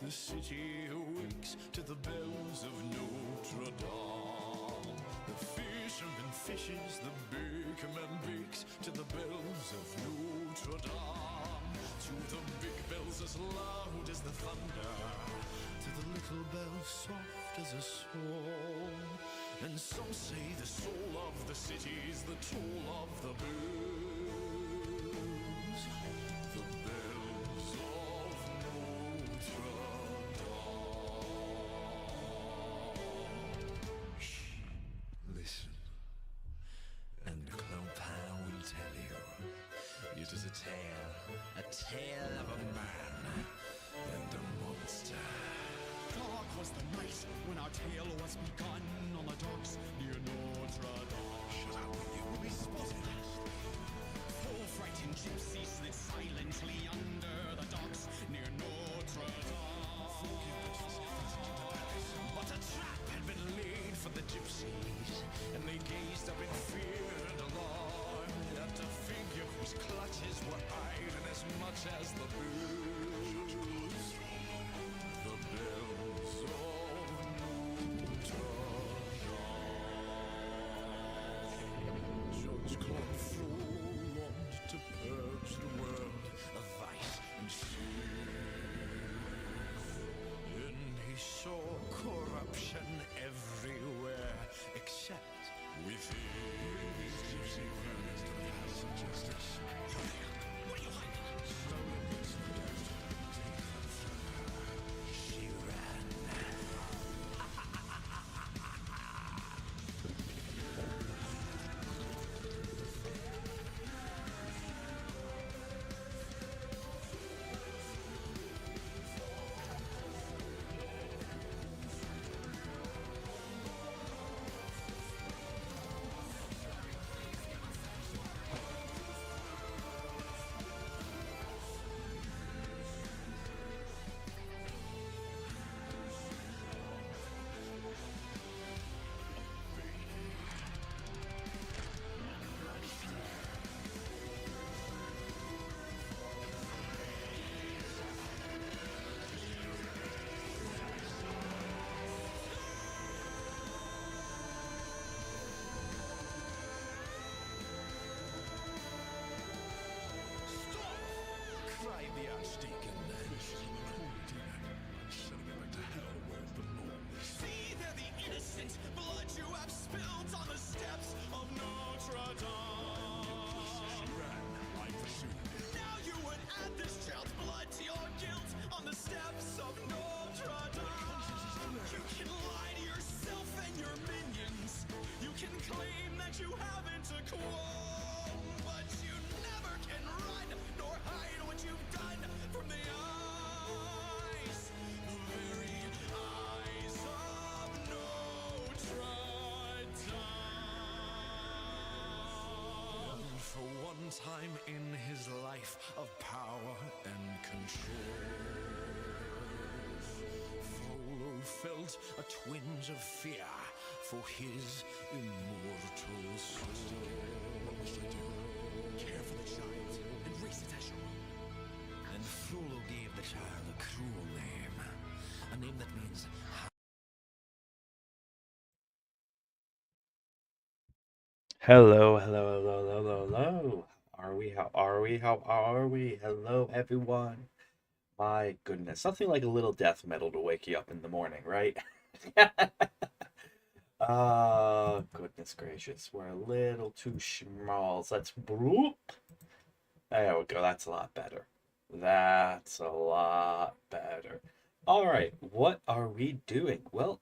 The city awakes to the bells of Notre Dame. The fisherman fishes, the bakerman bakes to the bells of Notre Dame. To the big bells as loud as the thunder, to the little bells soft as a swan. And some say the soul of the city's the toll of the bells. The bells of Notre Dame. Shh, listen, and Clopin will tell you. It is a tale of a man and a monster. Dark was the night when our tale was begun on the docks near Notre Dame. Shut up, you will be spotted. Four frightened gypsies slid silently under the docks near Notre Dame. But a trap had been laid for the gypsies, and they gazed up in fear and alarm at a figure whose clutches were iron as much as the bells. The bells of Notre Dame. Judge Claude longed to purge the world of vice and sin. And he saw corruption everywhere except within. These gypsy criminals to the house of justice. What are you hiding? Stolen his death. She ran. Cried the Archdeacon. This is an holy demon. I'm sending it back to hell where it belongs. See, they're the innocent blood you have spilled on the steps of Notre Dame. She ran. I pursued. Now you would add this child's blood to your guilt on the steps of Notre Dame. You can lie to yourself and your minions. You can claim that you haven't a qualm, but you never can run nor hide what you've done from the eyes, the very eyes of Notre Dame. And for one time in his life of power and control, Frollo felt a twinge of fear for his immortal soul. What must I do? Care for the child and raise it as your own. And Frollo gave the child a cruel name, a name that means Hello, hello, hello, hello, hello. How are we? Hello, everyone. My goodness, nothing like a little death metal to wake you up in the morning, right? Goodness gracious, we're a little too small. Let's broop. There we go, that's a lot better. That's a lot better. All right, what are we doing? Well,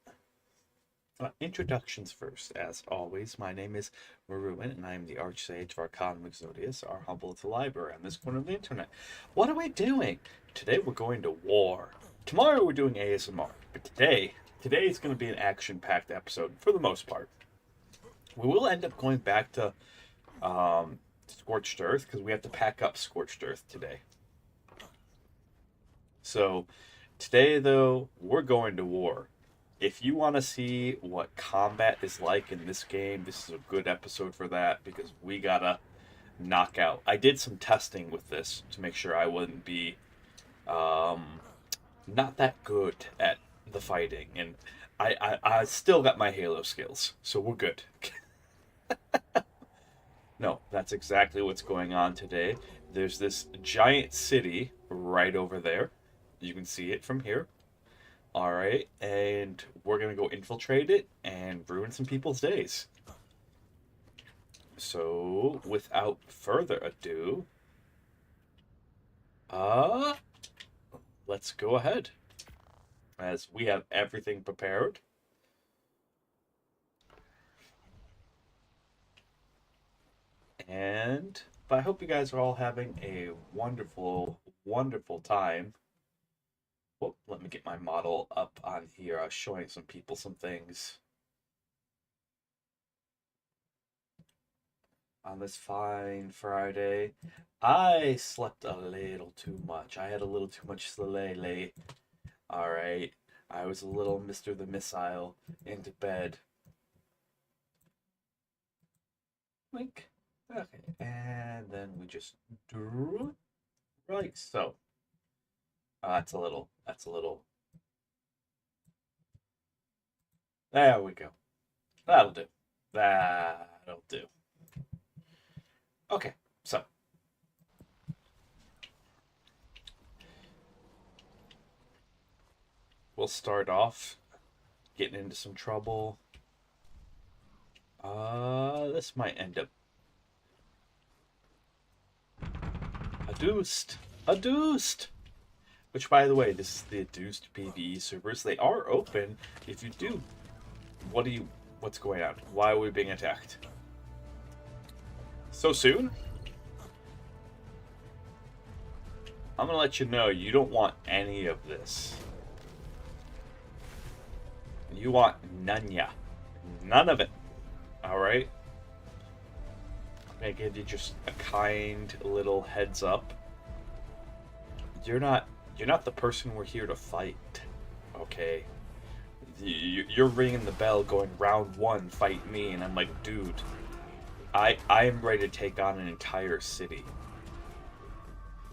introductions first, as always. My name is Maruin, and I am the Archsage of Arcanum Exodius, our humble little library on this corner of the internet. What are we doing? Today we're going to war. Tomorrow we're doing ASMR, but today is going to be an action-packed episode for the most part. We will end up going back to Scorched Earth because we have to pack up Scorched Earth today. So today, though, we're going to war. If you want to see what combat is like in this game, this is a good episode for that because we gotta knock out. I did some testing with this to make sure I wouldn't be not that good at the fighting, and I still got my Halo skills, so we're good. No, that's exactly what's going on today. There's this giant city right over there. You can see it from here. All right, and we're gonna go infiltrate it and ruin some people's days. So, without further ado, uh, let's go ahead. As we have everything prepared. But I hope you guys are all having a wonderful, wonderful time. Whoop, let me get my model up on here. I was showing some people some things. On this fine Friday, I slept a little too much. I had a little too much Slay. Alright. I was a little Mr. the Missile into bed. Link. Okay. And then we just drew it like so. That's a little. There we go. That'll do. That'll do. Okay, so. We'll start off getting into some trouble. This might end up. ADUST! Which, by the way, this is the ADUST PvE servers. They are open. If you do, what's going on? Why are we being attacked? So soon? I'm gonna let you know, you don't want any of this. You want none of it. Alright? I'm gonna give you just a kind little heads up. You're not the person we're here to fight. Okay? You're ringing the bell going, round one, fight me, and I'm like, dude, I am ready to take on an entire city.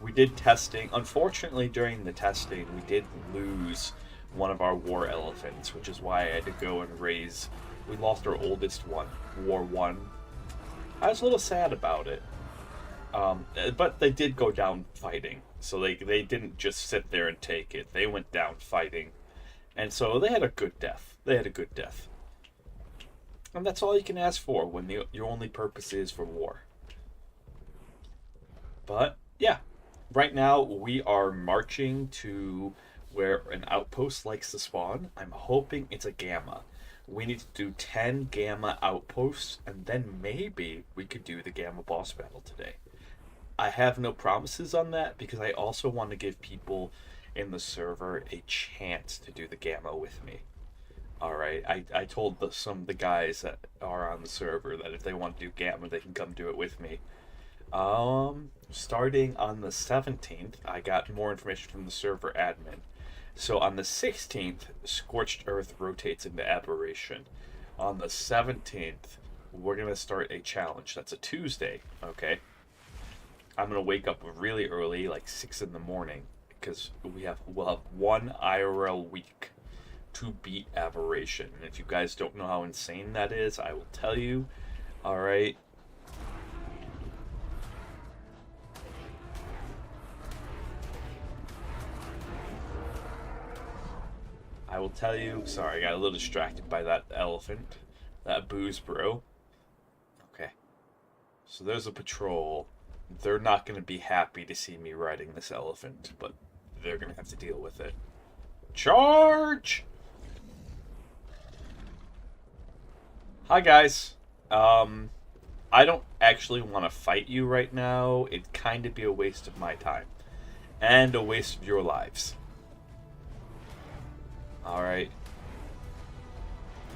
We did testing. Unfortunately, during the testing, we did lose one of our war elephants, which is why I had to go and raise. We lost our oldest one, War 1. I was a little sad about it. But they did go down fighting. So they didn't just sit there and take it. They went down fighting. And so they had a good death. And that's all you can ask for when your only purpose is for war. But, yeah. Right now, we are marching to where an outpost likes to spawn. I'm hoping it's a Gamma. We need to do 10 Gamma outposts, and then maybe we could do the Gamma boss battle today. I have no promises on that, because I also want to give people in the server a chance to do the Gamma with me. Alright, I told some of the guys that are on the server that if they want to do Gamma, they can come do it with me. Starting on the 17th, I got more information from the server admin. So on the 16th, Scorched Earth rotates into Aberration. On the 17th, we're going to start a challenge. That's a Tuesday, okay? I'm going to wake up really early, like 6 in the morning, because we'll have one IRL week to beat Aberration. And if you guys don't know how insane that is, I will tell you. Alright. I will tell you. Sorry, I got a little distracted by that elephant. That booze bro. Okay. So there's a patrol. They're not going to be happy to see me riding this elephant, but they're going to have to deal with it. Charge! Hi, guys. I don't actually want to fight you right now. It'd kind of be a waste of my time. And a waste of your lives. Alright.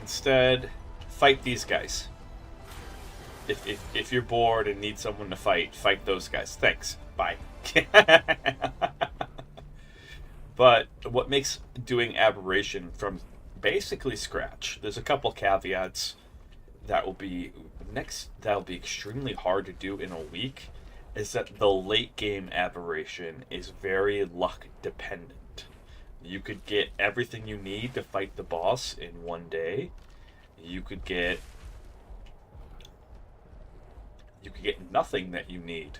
Instead, fight these guys. If you're bored and need someone to fight those guys. Thanks. Bye. But what makes doing Aberration from basically scratch, there's a couple caveats that'll be extremely hard to do in a week, is that the late game Aberration is very luck dependent. You could get everything you need to fight the boss in one day. You could get nothing that you need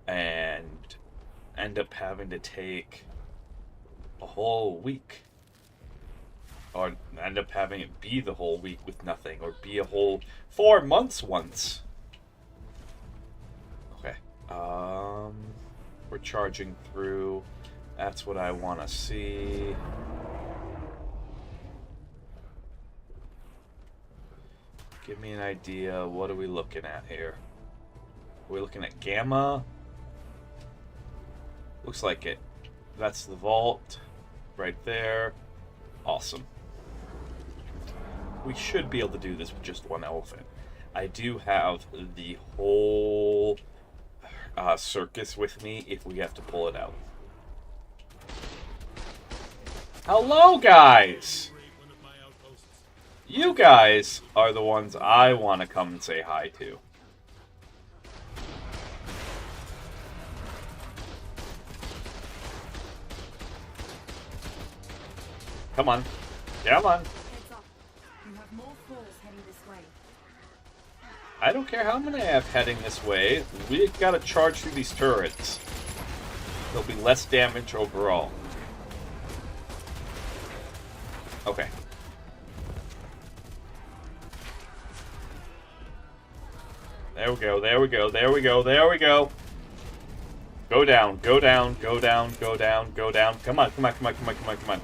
and end up having to take a whole week, or end up having it be the whole week with nothing, or be a whole 4 months once. Okay, we're charging through. That's what I want to see. Give me an idea. What are we looking at here? Are we looking at Gamma? Looks like it. That's the vault right there. Awesome. We should be able to do this with just one elephant. I do have the whole circus with me if we have to pull it out. Hello, guys! You guys are the ones I want to come and say hi to. Come on. Come on. Heads up. You have more foes heading this way. I don't care how many I have heading this way. We've got to charge through these turrets. There'll be less damage overall. Okay. There we go, there we go, there we go, there we go. Go down, go down, go down, go down, go down. Come on, come on, come on, come on, come on, come on.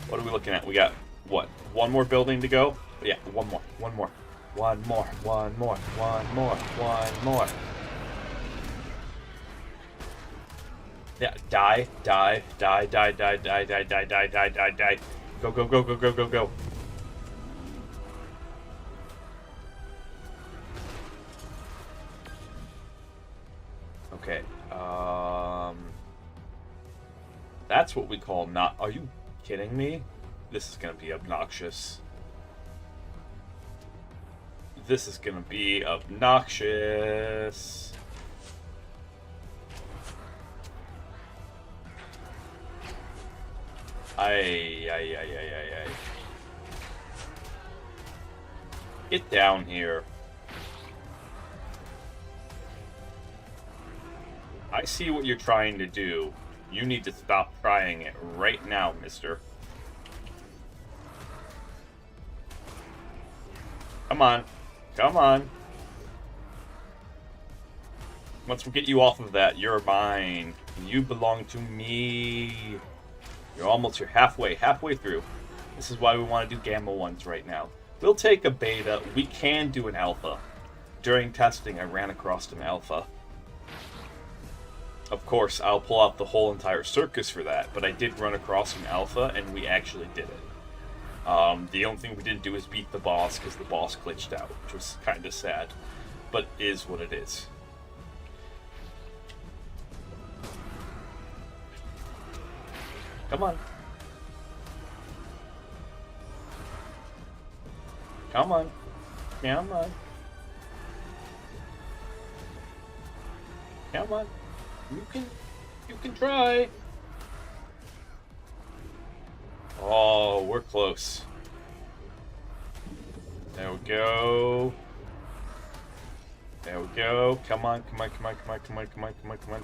What are we looking at? We got, what, one more building to go? Yeah, one more, one more. One more, one more, one more, one more. Yeah, die, die, die, die, die, die, die, die, die, die, die, die. Go, go, go, go, go, go, go. Okay, that's what we call not. Are you kidding me? This is gonna be obnoxious. This is gonna be obnoxious. Ay. Get down here. I see what you're trying to do. You need to stop trying it right now, mister. Come on. Come on. Once we get you off of that, you're mine. You belong to me. You're halfway through. This is why we want to do Gamma ones right now. We'll take a beta. We can do an alpha. During testing, I ran across an alpha. Of course, I'll pull out the whole entire circus for that, but I did run across an alpha, and we actually did it. The only thing we didn't do is beat the boss, because the boss glitched out, which was kind of sad, but is what it is. Come on. Come on. Come on. Come on. You can try. Oh, we're close. There we go. There we go. Come on, come on, come on, come on, come on, come on, come on, come on.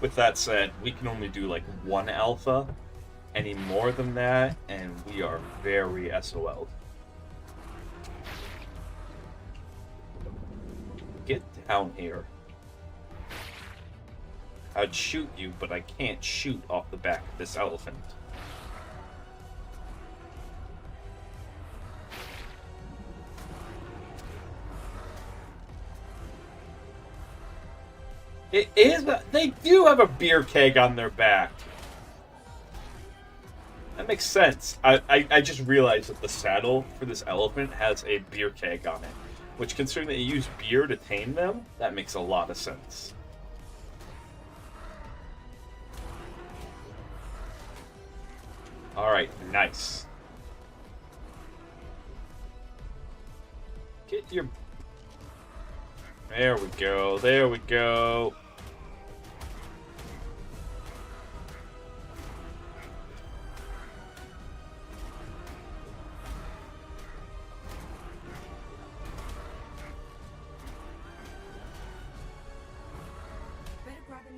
With that said, we can only do like one alpha. Any more than that, and we are very SOL. Get down here. I'd shoot you, but I can't shoot off the back of this elephant. It is. They do have a beer keg on their back. That makes sense. I just realized that the saddle for this elephant has a beer keg on it. Which, considering that you use beer to tame them, that makes a lot of sense. Alright, nice. Get your... There we go, there we go.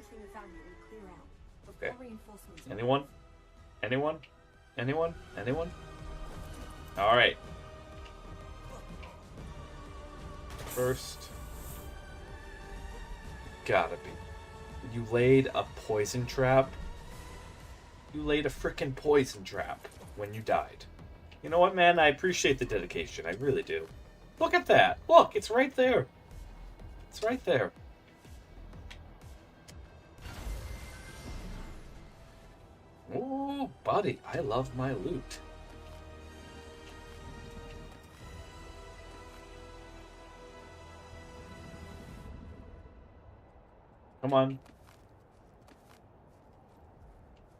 anything of value and clear out Okay. before reinforcements. Anyone? Anyone? Anyone? Anyone? Alright. First. Gotta be. You laid a poison trap? You laid a frickin' poison trap when you died. You know what, man? I appreciate the dedication. I really do. Look at that. Look, it's right there. It's right there. Oh, buddy, I love my loot. Come on.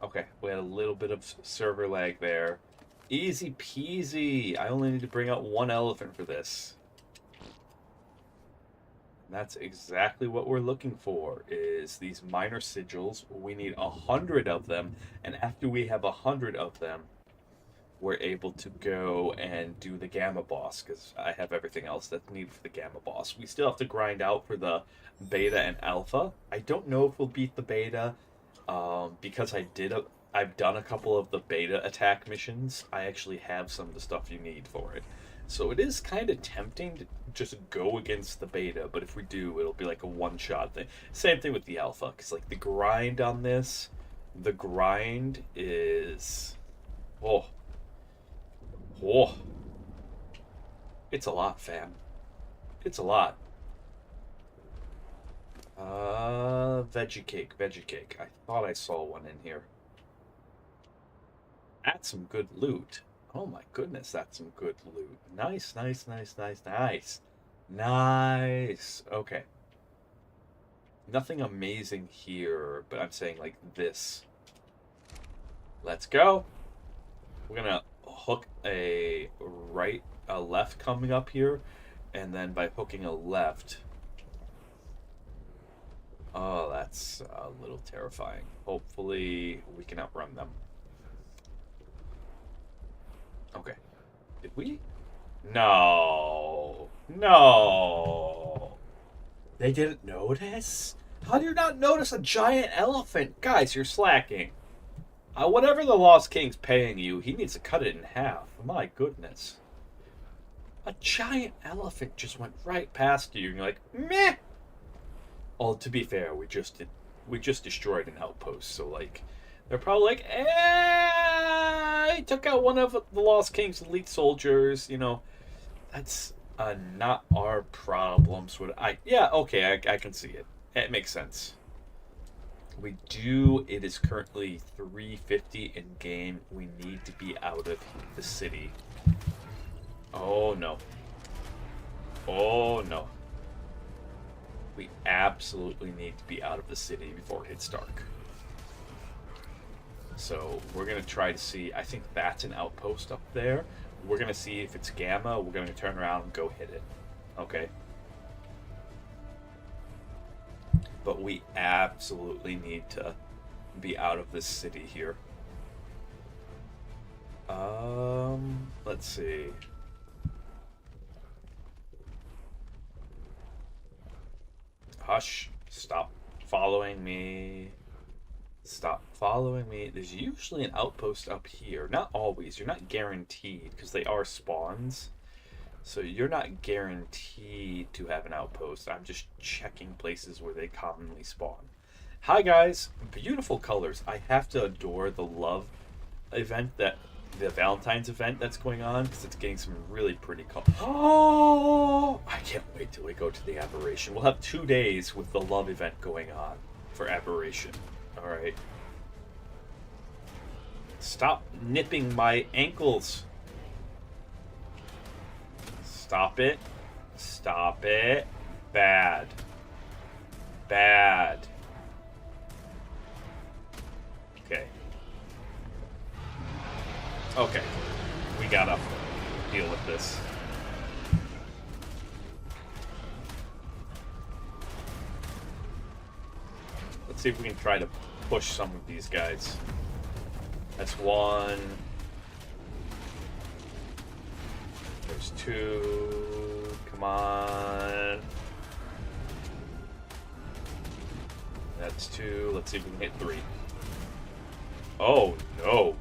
Okay, we had a little bit of server lag there. Easy peasy. I only need to bring out one elephant for this. And that's exactly what we're looking for, is these minor sigils. We need 100 of them, and after we have 100 of them, we're able to go and do the Gamma boss, because I have everything else that's needed for the Gamma boss. We still have to grind out for the Beta and Alpha. I don't know if we'll beat the Beta, because I've done a couple of the Beta attack missions. I actually have some of the stuff you need for it. So it is kind of tempting to just go against the Beta, but if we do, it'll be like a one-shot thing. Same thing with the Alpha, because like the grind on this, the grind is... Oh. It's a lot, fam. It's a lot. Veggie cake. I thought I saw one in here. That's some good loot. Oh my goodness, that's some good loot. Nice. Nice. Okay. Nothing amazing here, but I'm saying like this. Let's go. We're gonna hook a left coming up here, and then by hooking a left, oh, that's a little terrifying. Hopefully we can outrun them. Okay. Did we? No. They didn't notice? How do you not notice a giant elephant? Guys, you're slacking. Whatever the Lost King's paying you, he needs to cut it in half. My goodness. A giant elephant just went right past you, and you're like, meh! Oh, to be fair, we just destroyed an outpost, so like, they're probably like, he took out one of the Lost King's elite soldiers, you know. That's not our problems. Yeah, okay, I can see it. It makes sense. It is currently 3:50 in game. We need to be out of the city. Oh no. We absolutely need to be out of the city before it hits dark. So we're going to try to see, I think that's an outpost up there. We're going to see if it's Gamma. We're going to turn around and go hit it. Okay. But we absolutely need to be out of this city here. Let's see. Hush. Stop following me. Stop following me. There's usually an outpost up here. Not always. You're not guaranteed, because they are spawns. So you're not guaranteed to have an outpost. I'm just checking places where they commonly spawn. Hi guys. Beautiful colors. I have to adore the love event, the Valentine's event that's going on, because it's getting some really pretty colors. Oh! I can't wait till we go to the Aberration. We'll have 2 days with the love event going on for Aberration. Alright. Stop nipping my ankles. Stop it. Stop it. Bad. Bad. Okay. Okay. We gotta deal with this. Let's see if we can try to push some of these guys. That's one. There's two. Come on. That's 2. Let's see if we can hit 3. Oh, no.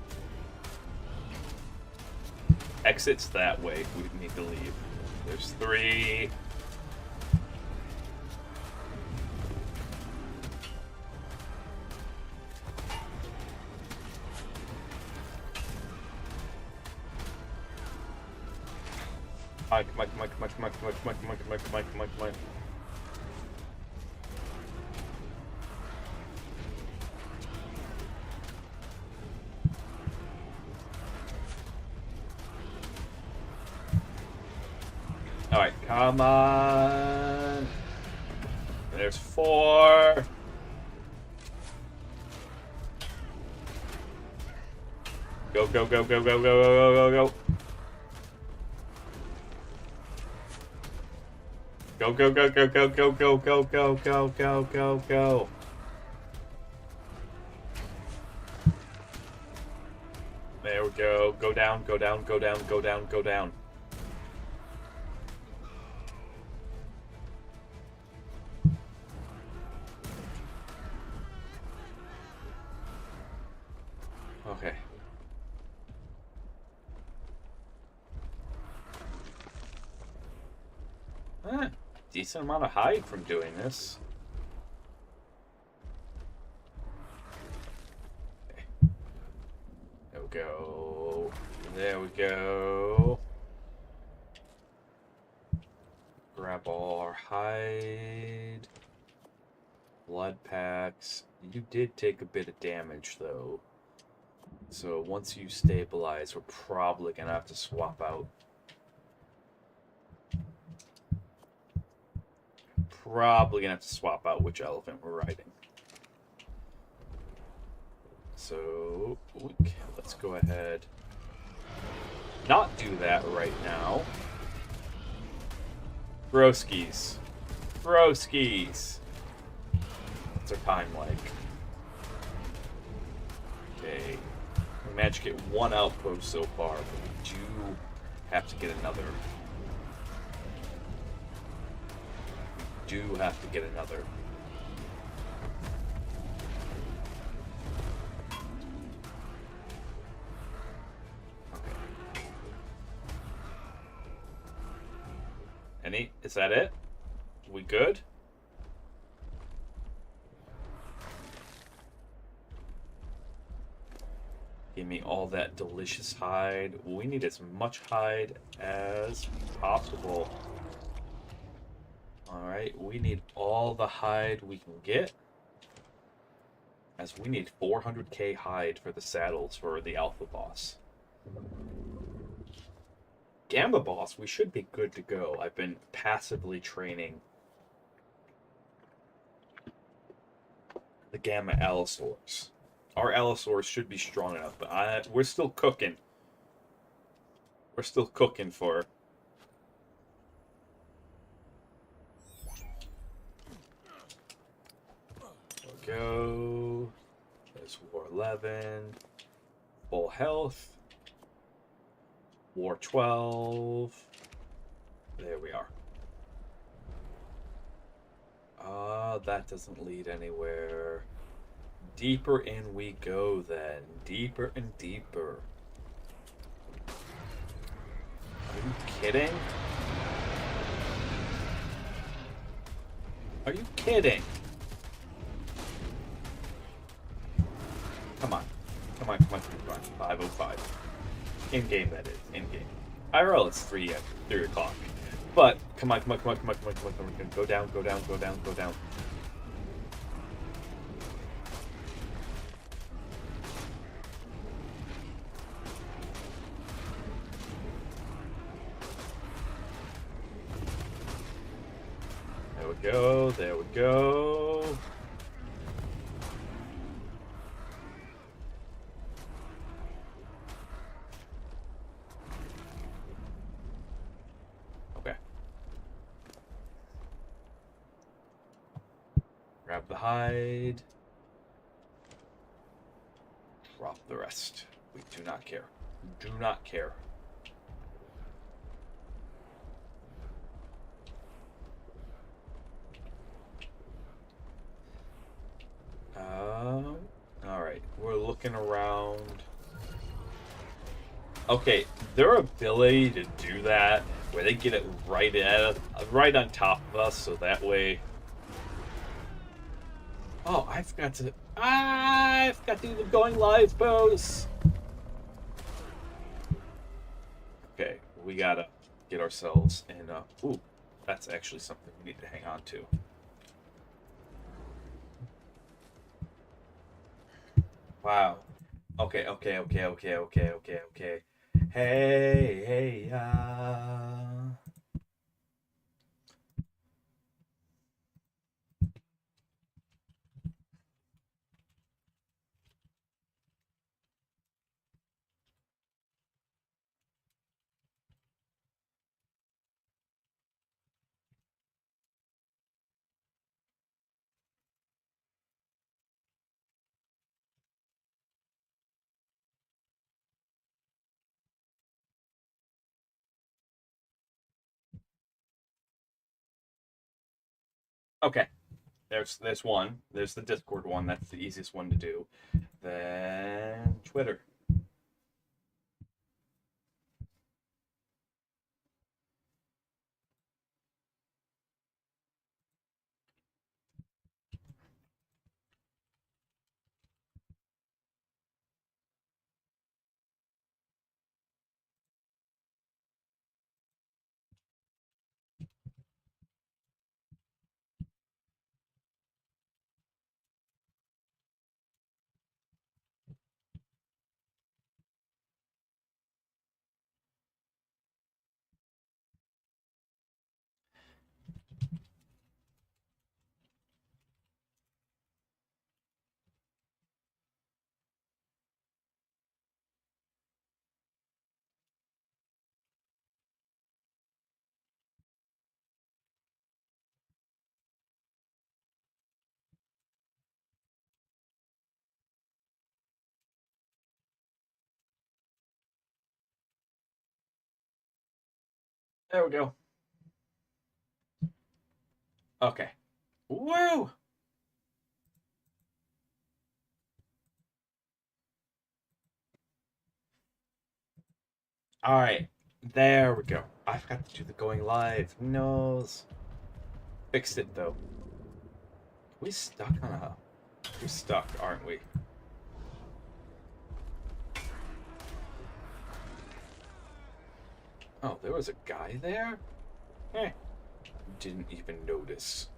Exits that way. We need to leave. There's 3. Come on. Alright, come on. There's 4. Go. Go. There we go. Go down. Okay. Decent amount of hide from doing this. Okay. There we go. Grab all our hide. Blood packs. You did take a bit of damage, though. So once you stabilize, we're probably going to have to swap out. Probably going to have to swap out which elephant we're riding. So, let's go ahead. Not do that right now. Broskies. What's our time like? Okay. We managed to get 1 outpost so far, but we do have to get another. Okay. Is that it? We good? Give me all that delicious hide. We need as much hide as possible. Alright, we need all the hide we can get. As we need 400k hide for the saddles for the alpha boss. Gamma boss, we should be good to go. I've been passively training the Gamma Allosaurs. Our Allosaurs should be strong enough, but we're still cooking. We're still cooking for... Go. There's War 11. Full health. War 12. There we are. That doesn't lead anywhere. Deeper in we go then. Deeper and deeper. Are you kidding? Are you kidding? Come on. 5:05. In-game, that is. In-game. IRL, it's 3 o'clock. But, come on. Go down. There we go. Okay. Grab the hide. Drop the rest. We do not care. Do not care. looking around. Okay, their ability to do that, where they get it right on top of us, so that way. Oh, I forgot to do the going live pose. Okay, we gotta get ourselves in. Ooh, that's actually something we need to hang on to. Wow. Okay. Hey, Okay. There's one. There's the Discord one. That's the easiest one to do. Then Twitter. There we go. Okay. Woo! All right. There we go. I forgot to do the going live. Who knows? Fixed it though. We stuck on a. We're stuck, aren't we? Oh, there was a guy there? Eh. Didn't even notice.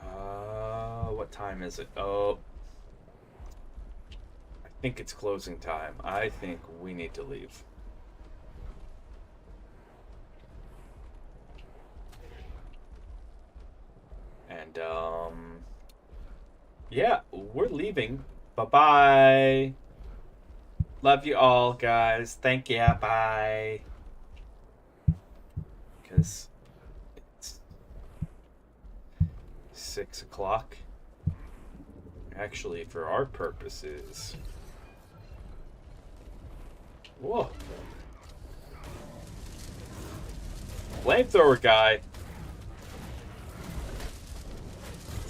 What time is it? Oh. I think it's closing time. I think we need to leave. And, yeah, we're leaving. Bye-bye. Love you all, guys. Thank you. Bye. Because it's 6 o'clock. Actually, for our purposes. Whoa. Flamethrower guy.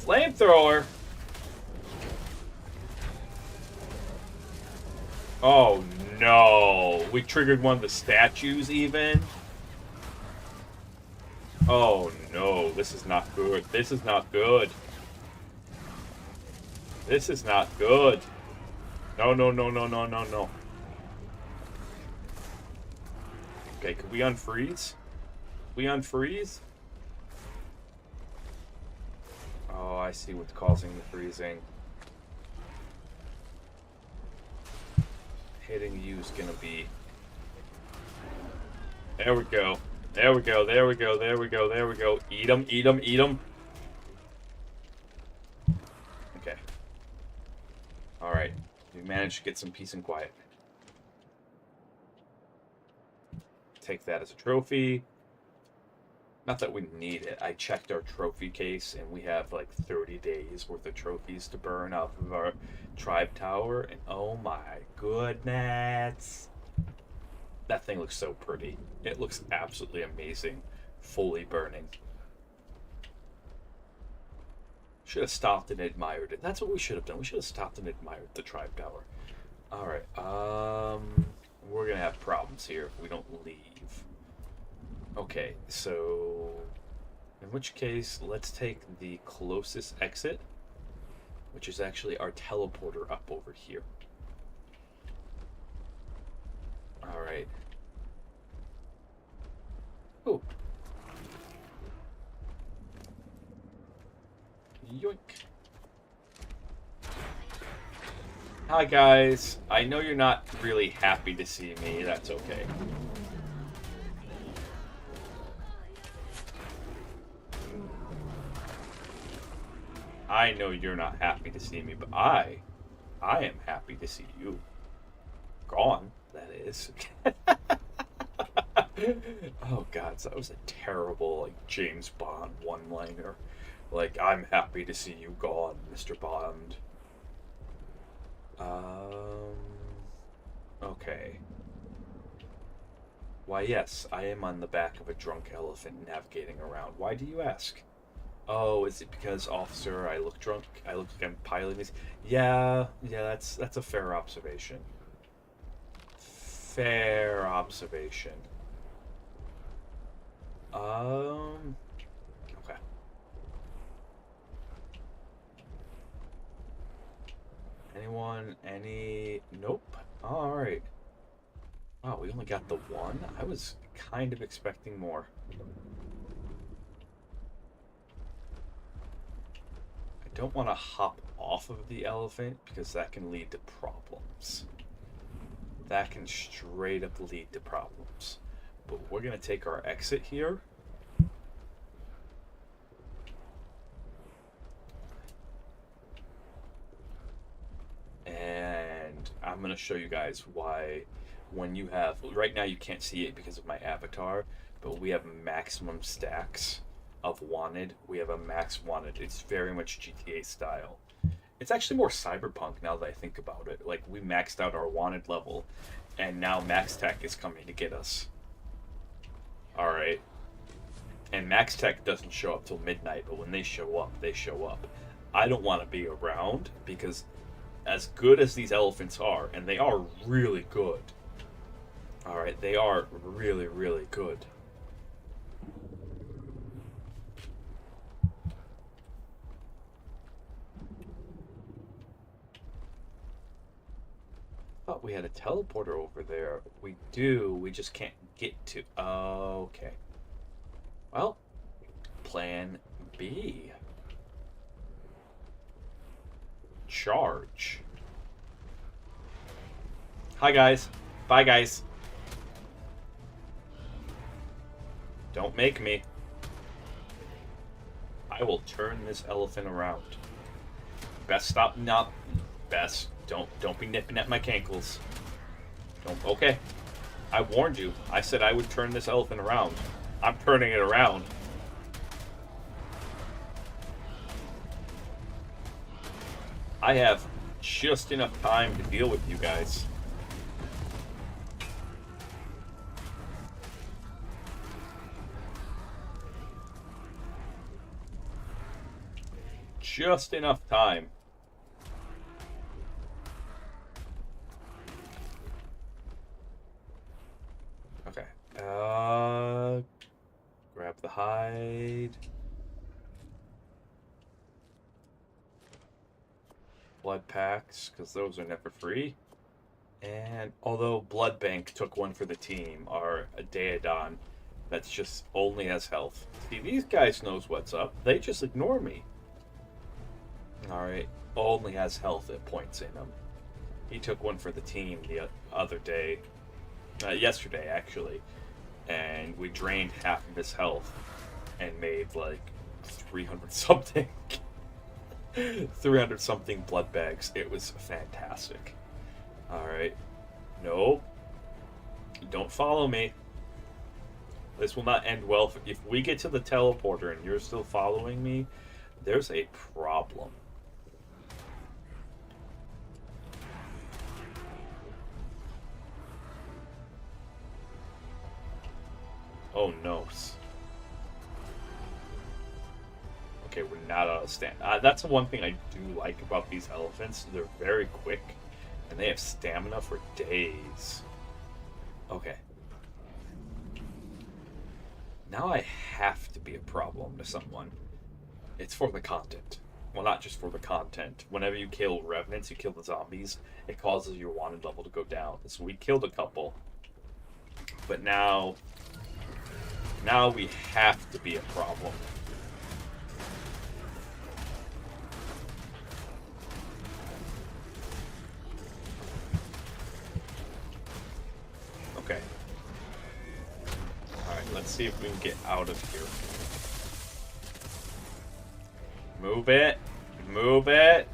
Flamethrower. Oh no. We triggered one of the statues even. Oh no. This is not good. This is not good. This is not good. No. Okay, could we unfreeze? We unfreeze? Oh, I see what's causing the freezing. Hitting you is gonna be... There we go. There we go. Eat them. Okay. Alright. We managed to get some peace and quiet. Take that as a trophy. Not that we need it. I checked our trophy case and we have like 30 days worth of trophies to burn off of our tribe tower. And oh my goodness. That thing looks so pretty. It looks absolutely amazing. Fully burning. Should have stopped and admired it. That's what we should have done. We should have stopped and admired the Tribe Tower. Alright, we're gonna have problems here if we don't leave. Okay, so in which case, let's take the closest exit, which is actually our teleporter up over here. Alright. Oh. Yoink. Hi guys. I know you're not really happy to see me. That's okay. I know you're not happy to see me, but I am happy to see you. Gone, that is. Oh god, so that was a terrible, like, James Bond one-liner. Like, I'm happy to see you gone, Mr. Bond. Okay. Why, yes, I am on the back of a drunk elephant navigating around. Why do you ask? Oh, is it because, officer, I look drunk? I look like I'm piloting this? Yeah, that's a fair observation. Fair observation. Okay. Anyone? Nope. Alright. Wow, we only got the one? I was kind of expecting more. I don't want to hop off of the elephant because that can lead to problems. That can straight up lead to problems. But we're going to take our exit here. And I'm going to show you guys why when you have... Right now you can't see it because of my avatar, but we have maximum stacks of wanted. We have a max wanted. It's very much GTA style. It's actually more cyberpunk now that I think about it. Like, we maxed out our wanted level, and now Max Tech is coming to get us. Alright. And Max Tech doesn't show up till midnight, but when they show up, they show up. I don't want to be around, because as good as these elephants are, and they are really good. Alright, they are really, really good. Thought we had a teleporter over there. We do, we just can't get to... Okay. Well, plan B. Charge. Hi guys. Bye guys. Don't make me. I will turn this elephant around. Best stop not best. Don't be nipping at my cankles. Don't. Okay. I warned you. I said I would turn this elephant around. I'm turning it around. I have just enough time to deal with you guys. Just enough time. Okay. Grab the hide. Blood packs, because those are never free. And although Blood Bank took one for the team, our Daedon, that's just only has health. See, these guys knows what's up. They just ignore me. Alright, only has health at points in him. He took one for the team the other day. Yesterday, actually. And we drained half of his health and made like 300 something. 300 something blood bags. It was fantastic. Alright. Nope. Don't follow me. This will not end well. If we get to the teleporter and you're still following me, there's a problem. Oh no. Okay, we're not out of stamina. That's the one thing I do like about these elephants. They're very quick, and they have stamina for days. Okay. Now I have to be a problem to someone. It's for the content. Well, not just for the content. Whenever you kill revenants, you kill the zombies, it causes your wanted level to go down. So we killed a couple. But now we have to be a problem. Okay. Alright, let's see if we can get out of here. Move it. Move it.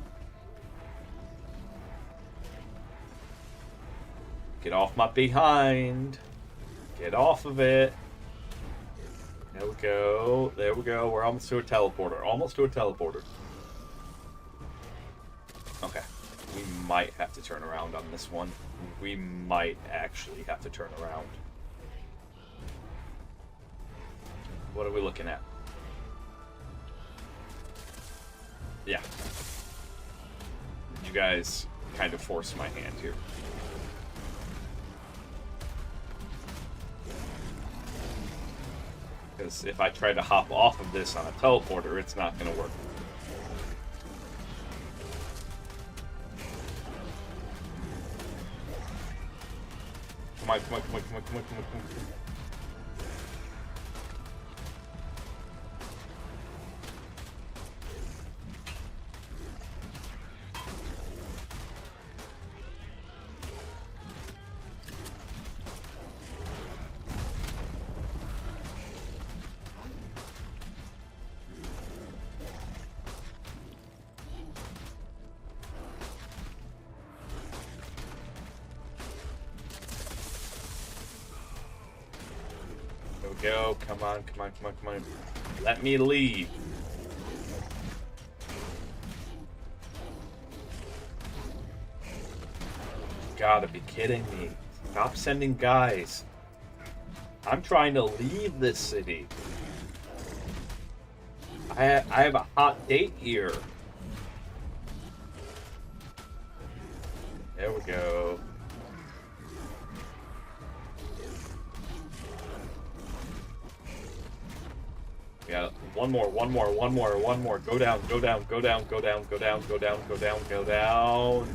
Get off my behind. Get off of it. There we go. There we go. We're almost to a teleporter. Almost to a teleporter. Okay. We might have to turn around on this one. We might actually have to turn around. What are we looking at? Yeah. You guys kind of forced my hand here. Because if I try to hop off of this on a teleporter, it's not going to work. Come on, come on, come on, come on, come on, come on, come on. Go, come on, come on, come on, come on. Let me leave. Gotta be kidding me. Stop sending guys. I'm trying to leave this city. I have a hot date here. There we go. We got one more. Go down, go down, go down, go down, go down, go down, go down, go down.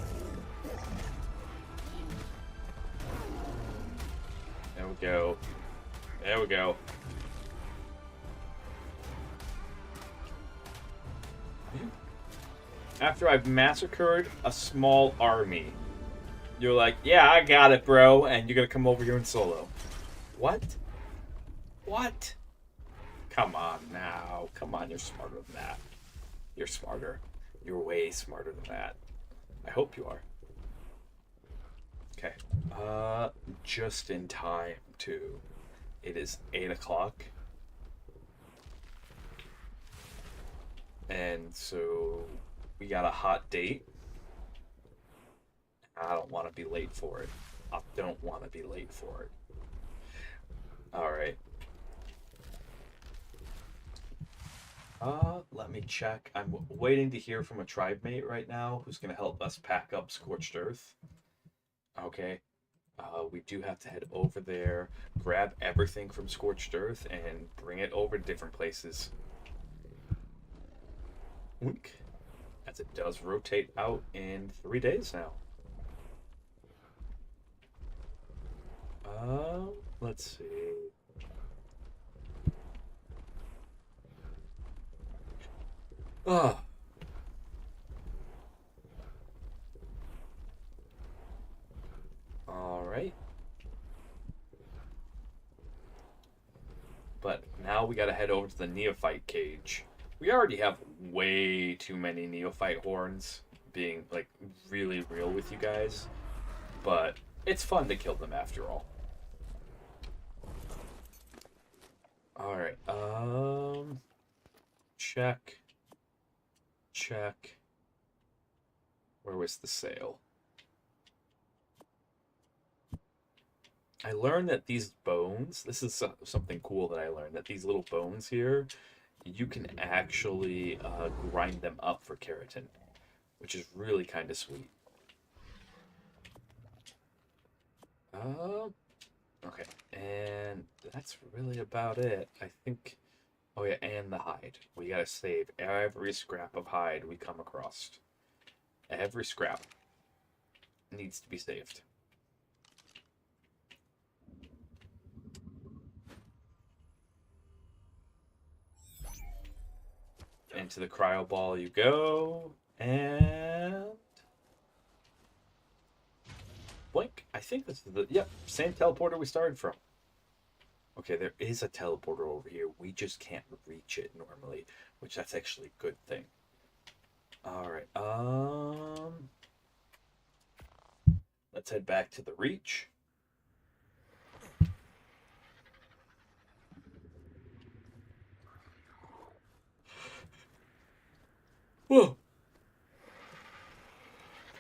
There we go. There we go. After I've massacred a small army, you're like, yeah, I got it, bro, and you're gonna come over here in solo. What? What? Come on now. Come on, you're smarter than that. You're smarter. You're way smarter than that. I hope you are. Okay. Just in time, too. It is 8 o'clock. And so we got a hot date. I don't want to be late for it. I don't want to be late for it. Alright. Let me check. I'm waiting to hear from a tribe mate right now who's going to help us pack up Scorched Earth. Okay. We do have to head over there, grab everything from Scorched Earth, and bring it over to different places. Wink. As it does rotate out in 3 days now. Let's see. Ah. All right. But now we gotta head over to the Neophyte cage. We already have way too many Neophyte horns, being like really real with you guys. But it's fun to kill them after all. Alright, check. Check. Where was the sale? I learned that these bones, this is something cool that I learned, that these little bones here you can actually grind them up for keratin, which is really kind of sweet. Okay, and that's really about it. I think. Oh yeah, and the hide. We gotta save every scrap of hide we come across. Every scrap needs to be saved. Into the cryo ball you go, and blink. I think this is the same teleporter we started from. Okay, there is a teleporter over here. We just can't reach it normally, which that's actually a good thing. All right. Let's head back to the Reach. Whoa.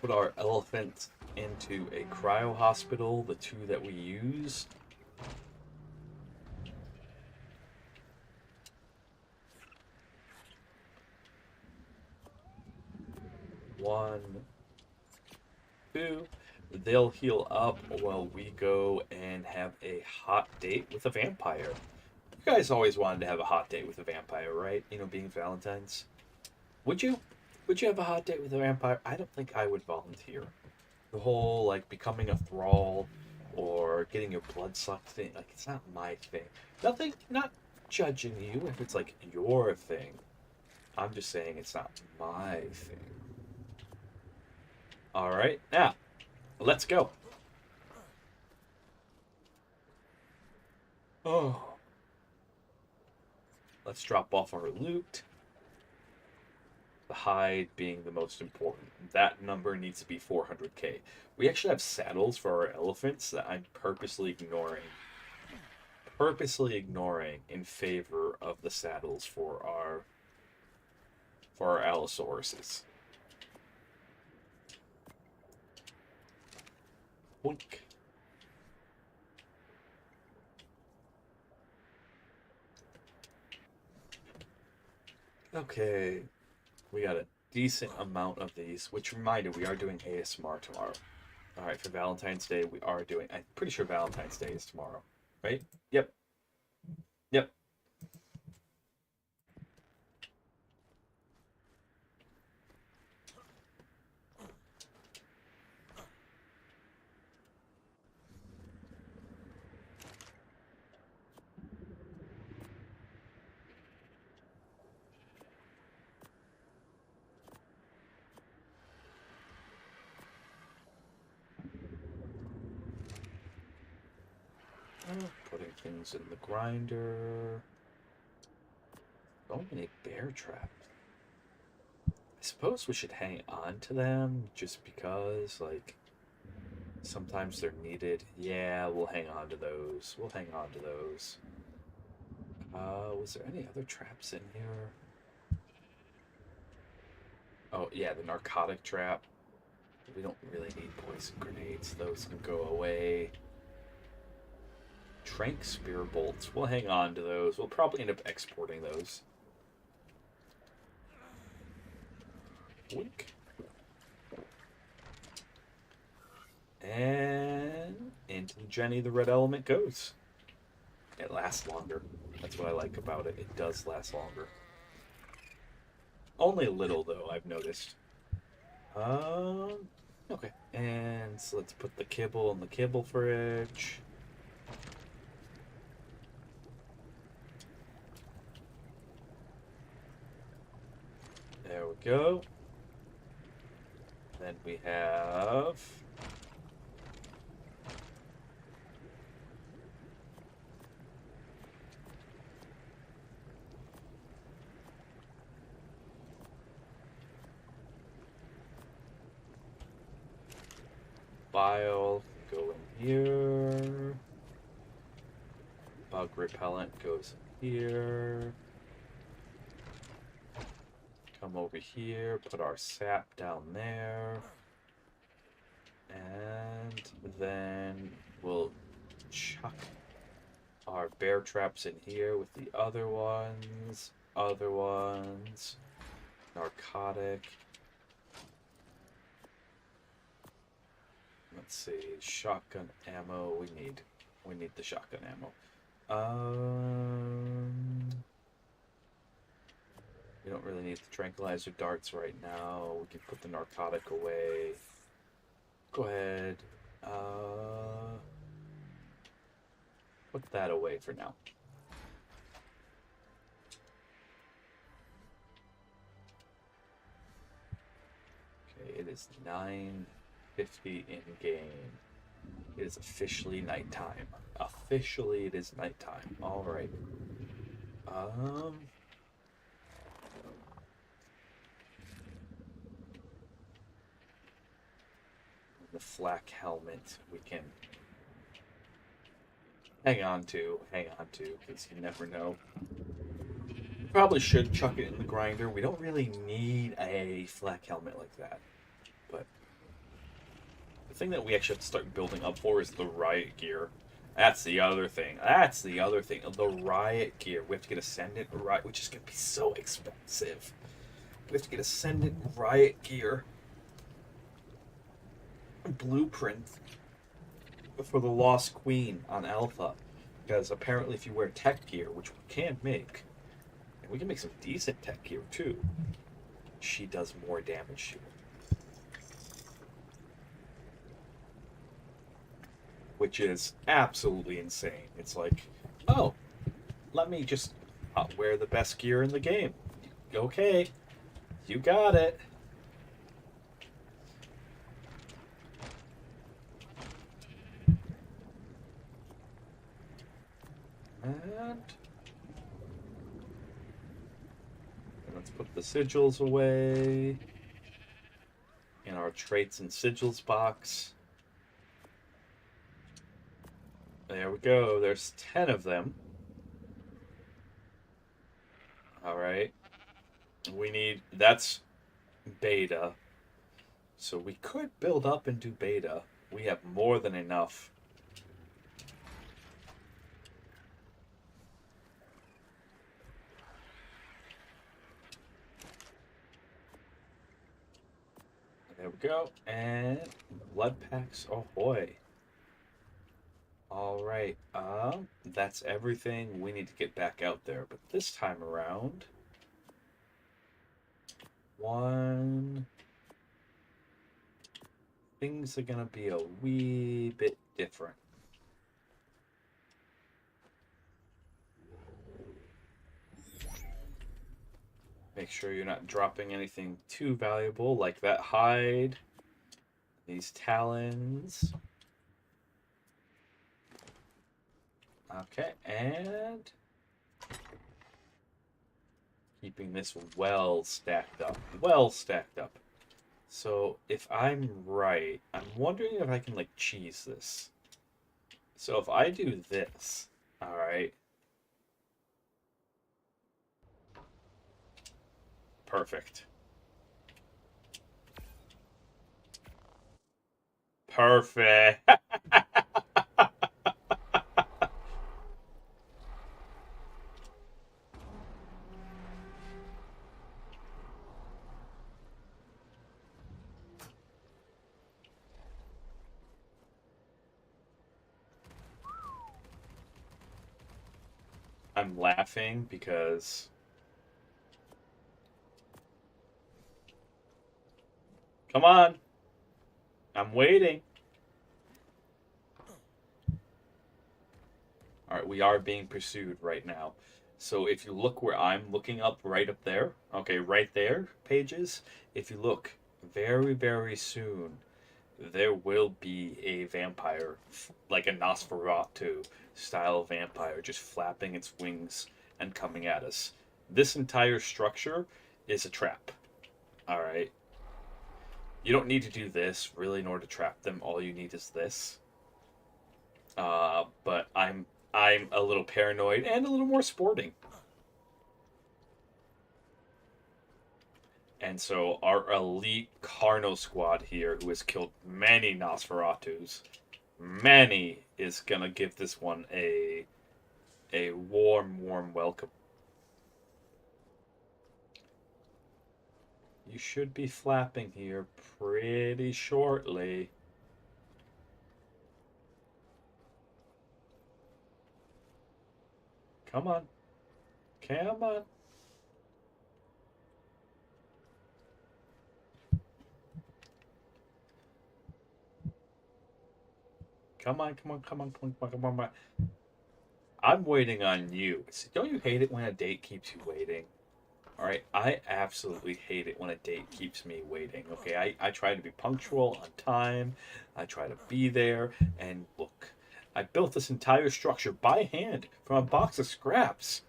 Put our elephant into a cryo hospital, the two that we use. One, two. They'll heal up while we go and have a hot date with a vampire. You guys always wanted to have a hot date with a vampire, right? You know, being Valentine's. Would you? Would you have a hot date with a vampire? I don't think I would volunteer. The whole, like, becoming a thrall or getting your blood sucked thing, like, it's not my thing. Nothing, not judging you if it's, like, your thing. I'm just saying it's not my thing. Alright, now, let's go. Oh. Let's drop off our loot. The hide being the most important. That number needs to be 400k. We actually have saddles for our elephants that I'm purposely ignoring. In favor of the saddles for our Allosauruses. Boink. Okay. We got a decent amount of these, which reminder, we are doing ASMR tomorrow. Alright, for Valentine's Day, we are doing... I'm pretty sure Valentine's Day is tomorrow. Right? Yep. Yep. Putting things in the grinder. So many bear traps. I suppose we should hang on to them just because, like, sometimes they're needed. Yeah, we'll hang on to those. Was there any other traps in here? Oh, yeah, the narcotic trap. We don't really need poison grenades. Those can go away. Trank spear bolts. We'll hang on to those. We'll probably end up exporting those. Wink. And into Jenny the Red Element goes. It lasts longer. That's what I like about it. It does last longer. Only a little, though, I've noticed. Okay. And so let's put the kibble in the kibble fridge. There we go. Then we have... bile go in here. Bug repellent goes here. Come over here, put our sap down there. And then we'll chuck our bear traps in here with the other ones. other ones. Narcotic. Let's see. Shotgun ammo. We need the shotgun ammo. We don't really need the tranquilizer darts right now. We can put the narcotic away. Go ahead. Put that away for now. Okay, it is 9:50 in game. It is officially nighttime. Officially, it is nighttime. All right. The flak helmet we can hang on to, because you never know. Probably should chuck it in the grinder. We don't really need a flak helmet like that. But the thing that we actually have to start building up for is the riot gear. That's the other thing. The riot gear. We have to get Ascendant Riot, which is going to be so expensive. We have to get Ascendant Riot gear. Blueprint for the Lost Queen on Alpha. Because apparently if you wear tech gear, which we can make, and we can make some decent tech gear too, she does more damage to it. Which is absolutely insane. It's like, oh, let me just wear the best gear in the game. Okay, you got it. And let's put the sigils away in our traits and sigils box. There we go. There's 10 of them. All right. That's beta. So we could build up and do beta. We have more than enough. There we go. And blood packs. Oh boy. All right. That's everything. We need to get back out there. But this time around, things are gonna be a wee bit different. Make sure you're not dropping anything too valuable, like that hide, these talons. Okay, and keeping this well stacked up. So if I'm right, I'm wondering if I can like cheese this. So if I do this, all right. Perfect. Perfect. I'm laughing because come on. I'm waiting. All right, we are being pursued right now. So if you look where I'm looking up, right up there, okay, right there, pages, if you look very, very soon, there will be a vampire, like a Nosferatu style vampire, just flapping its wings and coming at us. This entire structure is a trap. All right. You don't need to do this really in order to trap them. All you need is this. But I'm a little paranoid and a little more sporting. And so our elite Carno squad here, who has killed many Nosferatus, is gonna give this one a warm welcome. You should be flapping here pretty shortly. Come on. Come on. Come on, come on, come on, come on, come on, come on. I'm waiting on you. Don't you hate it when a date keeps you waiting? Alright, I absolutely hate it when a date keeps me waiting. Okay, I try to be punctual, on time. I try to be there. And look, I built this entire structure by hand from a box of scraps.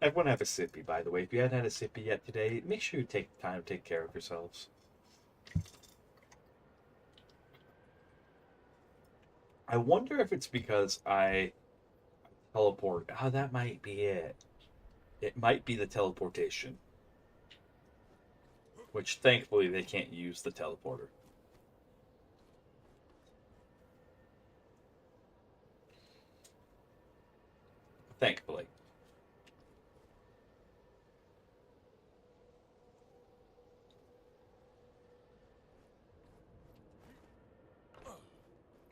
Everyone have a sippy, by the way. If you haven't had a sippy yet today, make sure you take the time to take care of yourselves. I wonder if it's because I teleport. Oh, that might be it. It might be the teleportation. Which, thankfully, they can't use the teleporter. Thankfully.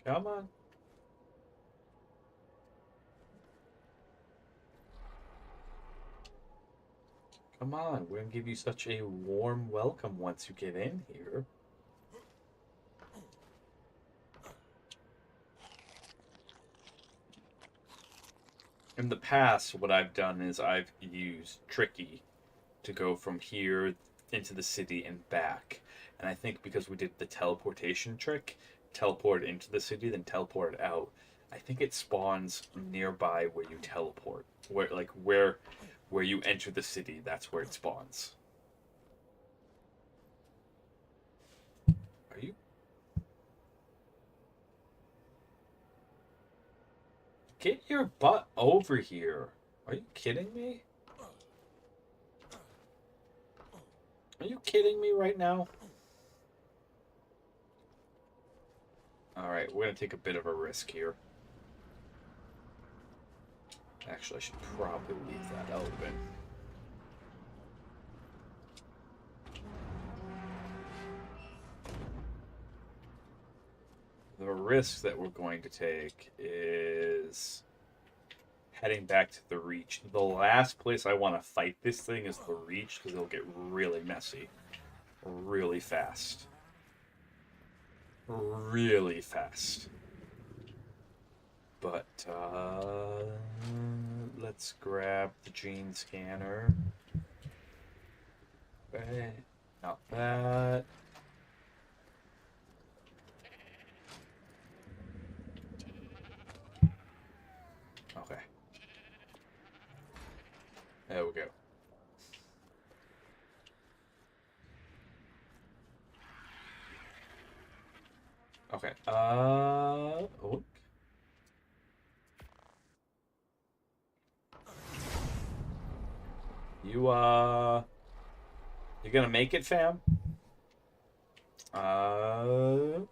Come on. Come on, we're gonna give you such a warm welcome once you get in here. In the past, what I've done is I've used Tricky to go from here into the city and back. And I think because we did the teleportation trick, teleport into the city, then teleport out, I think it spawns nearby where you teleport. Where you enter the city, that's where it spawns. Are you? Get your butt over here. Are you kidding me? Are you kidding me right now? Alright, we're going to take a bit of a risk here. Actually, I should probably leave that open. The risk that we're going to take is heading back to the Reach. The last place I want to fight this thing is the Reach, because it'll get really messy. Really fast. Really fast. But, let's grab the gene scanner. Okay, not that. Okay. There we go. Okay, oh. You gonna make it, fam? Oh.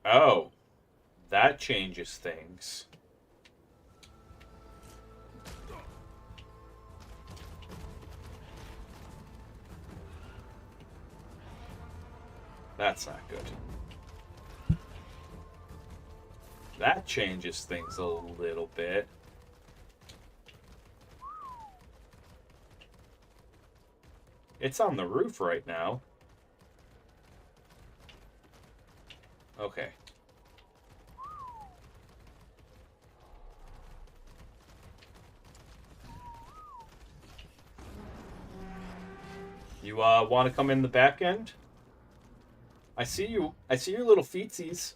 Oh. That changes things. That's not good. That changes things a little bit. It's on the roof right now. Okay. You want to come in the back end? I see you. I see your little feetsies.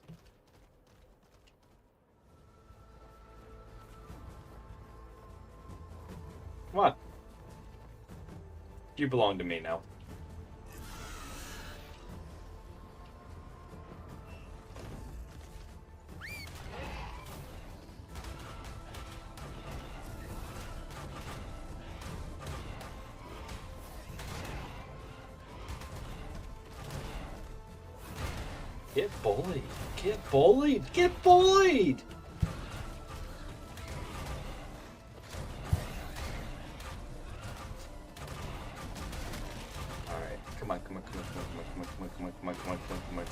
Come on. You belong to me now. Get bullied. Get bullied. Get bullied. All right. Come on. Come on. Come on. Come on. Come on. Come on. Come on. Come on. Come on. Come on. Come on.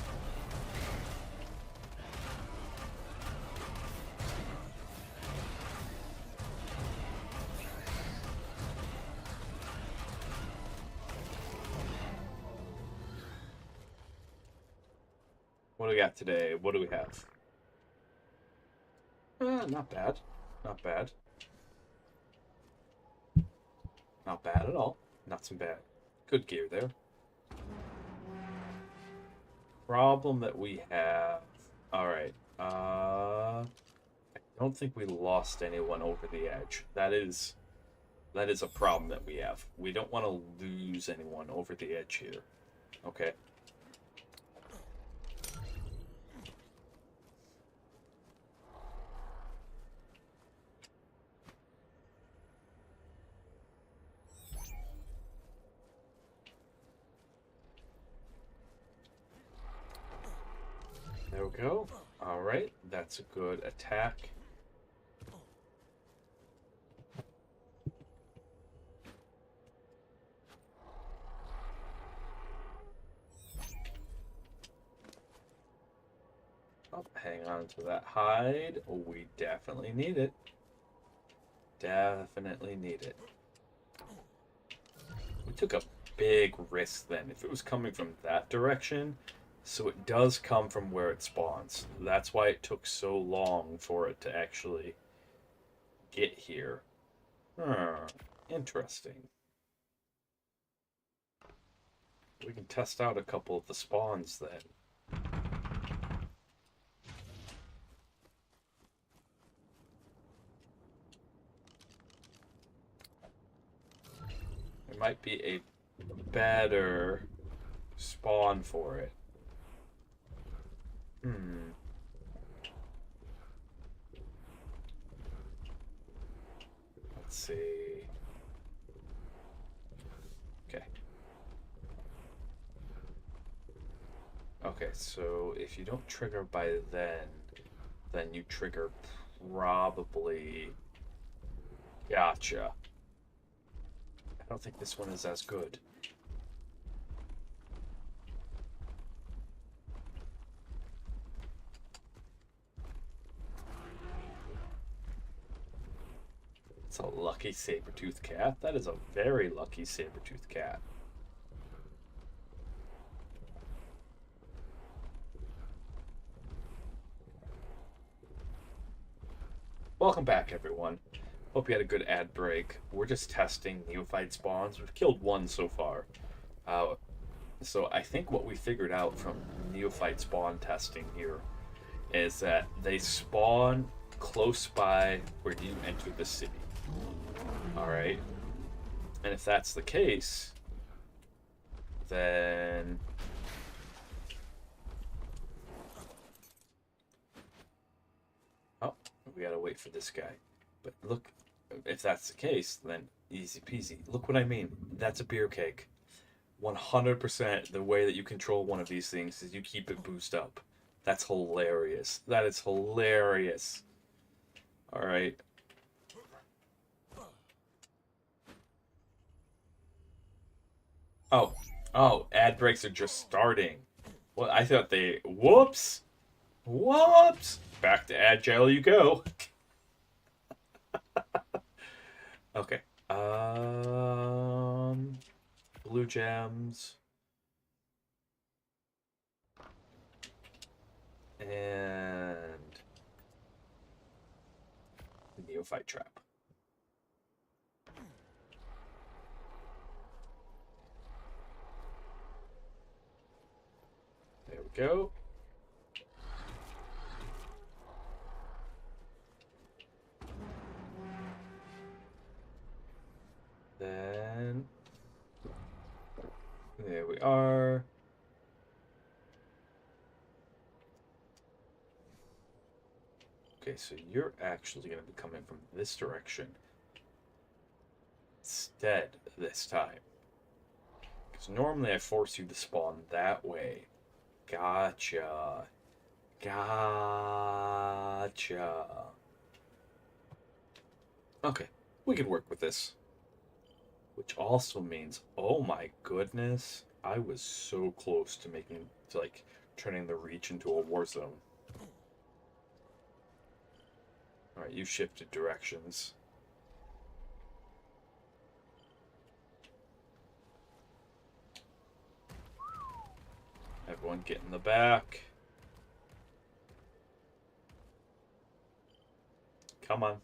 What do we got today? What do we have? Not bad. Not bad. Not bad at all. Not so bad. Good gear there. Problem that we have. Alright. I don't think we lost anyone over the edge. That is a problem that we have. We don't want to lose anyone over the edge here. Okay. There we go. Alright, that's a good attack. Oh, hang on to that hide. Oh, we definitely need it. Definitely need it. We took a big risk then. If it was coming from that direction, so it does come from where it spawns. That's why it took so long for it to actually get here. Interesting. We can test out a couple of the spawns then. There might be a better spawn for it. Let's see. Okay. Okay, so if you don't trigger by then you trigger probably... Gotcha. I don't think this one is as good. It's a lucky saber-toothed cat. That is a very lucky saber-toothed cat. Welcome back, everyone. Hope you had a good ad break. We're just testing neophyte spawns. We've killed one so far. So I think what we figured out from neophyte spawn testing here is that they spawn close by where you enter the city. Alright. And if that's the case, then... Oh, we gotta wait for this guy. But look, if that's the case, then easy peasy. Look what I mean. That's a beer cake. 100% the way that you control one of these things is you keep it boost up. That's hilarious. That is hilarious. Alright. Oh, ad breaks are just starting. Well, I thought they... Whoops! Whoops! Back to agile you go. Okay. Blue gems. And... neophyte trap. There we go. Then there we are. Okay, so you're actually going to be coming from this direction instead this time. Because normally I force you to spawn that way. Gotcha. Gotcha. Okay, we can work with this. Which also means, oh my goodness, I was so close to turning the Reach into a war zone. Alright, you shifted directions. Everyone get in the back. Come on.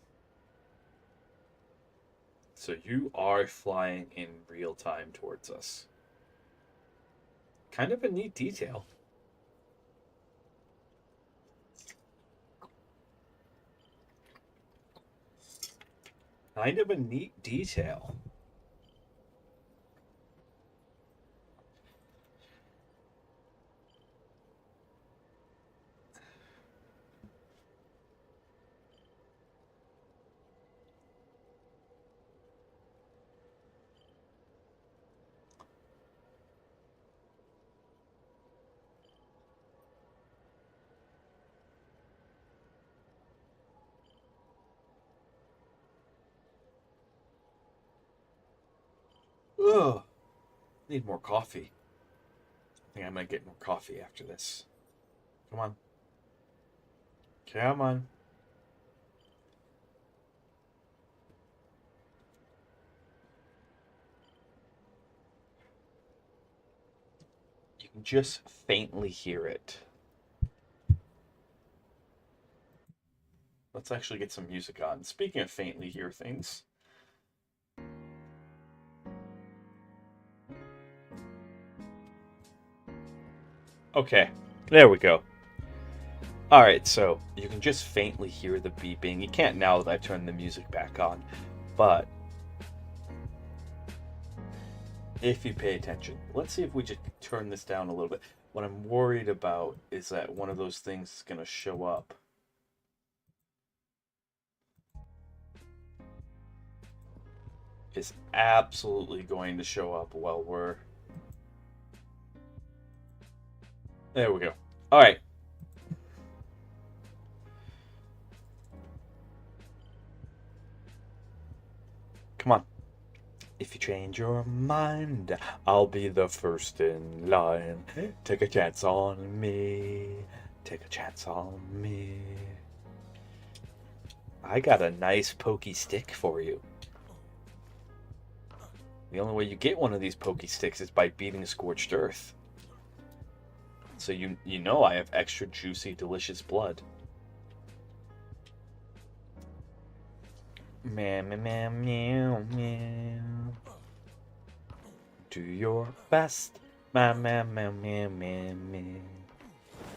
So you are flying in real time towards us. Kind of a neat detail. Kind of a neat detail. Ugh. Need more coffee. I think I might get more coffee after this. Come on. Come on. You can just faintly hear it. Let's actually get some music on. Speaking of faintly hear things. Okay, there we go. Alright, so you can just faintly hear the beeping. You can't now that I turned the music back on, but if you pay attention, let's see if we just turn this down a little bit. What I'm worried about is that one of those things is going to show up. Is absolutely going to show up while we're... There we go. All right. Come on. If you change your mind, I'll be the first in line. Take a chance on me. Take a chance on me. I got a nice pokey stick for you. The only way you get one of these pokey sticks is by beating Scorched Earth. So you know I have extra juicy, delicious blood. Meow, meow, meow, meow, meow. Do your best. Meow, meow, meow, meow, meow, meow.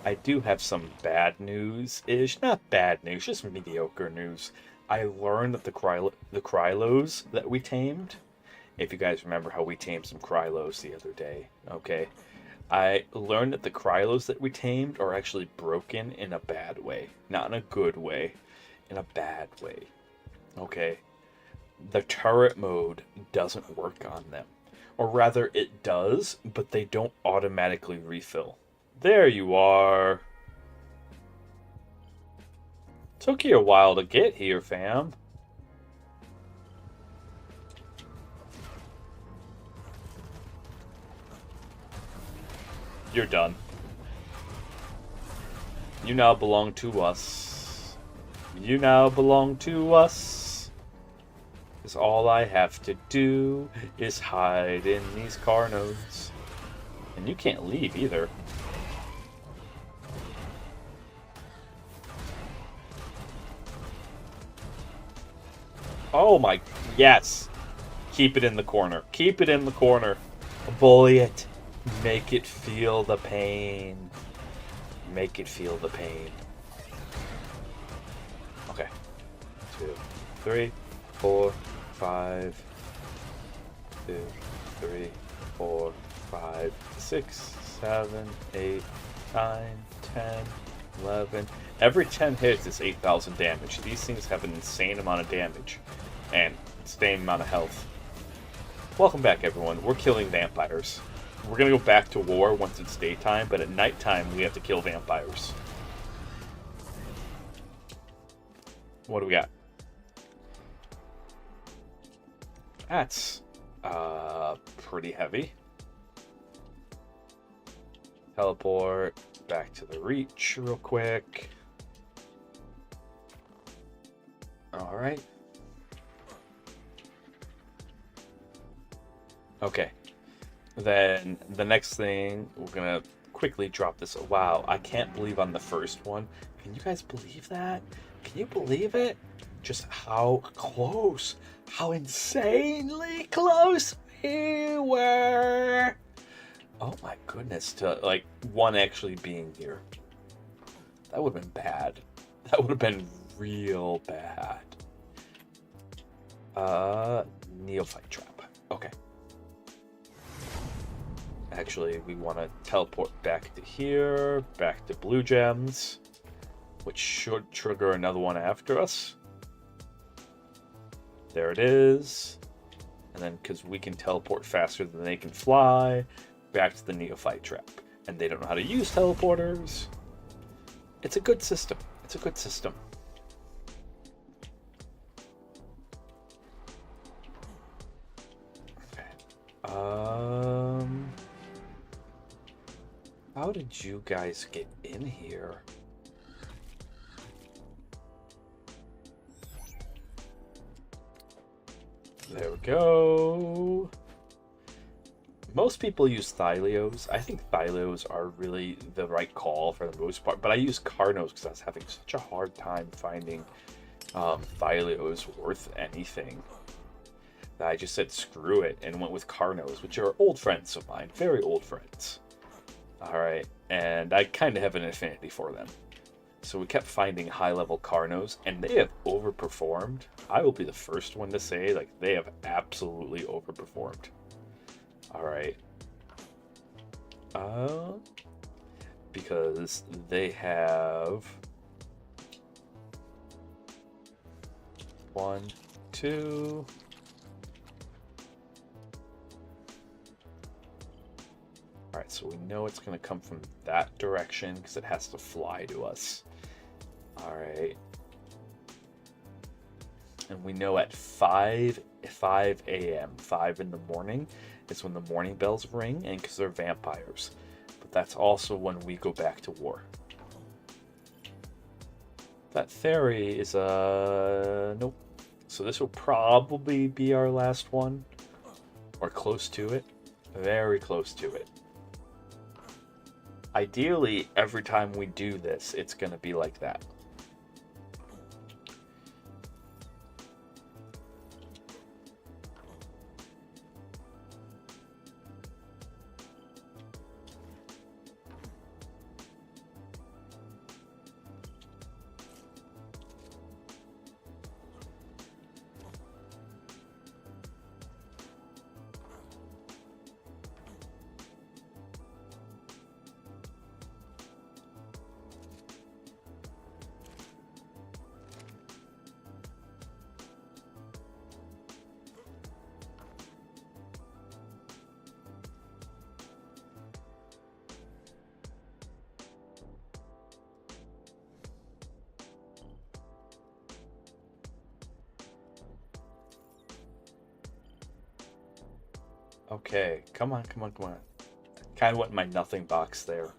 I do have some bad news-ish. Not bad news, just mediocre news. I learned that the Krylos that we tamed, if you guys remember how we tamed some Krylos the other day, okay? I learned that the Krylos that we tamed are actually broken in a bad way. Not in a good way, in a bad way. Okay? The turret mode doesn't work on them. Or rather, it does, but they don't automatically refill. There you are. Took you a while to get here, fam. You're done. You now belong to us. You now belong to us. 'Cause all I have to do is hide in these car nodes. And you can't leave either. Oh my, yes. Keep it in the corner. Keep it in the corner. Bully it. Make it feel the pain. Make it feel the pain. Okay. 2, 3, 4, 5. 2, 3, 4, 5, 6, 7, 8, 9, 10, 11. Every 10 hits is 8,000 damage. These things have an insane amount of damage. And insane amount of health. Welcome back, everyone. We're killing vampires. we're gonna go back to war once it's daytime, but at nighttime we have to kill vampires. What do we got? That's pretty heavy. Teleport back to the Reach real quick. All right. Okay. Then the next thing, we're gonna quickly drop this. Wow, I can't believe on the first one. Can you guys believe that? Can you believe it? Just how close, how insanely close we were. Oh my goodness, to like one actually being here. That would have been bad. That would have been real bad. Neophyte trap. Okay. Actually, we want to teleport back to here, back to blue gems, which should trigger another one after us. There it is. And then, because we can teleport faster than they can fly, back to the neophyte trap. And they don't know how to use teleporters. It's a good system. It's a good system. Okay. How did you guys get in here? There we go. Most people use Thylios. I think Thylios are really the right call for the most part, but I use Carnos because I was having such a hard time finding Thylios worth anything that I just said screw it and went with Carnos, which are old friends of mine, very old friends. Alright, and I kind of have an affinity for them. So we kept finding high-level Carnos, and they have overperformed. I will be the first one to say, like, they have absolutely overperformed. Alright. Because they have 1, 2. Alright, so we know it's going to come from that direction because it has to fly to us. Alright. And we know at 5 a.m., 5 in the morning, is when the morning bells ring, and because they're vampires. But that's also when we go back to war. That theory is, nope. So this will probably be our last one. Or close to it. Very close to it. Ideally, every time we do this, it's going to be like that. Okay, come on, come on, come on. Kind of want my nothing box there.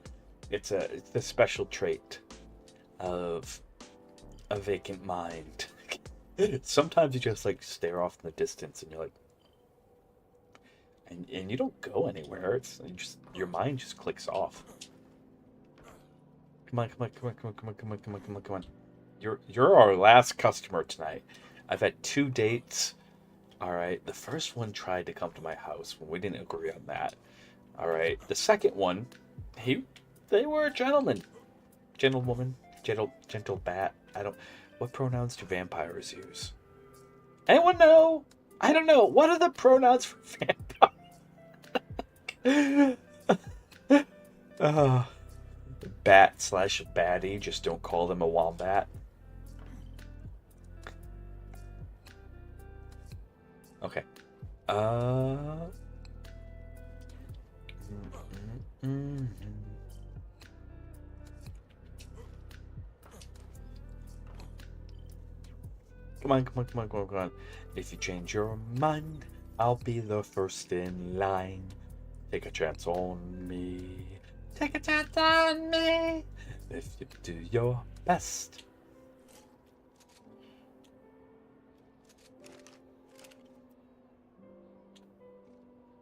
It's a special trait of a vacant mind. Sometimes you just like stare off in the distance and you're like, and you don't go anywhere. It's your mind just clicks off. Come on, come on, come on, come on, come on, come on, come on, come on, come on. You're our last customer tonight. I've had 2 dates. All right, the first one tried to come to my house when we didn't agree on that. All right, the second one, they were a gentleman, gentlewoman, gentle bat. What pronouns do vampires use? Anyone know? I don't know. What are the pronouns for vampires? Bat/baddie. Just don't call them a wombat. Okay. Mhm. Come on, come on, come on, come on, come on. If you change your mind, I'll be the first in line. Take a chance on me. Take a chance on me. If you do your best.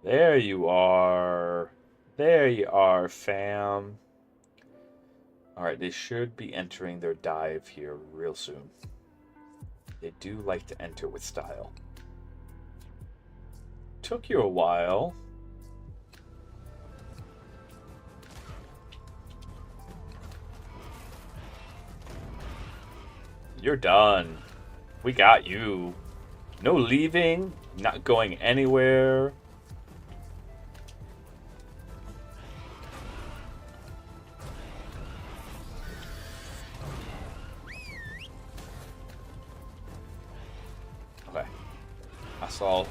There you are. There you are, fam. Alright, they should be entering their dive here real soon. They do like to enter with style. Took you a while. You're done. We got you. No leaving. Not going anywhere. Okay. I saw.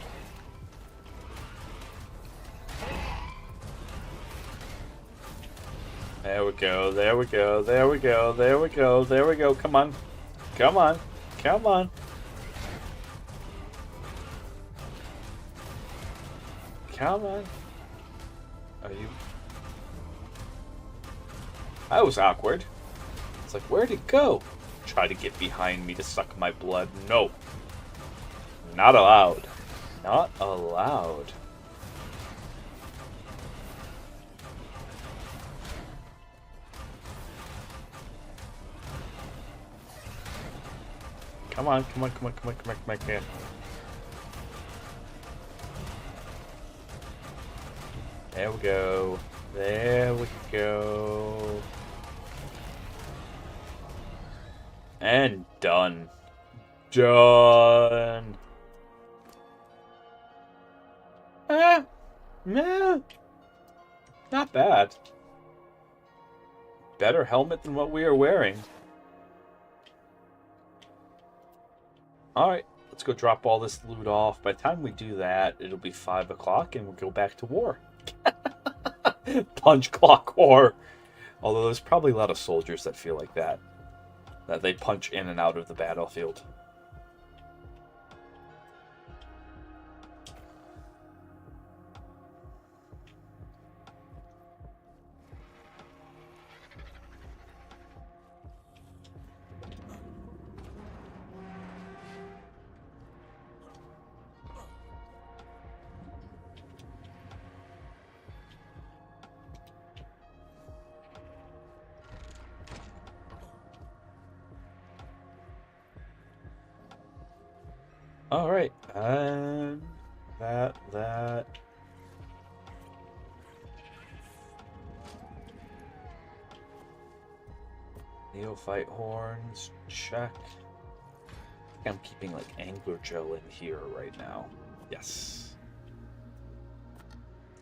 There we go. There we go. There we go. There we go. There we go. Come on. Come on. Come on. Come on. Are you... That was awkward. It's like, where'd it go? Try to get behind me to suck my blood. No. Not allowed. Not allowed. Come on, come on, come on, come on, come on, come on, come on. There we go. There we go. And done. Done. Meh. Not bad. Better helmet than what we are wearing. Alright, let's go drop all this loot off. By the time we do that, it'll be 5 o'clock and we'll go back to war. Punch clock war. Although there's probably a lot of soldiers that feel like that. That they punch in and out of the battlefield. Alright, and that. Neophyte horns, check. I think I'm keeping like angler gel in here right now. Yes.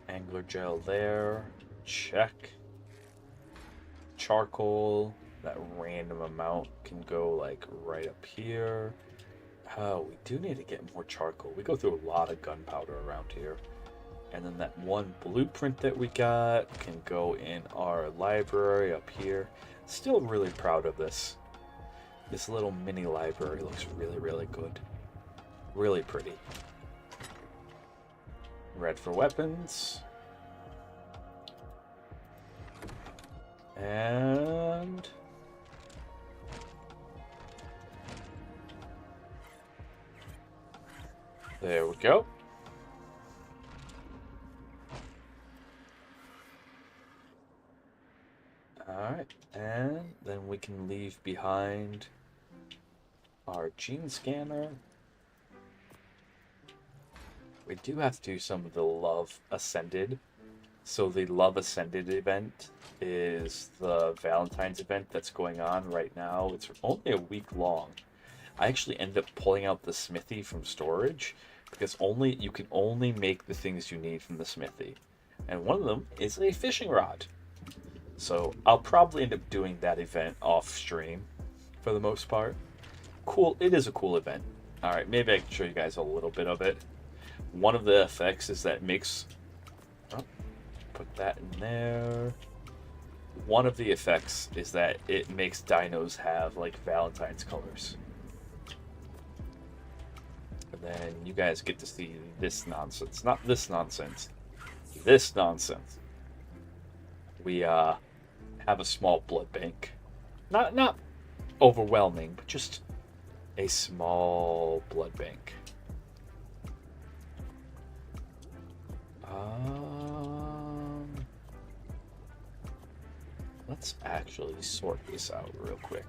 Angler gel there, check. Charcoal, that random amount can go like right up here. Oh, we do need to get more charcoal. We go through a lot of gunpowder around here. And then that one blueprint that we got can go in our library up here. Still really proud of this. This little mini library looks really, really good. Really pretty. Red for weapons. And... there we go. Alright, and then we can leave behind our gene scanner. We do have to do some of the Love Ascended. So the Love Ascended event is the Valentine's event that's going on right now. It's only a week long. I actually ended up pulling out the smithy from storage because you can only make the things you need from the smithy. And one of them is a fishing rod. So I'll probably end up doing that event off stream for the most part. Cool, it is a cool event. Alright, maybe I can show you guys a little bit of it. One of the effects is that it makes Put that in there. One of the effects is that it makes dinos have like Valentine's colors. And then you guys get to see this nonsense. Not this nonsense. This nonsense. We have a small blood bank. Not overwhelming, but just a small blood bank. Let's actually sort this out real quick.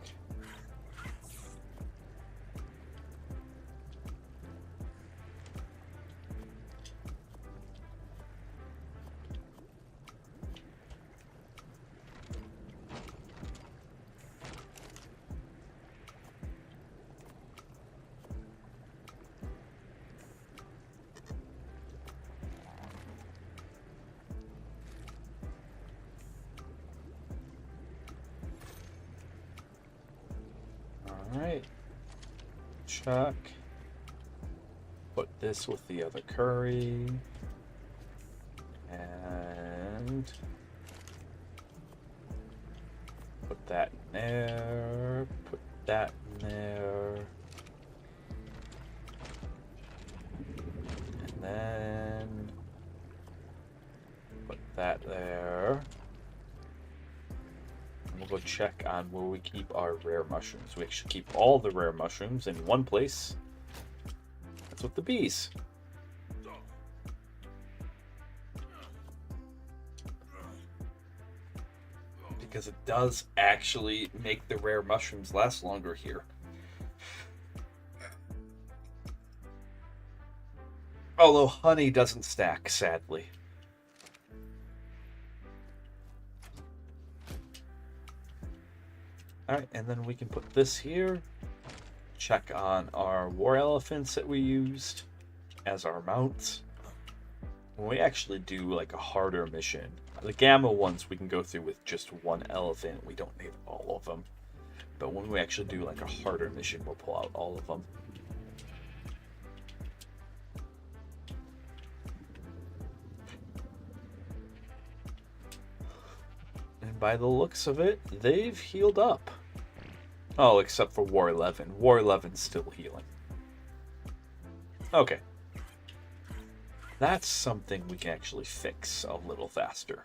Alright. Chuck. Put this with the other curry. And put that in there. Put that in there. And then put that there. We'll go check on where we keep our rare mushrooms. We actually keep all the rare mushrooms in one place. That's with the bees. Because it does actually make the rare mushrooms last longer here. Although honey doesn't stack, sadly. Alright, and then we can put this here. Check on our war elephants that we used as our mounts. When we actually do like a harder mission, the gamma ones we can go through with just one elephant. We don't need all of them. But when we actually do like a harder mission, we'll pull out all of them. And by the looks of it, they've healed up. Oh, except for War 11. War 11's still healing. Okay. That's something we can actually fix a little faster.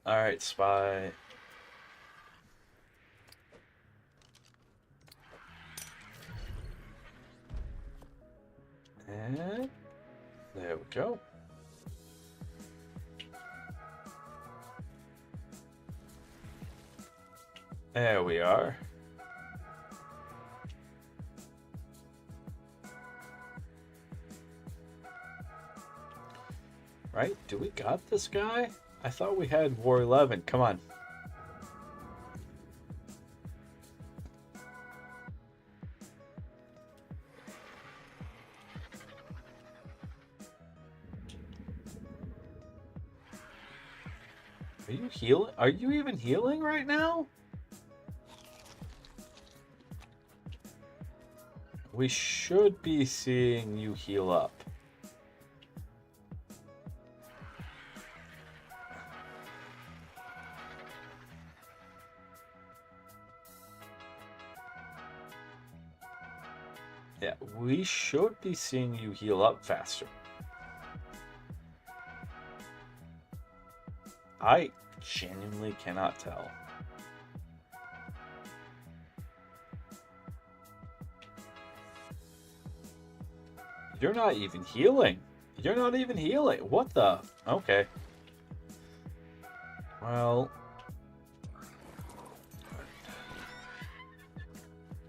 Alright, spy. And there we go. There we are. Right? Do we got this guy? I thought we had War 11. Come on. Are you healing? Are you even healing right now? We should be seeing you heal up. Yeah, we should be seeing you heal up faster. I genuinely cannot tell. You're not even healing. You're not even healing. What the? Okay. Well,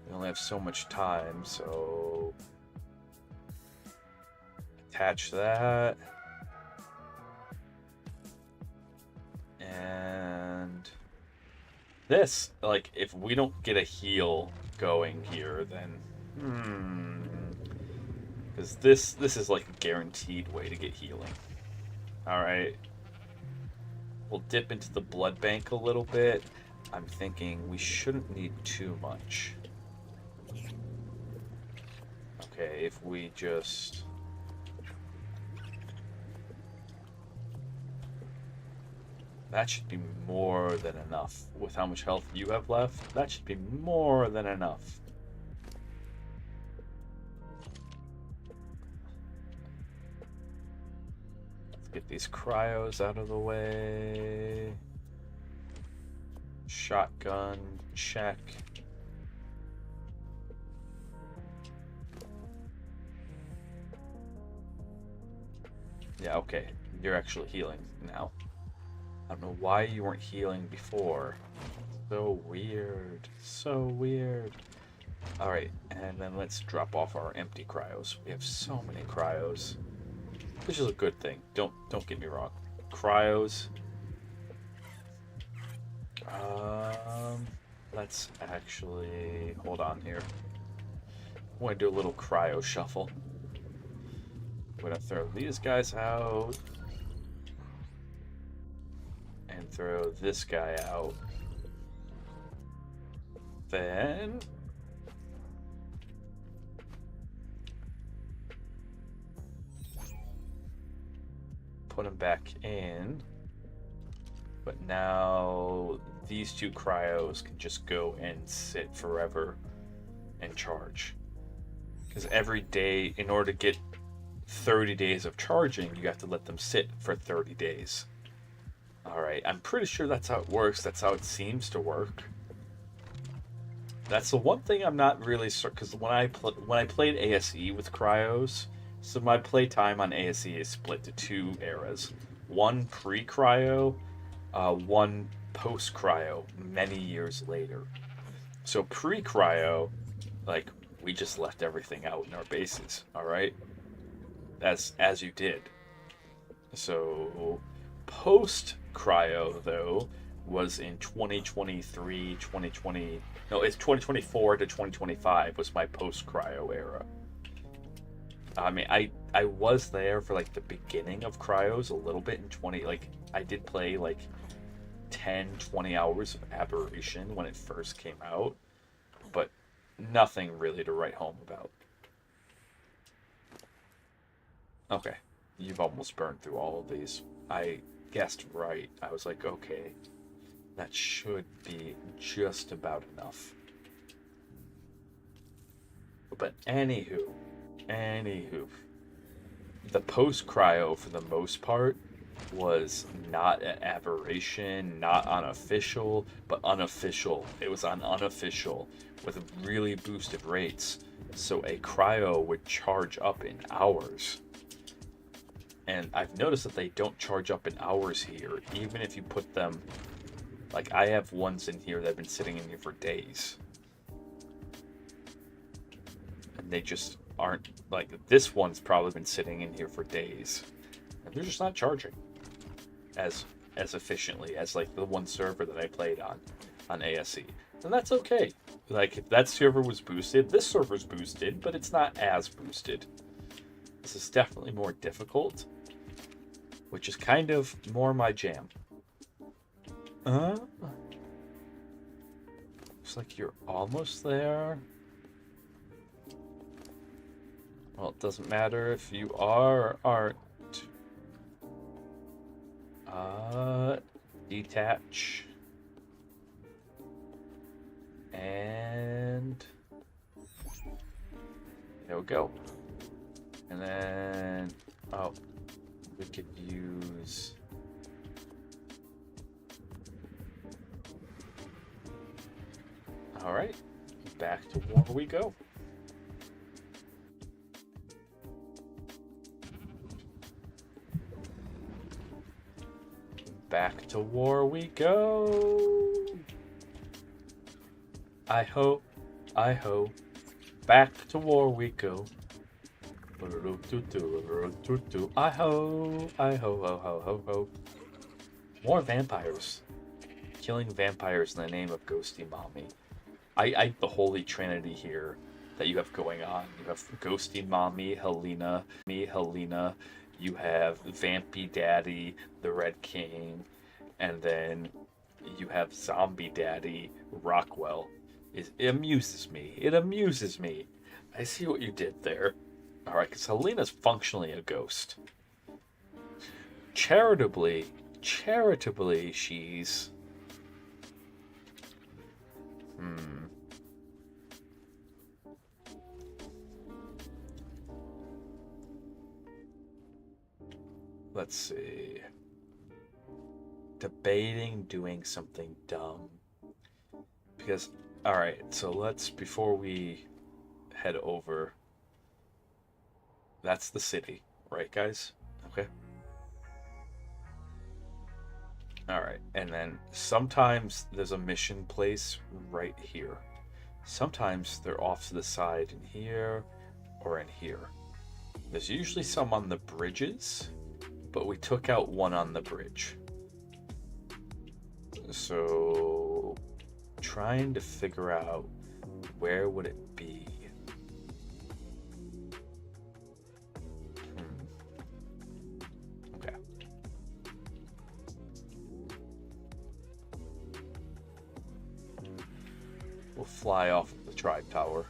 we only have so much time, so attach that. And this, like, if we don't get a heal going here, then because this is like a guaranteed way to get healing. Alright. We'll dip into the blood bank a little bit. I'm thinking we shouldn't need too much. Okay, if we just That should be more than enough. With how much health you have left, that should be more than enough. Let's get these cryos out of the way. Shotgun, check. Yeah, okay. You're actually healing now. I don't know why you weren't healing before. So weird. So weird. Alright, and then let's drop off our empty cryos. We have so many cryos. Which is a good thing. Don't get me wrong. Cryos. Let's actually hold on here. I want to do a little cryo shuffle. I'm gonna throw these guys out. And throw this guy out. Then put him back in. But now these two cryos can just go and sit forever and charge. Because every day, in order to get 30 days of charging, you have to let them sit for 30 days. Alright, I'm pretty sure that's how it works. That's how it seems to work. That's the one thing I'm not really certain, because when I played ASE with cryos, so my play time on ASE is split to two eras. One pre-cryo, one post-cryo, many years later. So pre-cryo, like, we just left everything out in our bases, alright? As you did. So post-cryo, though, was in 2023, 2020... No, it's 2024 to 2025 was my post-cryo era. I mean, I was there for, like, the beginning of cryos a little bit in 20... Like, I did play, like, 10, 20 hours of Aberration when it first came out. But nothing really to write home about. Okay. You've almost burned through all of these. I guessed right. I was like, okay. That should be just about enough. But anywho, the post-cryo, for the most part, was not an aberration, not unofficial, but unofficial. It was on unofficial with really boosted rates. So a cryo would charge up in hours. And I've noticed that they don't charge up in hours here, even if you put them... Like, I have ones in here that have been sitting in here for days. And they just aren't... Like, this one's probably been sitting in here for days. And they're just not charging as efficiently as, like, the one server that I played on ASE. And that's okay. Like, if that server was boosted, this server's boosted, but it's not as boosted. This is definitely more difficult, which is kind of more my jam. Looks like you're almost there. Well, it doesn't matter if you are or aren't. Detach. And there we go. And then, oh, we could use... Alright, back to war we go. Back to war we go. I hope, back to war we go. I ho, ho. More vampires. Killing vampires in the name of Ghosty Mommy. I the holy trinity here that you have going on. You have Ghosty Mommy, Helena. You have Vampy Daddy, the Red King. And then you have Zombie Daddy, Rockwell. It amuses me. It amuses me. I see what you did there. Alright, because Helena's functionally a ghost. Charitably, charitably, she's... Let's see. Debating doing something dumb. Because, alright, so let's, before we head over, that's the city, right, guys? Okay. Alright, and then sometimes there's a mission place right here. Sometimes they're off to the side in here or in here. There's usually some on the bridges, but we took out one on the bridge. So, trying to figure out where would it be. Okay. We'll fly off of the Tribe Tower.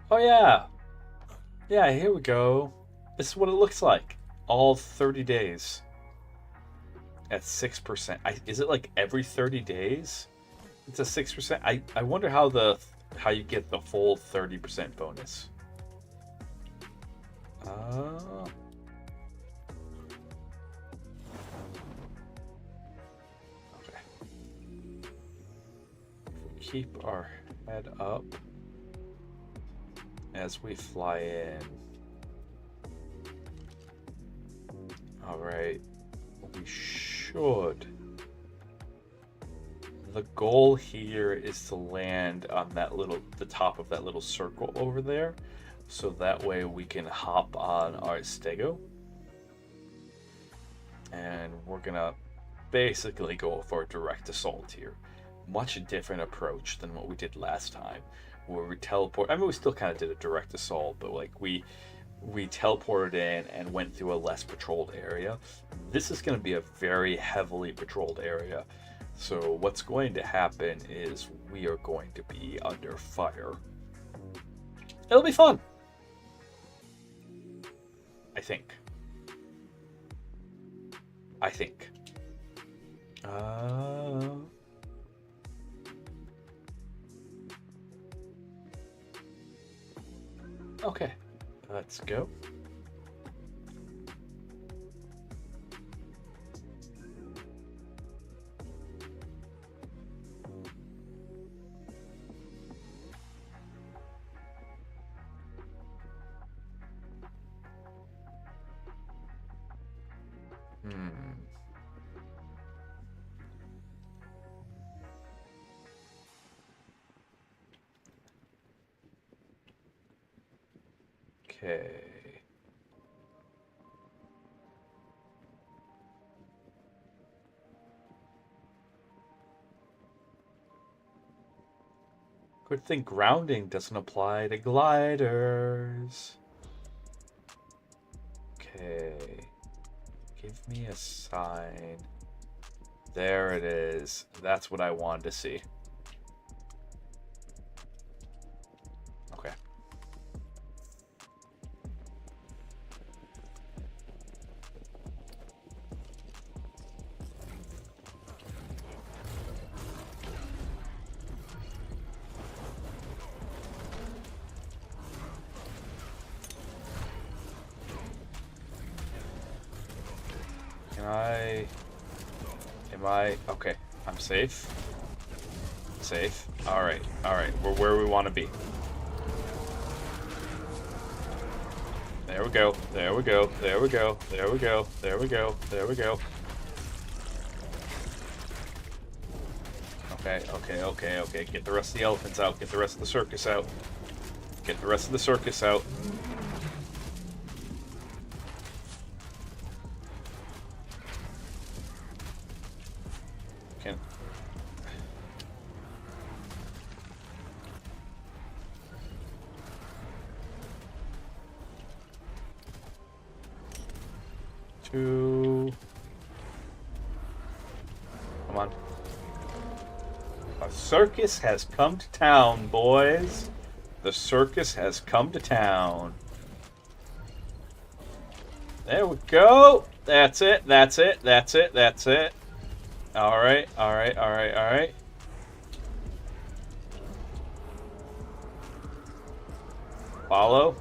Oh yeah! Yeah, here we go. This is what it looks like. All 30 days. At 6%. Is it like every 30 days? It's a 6%. I wonder how you get the full 30% bonus. Okay. Keep our head up as we fly in. All right. We should. The goal here is to land on the top of that little circle over there, so that way we can hop on our Stego. And we're gonna basically go for a direct assault here. Much different approach than what we did last time, where we teleport. I mean, we still kind of did a direct assault, but like we teleported in and went through a less patrolled area. This is going to be a very heavily patrolled area. So what's going to happen is we are going to be under fire. It'll be fun. I think. Okay. Let's go. Okay. Good thing grounding doesn't apply to gliders. Okay. Give me a sign. There it is. That's what I wanted to see. Okay. Am I okay? I'm safe. Safe. All right. We're where we want to be. There we go. There we go. There we go. There we go. There we go. There we go. Okay. Get the rest of the elephants out. Get the rest of the circus out. Get the rest of the circus out. Come on. A circus has come to town, boys. The circus has come to town. There we go. That's it. That's it. That's it. That's it. All right. All right. All right. All right. Follow.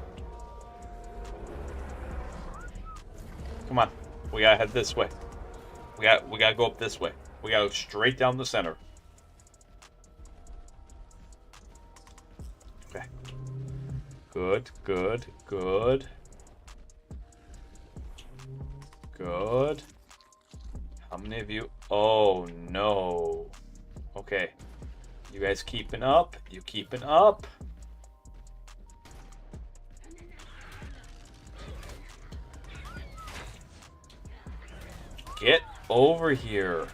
Come on. We gotta head this way. We gotta go up this way. We gotta go straight down the center. Okay. Good, good, good. Good. How many of you? Oh, no. Okay. You guys keeping up? You keeping up? Get over here.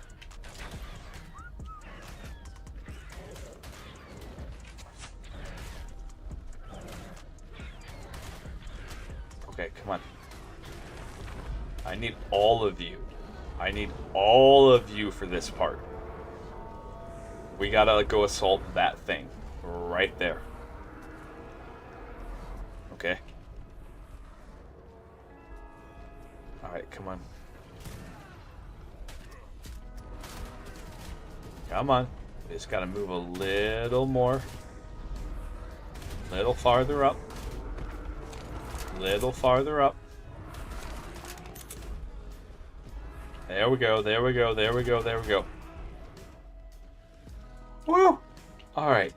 Okay, come on. I need all of you. I need all of you for this part. We gotta go assault that thing. Right there. Okay. Alright, come on. Come on. We just gotta move a little more. Little farther up. Little farther up. There we go, there we go, there we go, there we go. Woo! Alright.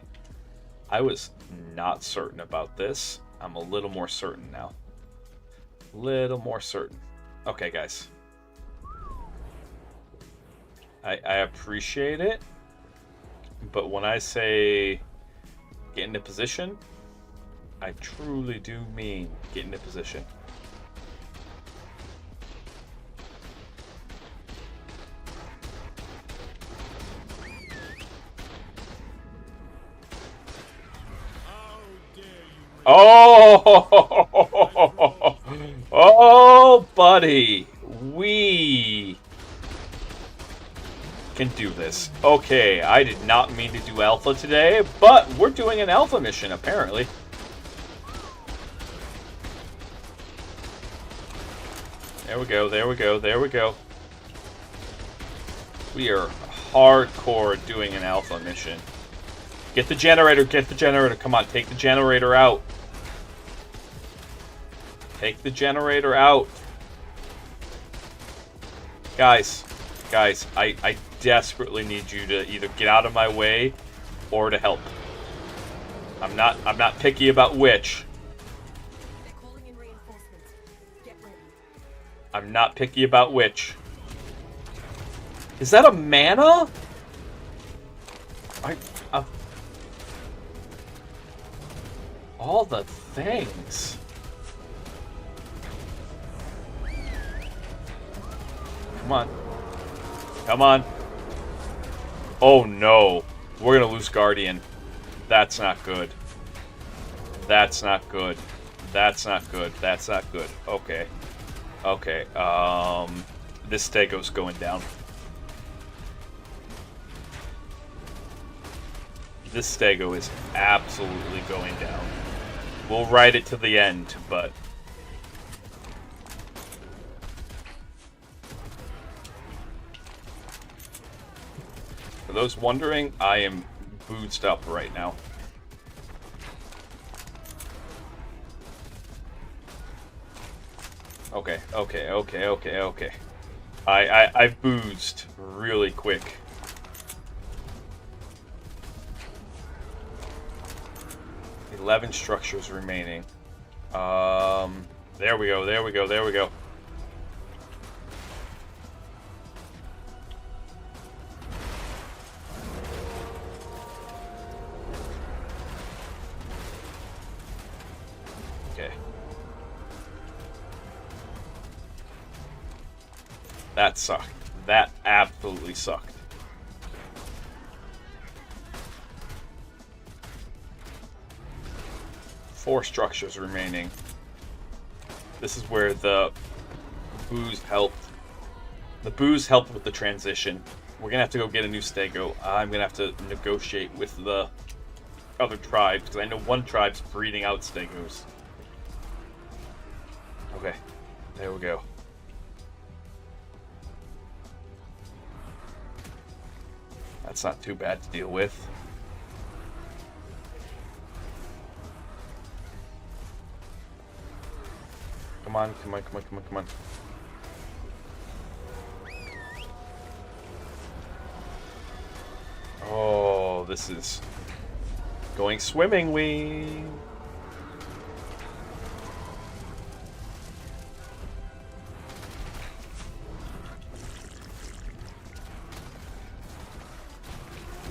I was not certain about this. I'm a little more certain now. Little more certain. Okay, guys. I appreciate it. But when I say get into position, I truly do mean get into position. Oh, oh, buddy, we can do this. Okay, I did not mean to do alpha today, but we're doing an alpha mission apparently. There we go, there we go, there we go. We are hardcore doing an alpha mission. Get the generator, get the generator. Come on, take the generator out. Take the generator out. Guys, I desperately need you to either get out of my way or to help. I'm not picky about which. They're calling in reinforcements. Get ready. I'm not picky about which. Is that a mana? All the things. Come on. Come on. Oh no. We're gonna lose Guardian. That's not good. That's not good. That's not good. That's not good. Okay. Okay. This Stego's going down. This Stego is absolutely going down. We'll ride it to the end, but... For those wondering, I am boosted up right now. Okay, okay, okay, okay, okay. I boozed really quick. $11 structures remaining. There we go, there we go, there we go. Okay. That sucked. That absolutely sucked. Four structures remaining. This is where the booze helped. The booze helped with the transition. We're gonna have to go get a new Stego. I'm gonna have to negotiate with the other tribes, because I know one tribe's breeding out Stegos. Okay, there we go. That's not too bad to deal with. Come on, come on, come on, come on, come on. Oh, this is going swimmingly.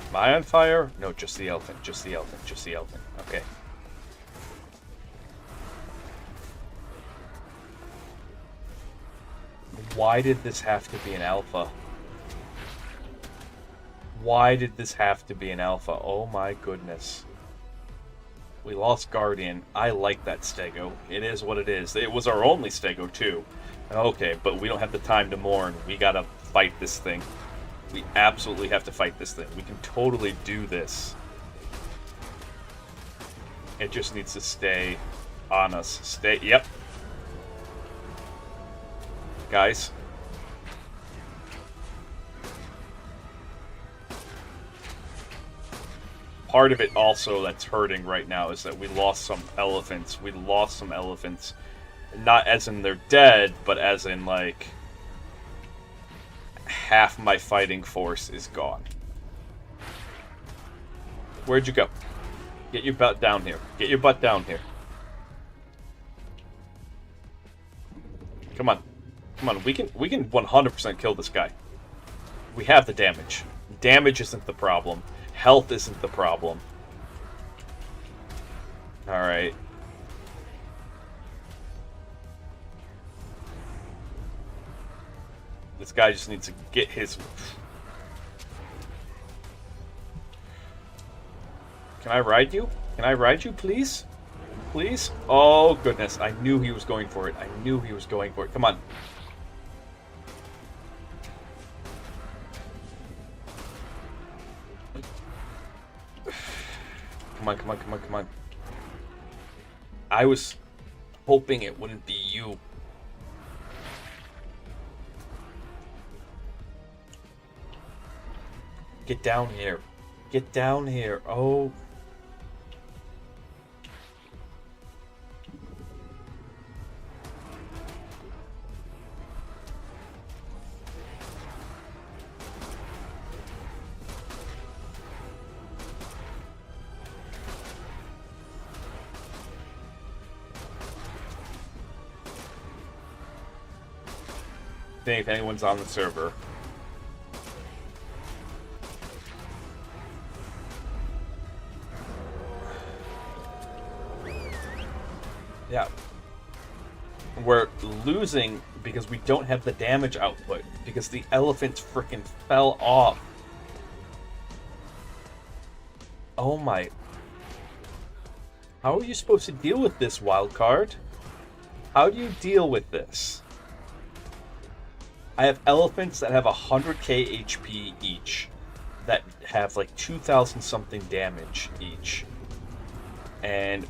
Am I on fire? No, just the elephant, just the elephant, just the elephant. Okay. Why did this have to be an alpha? Why did this have to be an alpha? Oh my goodness. We lost Guardian. I like that stego. It is what it is. It was our only stego too. Okay, but we don't have the time to mourn. We gotta fight this thing. We absolutely have to fight this thing. We can totally do this. It just needs to stay on us. Stay. Yep. Guys. Part of it also that's hurting right now is that we lost some elephants. We lost some elephants. Not as in they're dead, but as in, like, half my fighting force is gone. Where'd you go? Get your butt down here. Get your butt down here. Come on. Come on, we can 100% kill this guy. We have the damage. Damage isn't the problem. Health isn't the problem. Alright. This guy just needs to get his... Can I ride you? Can I ride you, please? Please? Oh, goodness. I knew he was going for it. I knew he was going for it. Come on. Come on, come on, come on, come on. I was hoping it wouldn't be you. Get down here. Get down here. Oh. If anyone's on the server. Yeah. We're losing because we don't have the damage output. Because the elephants frickin' fell off. Oh my. How are you supposed to deal with this, wildcard? How do you deal with this? I have elephants that have 100k HP each, that have like 2,000 something damage each, and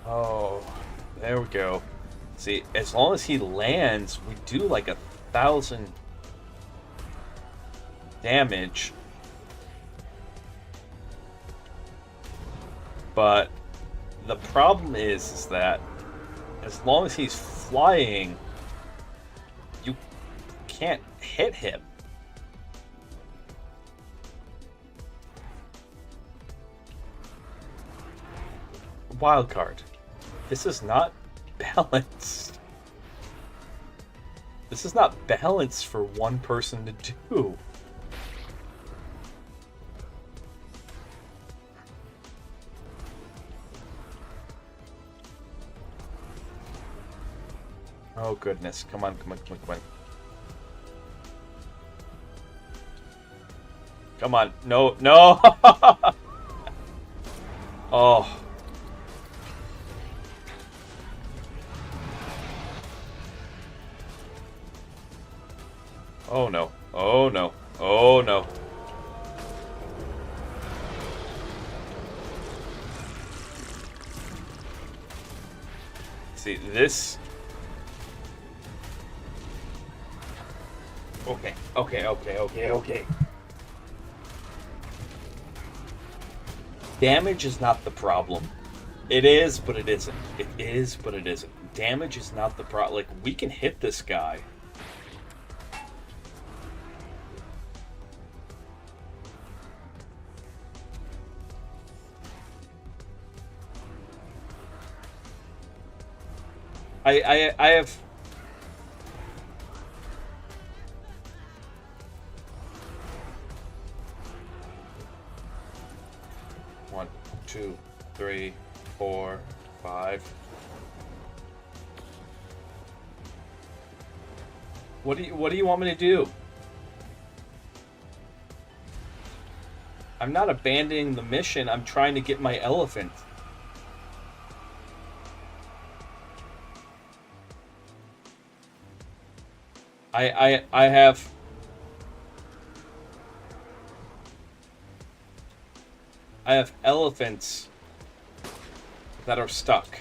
oh, there we go. See, as long as he lands, we do like 1,000 damage. But the problem is that as long as he's flying, you can't hit him. Wildcard. This is not balanced. This is not balanced for one person to do. Oh goodness, come on, come on, come on, come on. Come on, no, no! Oh. Oh no, oh no, oh no. See, this... Okay. Damage is not the problem. It is, but it isn't. It is, but it isn't. Damage is not the problem. Like, we can hit this guy. I have... One, two, 3, 4, 5. What do you want me to do? I'm not abandoning the mission. I'm trying to get my elephant. I have elephants that are stuck,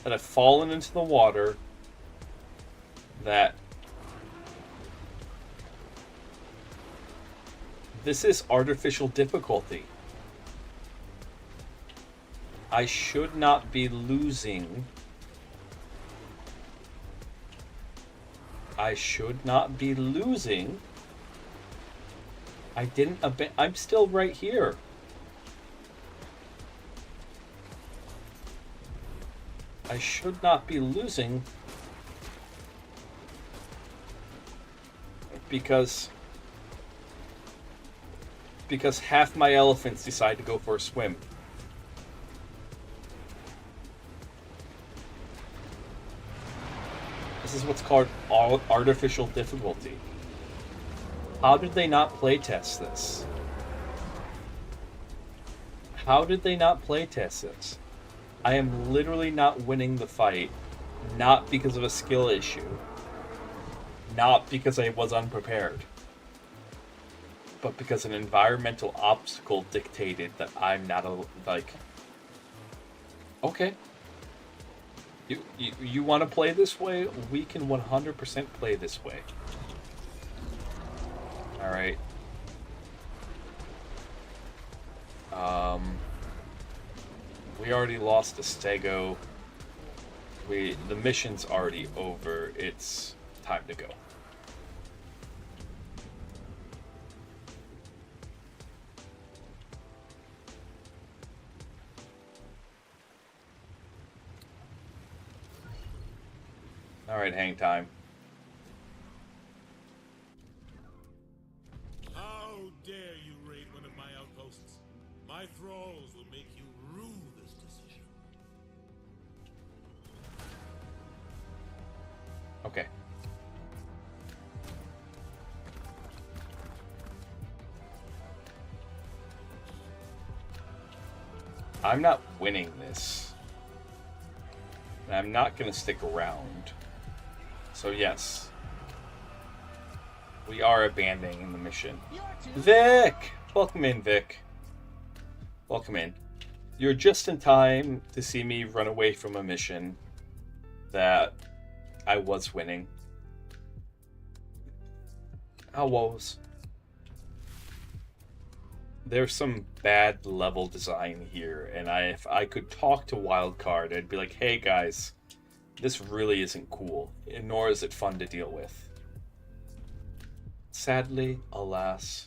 that have fallen into the water, that this is artificial difficulty. I should not be losing. I should not be losing. I didn't I'm still right here. I should not be losing because half my elephants decide to go for a swim. This is what's called artificial difficulty. How did they not playtest this? How did they not playtest this? I am literally not winning the fight, not because of a skill issue, not because I was unprepared, but because an environmental obstacle dictated that I'm not okay. You want to play this way? We can 100% play this way. All right. We already lost to Stego. The mission's already over. It's time to go. All right, hang time. How dare you raid one of my outposts? My thralls will make you rue this decision. Okay. I'm not winning this. And I'm not going to stick around. So yes, we are abandoning the mission. Vic! Welcome in, Vic. Welcome in. You're just in time to see me run away from a mission that I was winning. How was? There's some bad level design here, and if I could talk to Wildcard, I'd be like, hey guys, this really isn't cool, nor is it fun to deal with. Sadly, alas.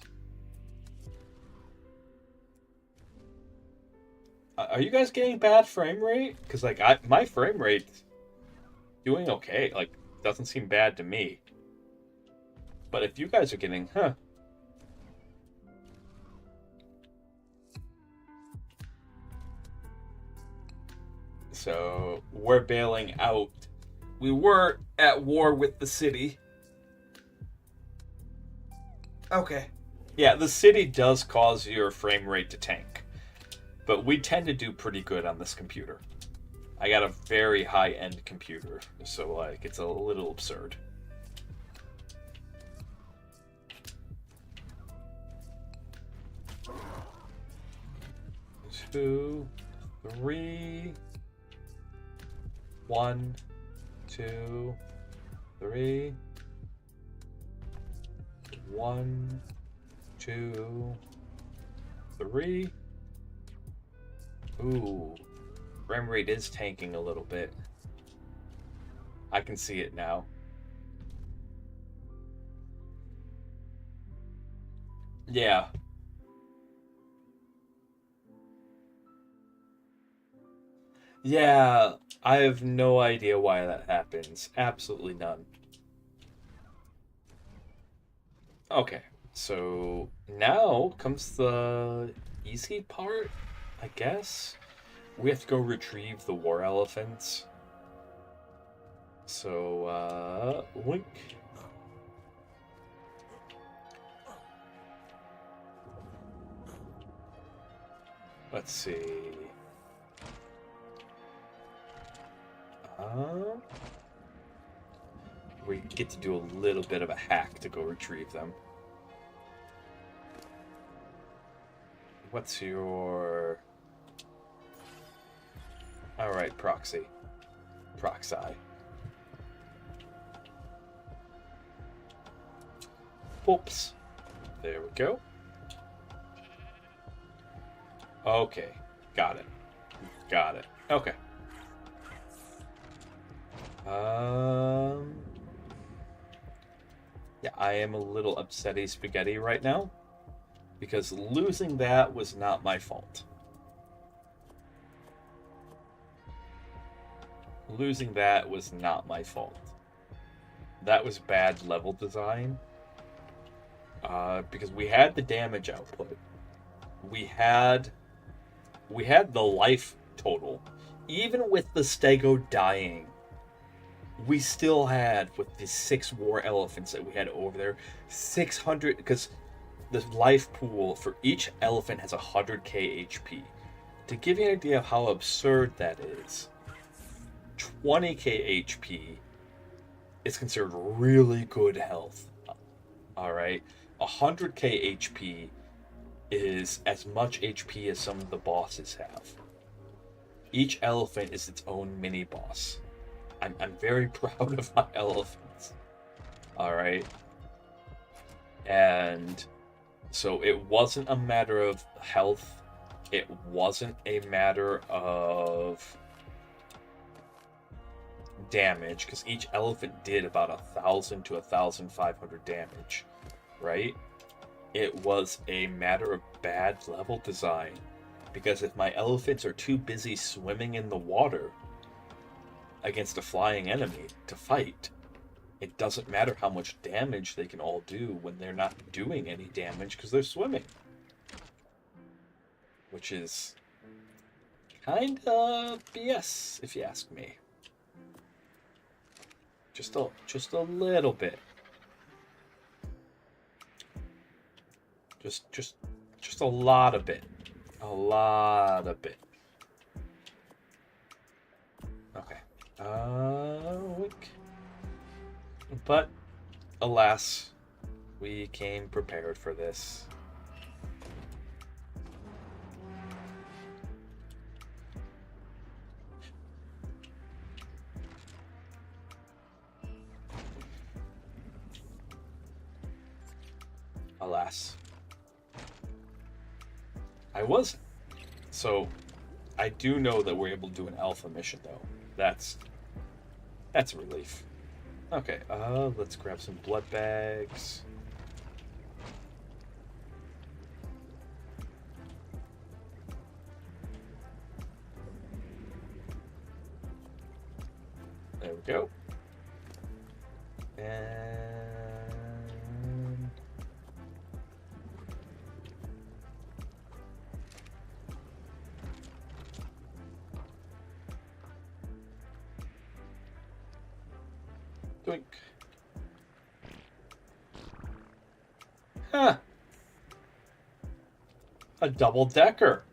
Are you guys getting bad frame rate? Because like my frame rate doing okay. Like, doesn't seem bad to me. But if you guys are getting, So, we're bailing out. We were at war with the city. Okay. Yeah, the city does cause your frame rate to tank. But we tend to do pretty good on this computer. I got a very high-end computer, so like it's a little absurd. Two, three. 1, 2, 3. 1, 2, 3. Ooh, frame rate is tanking a little bit. I can see it now. Yeah. Yeah, I have no idea why that happens. Absolutely none. Okay, so now comes the easy part, I guess. We have to go retrieve the war elephants. So, link. Let's see. We get to do a little bit of a hack to go retrieve them. What's your... Alright, proxy. Proxy. Oops. There we go. Okay. Got it. Got it. Okay. Yeah, I am a little upsetty spaghetti right now. Because losing that was not my fault. Losing that was not my fault. That was bad level design. Because we had the damage output. We had the life total. Even with the Stego dying, we still had, with the 6 war elephants that we had over there, 600, because the life pool for each elephant has 100k HP. To give you an idea of how absurd that is, 20k HP is considered really good health. Alright? 100k HP is as much HP as some of the bosses have. Each elephant is its own mini boss. I'm very proud of my elephants. Alright? And so it wasn't a matter of health. It wasn't a matter of damage, because each elephant did about 1,000 to 1,500 damage, right? It was a matter of bad level design, because if my elephants are too busy swimming in the water against a flying enemy to fight, it doesn't matter how much damage they can all do when they're not doing any damage because they're swimming. Which is kinda BS, if you ask me. Just a little bit. Just a lot of bit. A lot of bit. Okay. Wink. But, alas, we came prepared for this. Alas. I wasn't. So, I do know that we're able to do an alpha mission, though. That's a relief. Okay, let's grab some blood bags. There we go. And doink. Huh. A double decker.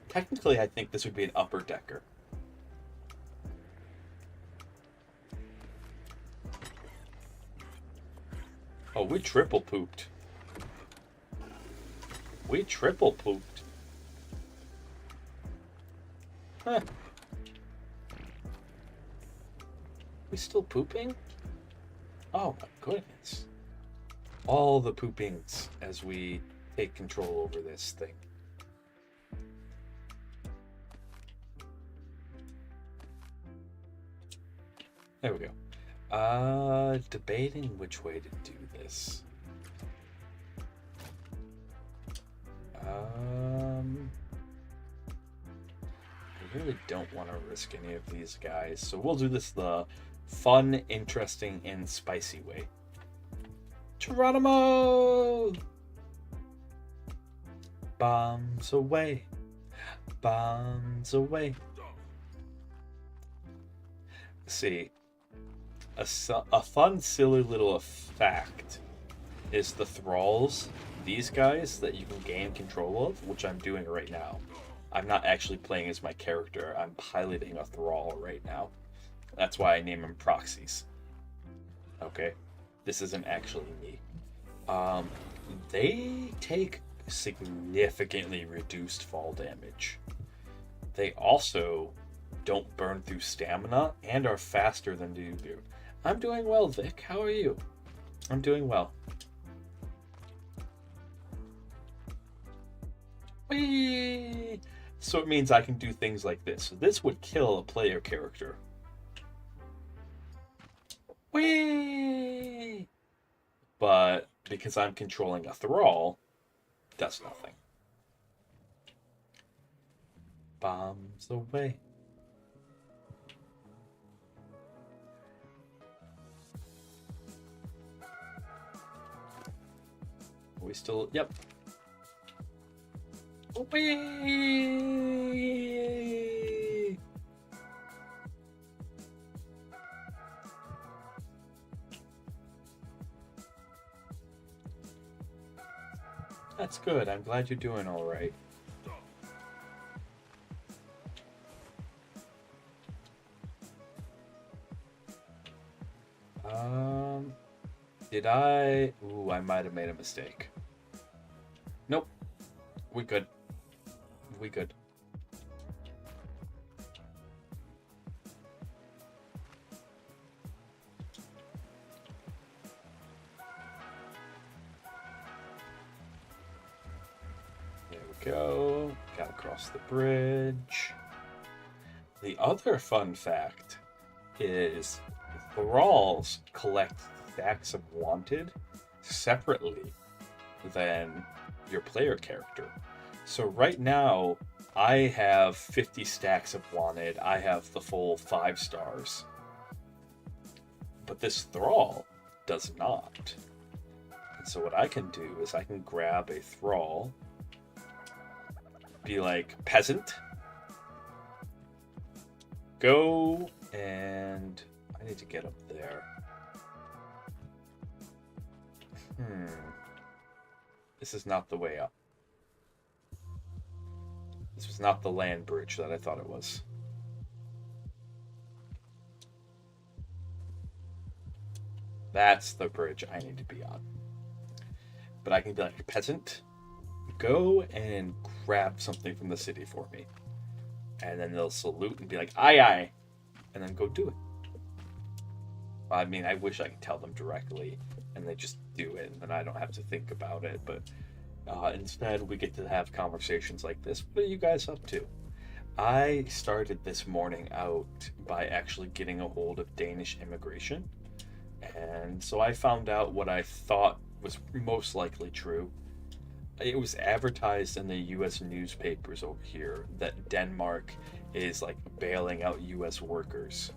Technically, I think this would be an upper decker. Oh, we triple pooped. We triple pooped. Huh. We still pooping? Oh my goodness. All the poopings as we take control over this thing. There we go. Debating which way to do this. I really don't want to risk any of these guys, so we'll do this the fun, interesting, and spicy way. Geronimo! Bombs away. Bombs away. See, a fun, silly little fact is the thralls, these guys that you can gain control of, which I'm doing right now. I'm not actually playing as my character, I'm piloting a thrall right now. That's why I name them proxies. Okay, this isn't actually me. They take significantly reduced fall damage. They also don't burn through stamina and are faster than you do. I'm doing well, Vic. How are you? I'm doing well. Whee! So it means I can do things like this. So this would kill a player character. Whee! But because I'm controlling a thrall, does nothing. Bombs away. Are we still? Yep. Whee! That's good. I'm glad you're doing all right. Did I? Ooh, I might have made a mistake. Nope. We good. We good. There we go. Gotta cross the bridge. The other fun fact is thralls collect stacks of wanted separately than your player character. So right now I have 50 stacks of wanted. I have the full 5 stars. But this thrall does not. And so what I can do is I can grab a thrall, be like, peasant, go, and I need to get up there. This is not the way up. This was not the land bridge that I thought it was. That's the bridge I need to be on. But I can be like, a peasant, go and grab something from the city for me. And then they'll salute and be like, aye, aye. And then go do it. I mean, I wish I could tell them directly and they just do it and then I don't have to think about it. But instead, we get to have conversations like this. What are you guys up to? I started this morning out by actually getting a hold of Danish immigration. And so I found out what I thought was most likely true. It was advertised in the US newspapers over here that Denmark is like bailing out US workers.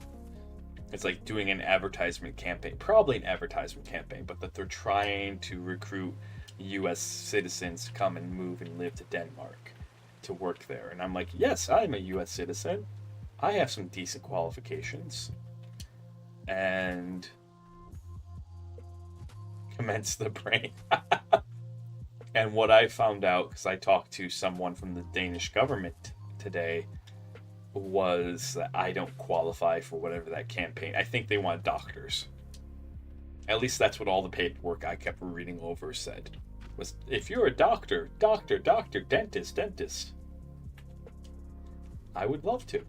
It's like doing an advertisement campaign, probably an advertisement campaign, but that they're trying to recruit US citizens to come and move and live to Denmark to work there. And I'm like, yes, I'm a US citizen. I have some decent qualifications. And commence the brain. And what I found out, because I talked to someone from the Danish government today, was that I don't qualify for whatever that campaign. I think they want doctors. At least that's what all the paperwork I kept reading over said. Was if you're a doctor, dentist. I would love to.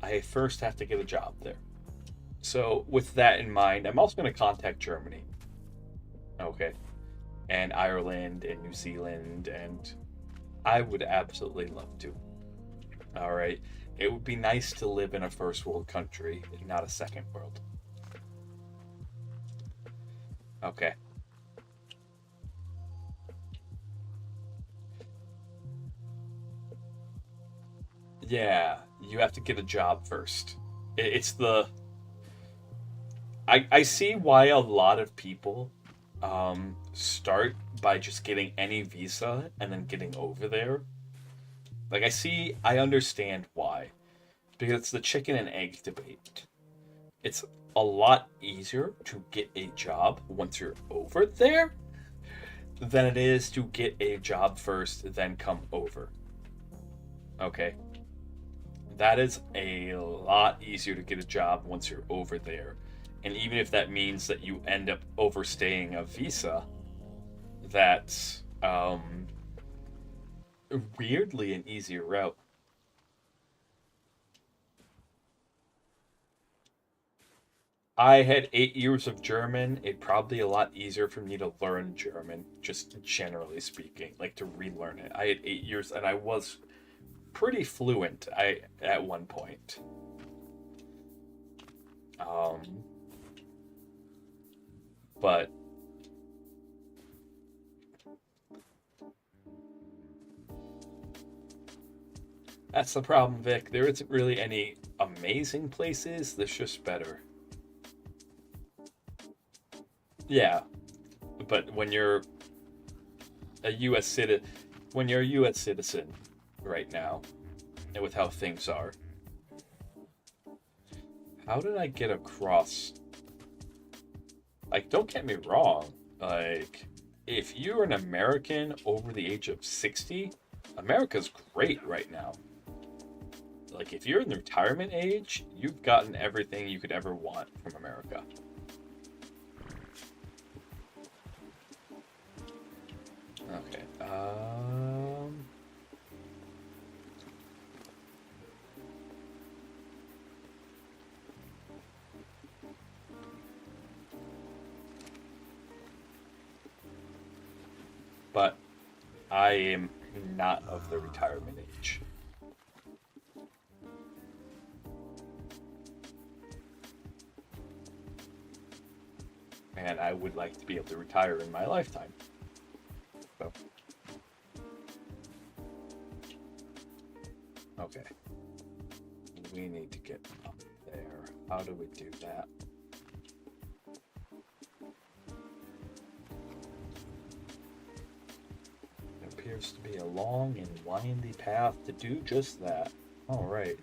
I first have to get a job there. So with that in mind, I'm also going to contact Germany. Okay. And Ireland and New Zealand, and I would absolutely love to. All right. It would be nice to live in a first world country, not a second world. Okay. Yeah, you have to get a job first. It's the I see why a lot of people start by just getting any visa and then getting over there. Like I understand why. Because it's the chicken and egg debate. It's a lot easier to get a job once you're over there than it is to get a job first, then come over. Okay. That is a lot easier to get a job once you're over there. And even if that means that you end up overstaying a visa, that's weirdly an easier route. I had 8 years of German. It'd probably a lot easier for me to learn German, just generally speaking, like to relearn it. I had 8 years and I was pretty fluent at one point. But that's the problem, Vic. There isn't really any amazing places. There's just better. Yeah, but when you're a U.S. citizen right now, and with how things are, how did I get across? Like, don't get me wrong. Like, if you're an American over the age of 60, America's great right now. Like, if you're in the retirement age, you've gotten everything you could ever want from America. Okay. But I am not of the retirement age. And I would like to be able to retire in my lifetime. So. Okay. We need to get up there. How do we do that? It appears to be a long and windy path to do just that. All right.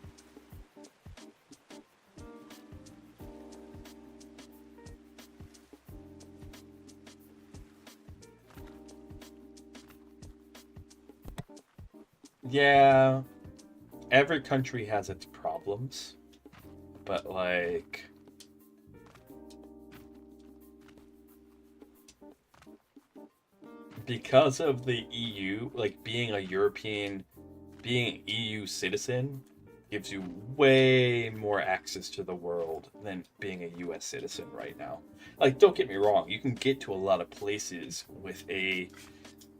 Yeah, every country has its problems, but like because of the EU, like being an EU citizen gives you way more access to the world than being a US citizen right now. Like, don't get me wrong, you can get to a lot of places with a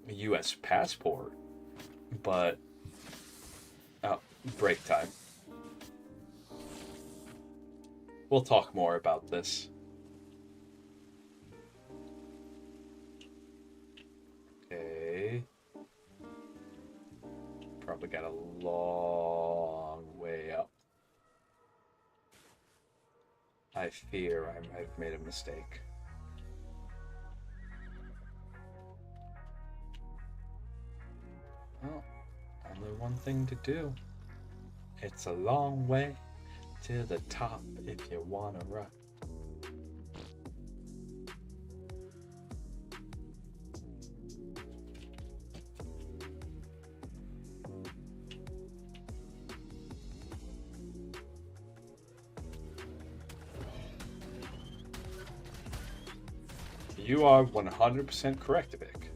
US passport, but break time. We'll talk more about this. Okay. Probably got a long way up. I fear I've made a mistake. Well, only one thing to do. It's a long way to the top if you wanna run. You are 100% correct, Vic.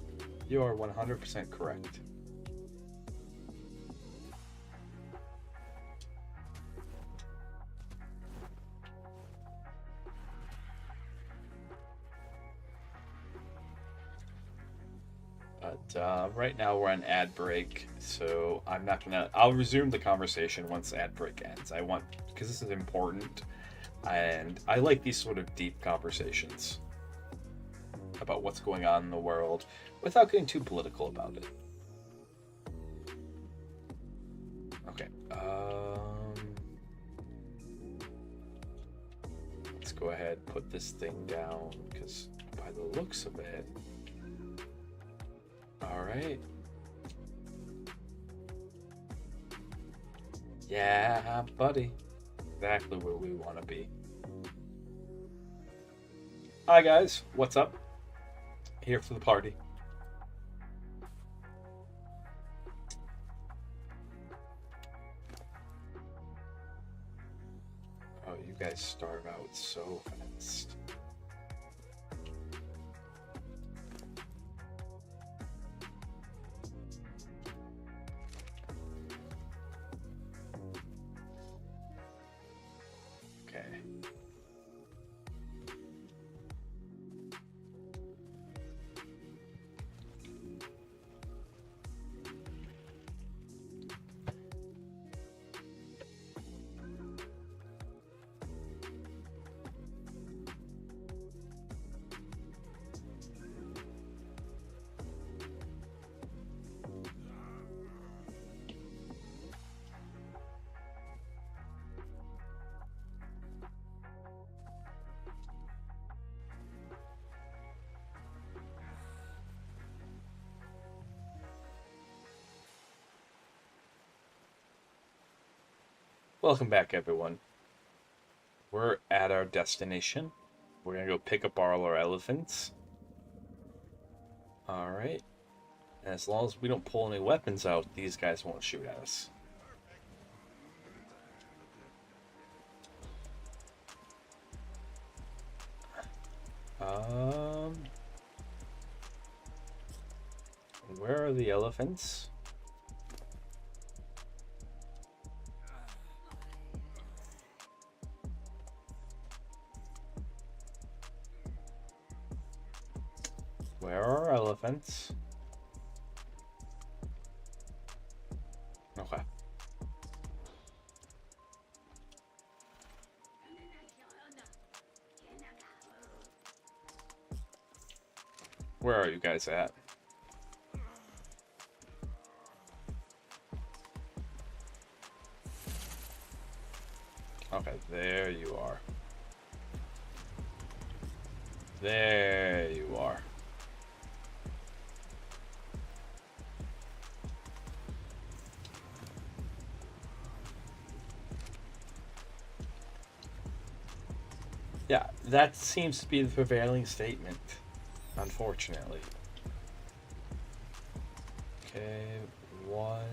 You are 100% correct. Right now we're on ad break, so I'm not gonna. I'll resume the conversation once ad break ends. I want, because this is important, and I like these sort of deep conversations about what's going on in the world without getting too political about it. Okay. Let's go ahead, put this thing down, because by the looks of it. All right. Yeah, buddy. Exactly where we want to be. Hi, guys. What's up? Here for the party. Oh, you guys start out so fast. Okay. Welcome back, everyone. We're at our destination. We're gonna go pick up all our elephants. Alright. And as long as we don't pull any weapons out, these guys won't shoot at us. Where are the elephants? Where are elephants? Okay. Where are you guys at? Okay, there you are. There you are. Yeah, that seems to be the prevailing statement, unfortunately. Okay, one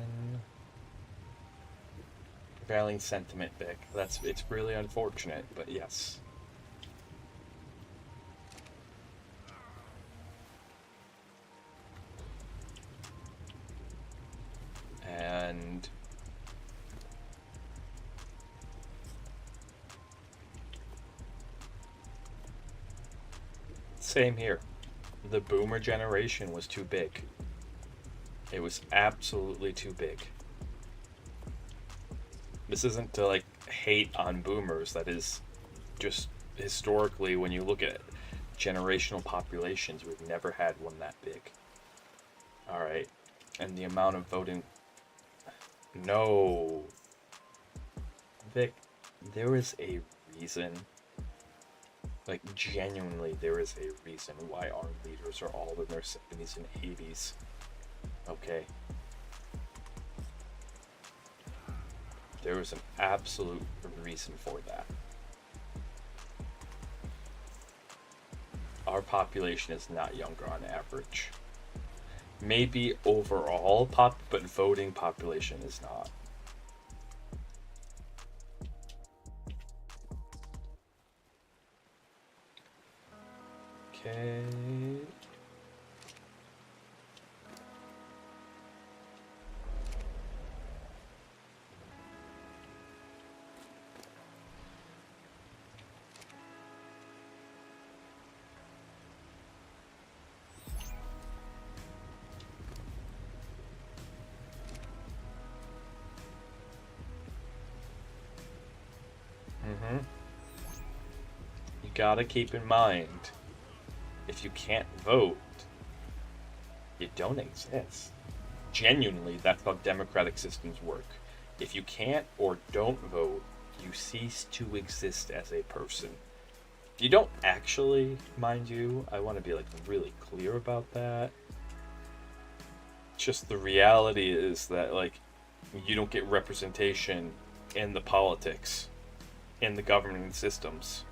prevailing sentiment, Vic. It's really unfortunate, but yes. And same here. The boomer generation was too big. It was absolutely too big. This isn't to like hate on boomers. That is just historically, when you look at generational populations, we've never had one that big. Alright. And the amount of voting. No. Vic, there is a reason. Like, genuinely, there is a reason why our leaders are all in their 70s and 80s. Okay? There is an absolute reason for that. Our population is not younger on average. Maybe overall but voting population is not. Okay. gotta keep in mind, if you can't vote, you don't exist. Genuinely, that's how democratic systems work. If you can't or don't vote, you cease to exist as a person. You don't actually, mind you. I want to be like really clear about that. Just the reality is that like you don't get representation in the politics, in the governing systems.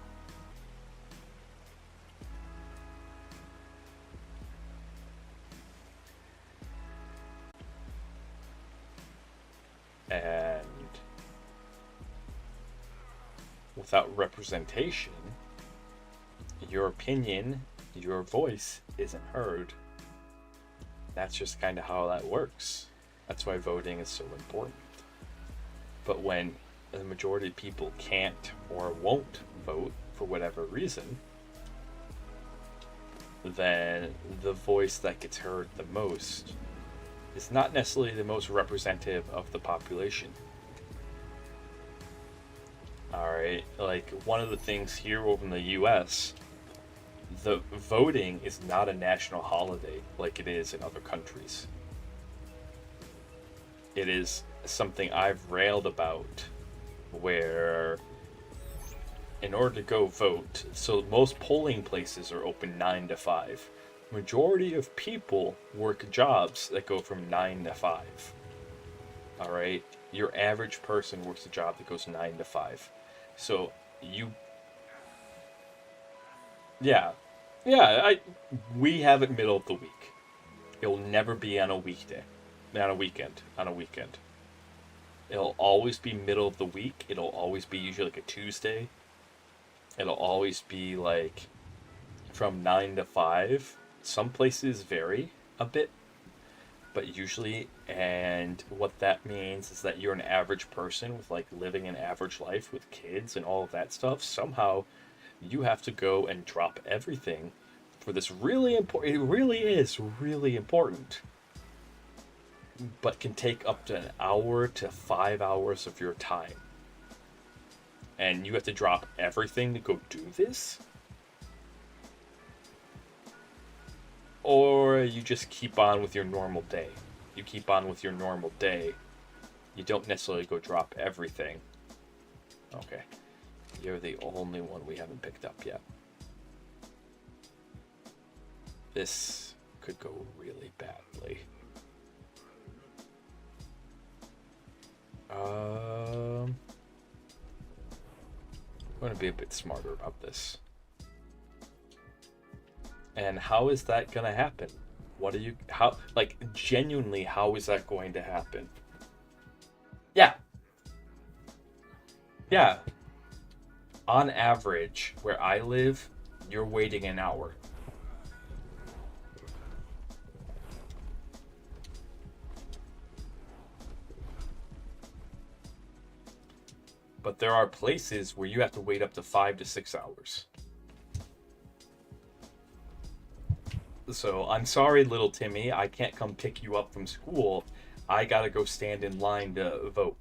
And without representation, your opinion, your voice isn't heard. That's just kind of how that works. That's why voting is so important. But when the majority of people can't or won't vote for whatever reason, then the voice that gets heard the most is not necessarily the most representative of the population. Alright, like one of the things here over in the US, the voting is not a national holiday like it is in other countries. It is something I've railed about, where in order to go vote, so most polling places are open 9 to 5. Majority of people work jobs that go from 9 to 5. Alright? Your average person works a job that goes 9 to 5. So we have it middle of the week. It will never be on a weekday. On a weekend. It'll always be middle of the week. It'll always be usually like a Tuesday. It'll always be like from 9 to 5. Some places vary a bit, but usually, and what that means is that you're an average person with like living an average life with kids and all of that stuff. Somehow you have to go and drop everything for this really important, it really is really important, but can take up to an hour to 5 hours of your time. And you have to drop everything to go do this? Or you just keep on with your normal day. You keep on with your normal day. You don't necessarily go drop everything. Okay. You're the only one we haven't picked up yet. This could go really badly. I'm going to be a bit smarter about this. And how is that going to happen? What are you, how, like, genuinely, how is that going to happen? Yeah. On average, where I live, you're waiting an hour. But there are places where you have to wait up to 5 to 6 hours. So I'm sorry, little Timmy, I can't come pick you up from school. I gotta go stand in line to vote.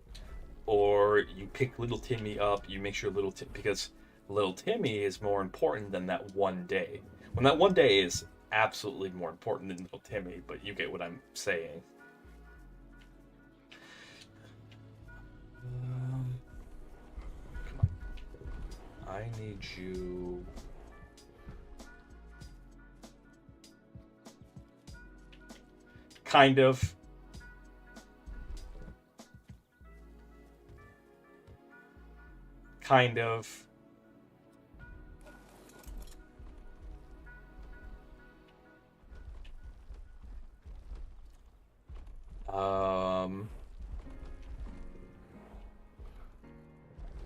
Or you pick little Timmy up, you make sure because little Timmy is more important than that one day. When that one day is absolutely more important than little Timmy, but you get what I'm saying. Come on. I need you... Kind of.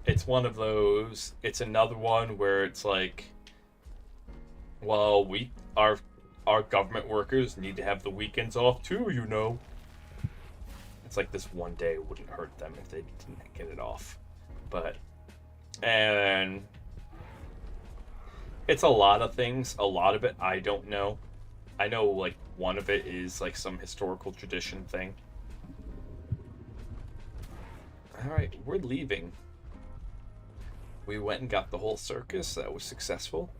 It's one of those, it's another one where it's like, well, our government workers need to have the weekends off too, you know. It's like this one day wouldn't hurt them if they didn't get it off. But, and it's a lot of things. A lot of it I don't know. I know like one of it is like some historical tradition thing. Alright, we're leaving. We went and got the whole circus. That was successful.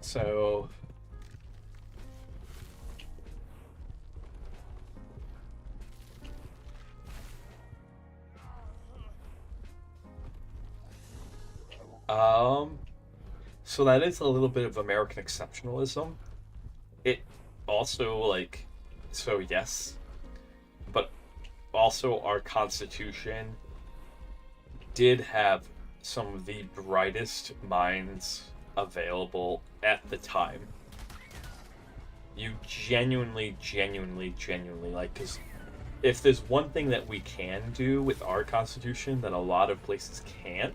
So so that is a little bit of American exceptionalism. It also, like, so yes, but also our Constitution did have some of the brightest minds available at the time. You genuinely, like, because if there's one thing that we can do with our Constitution that a lot of places can't,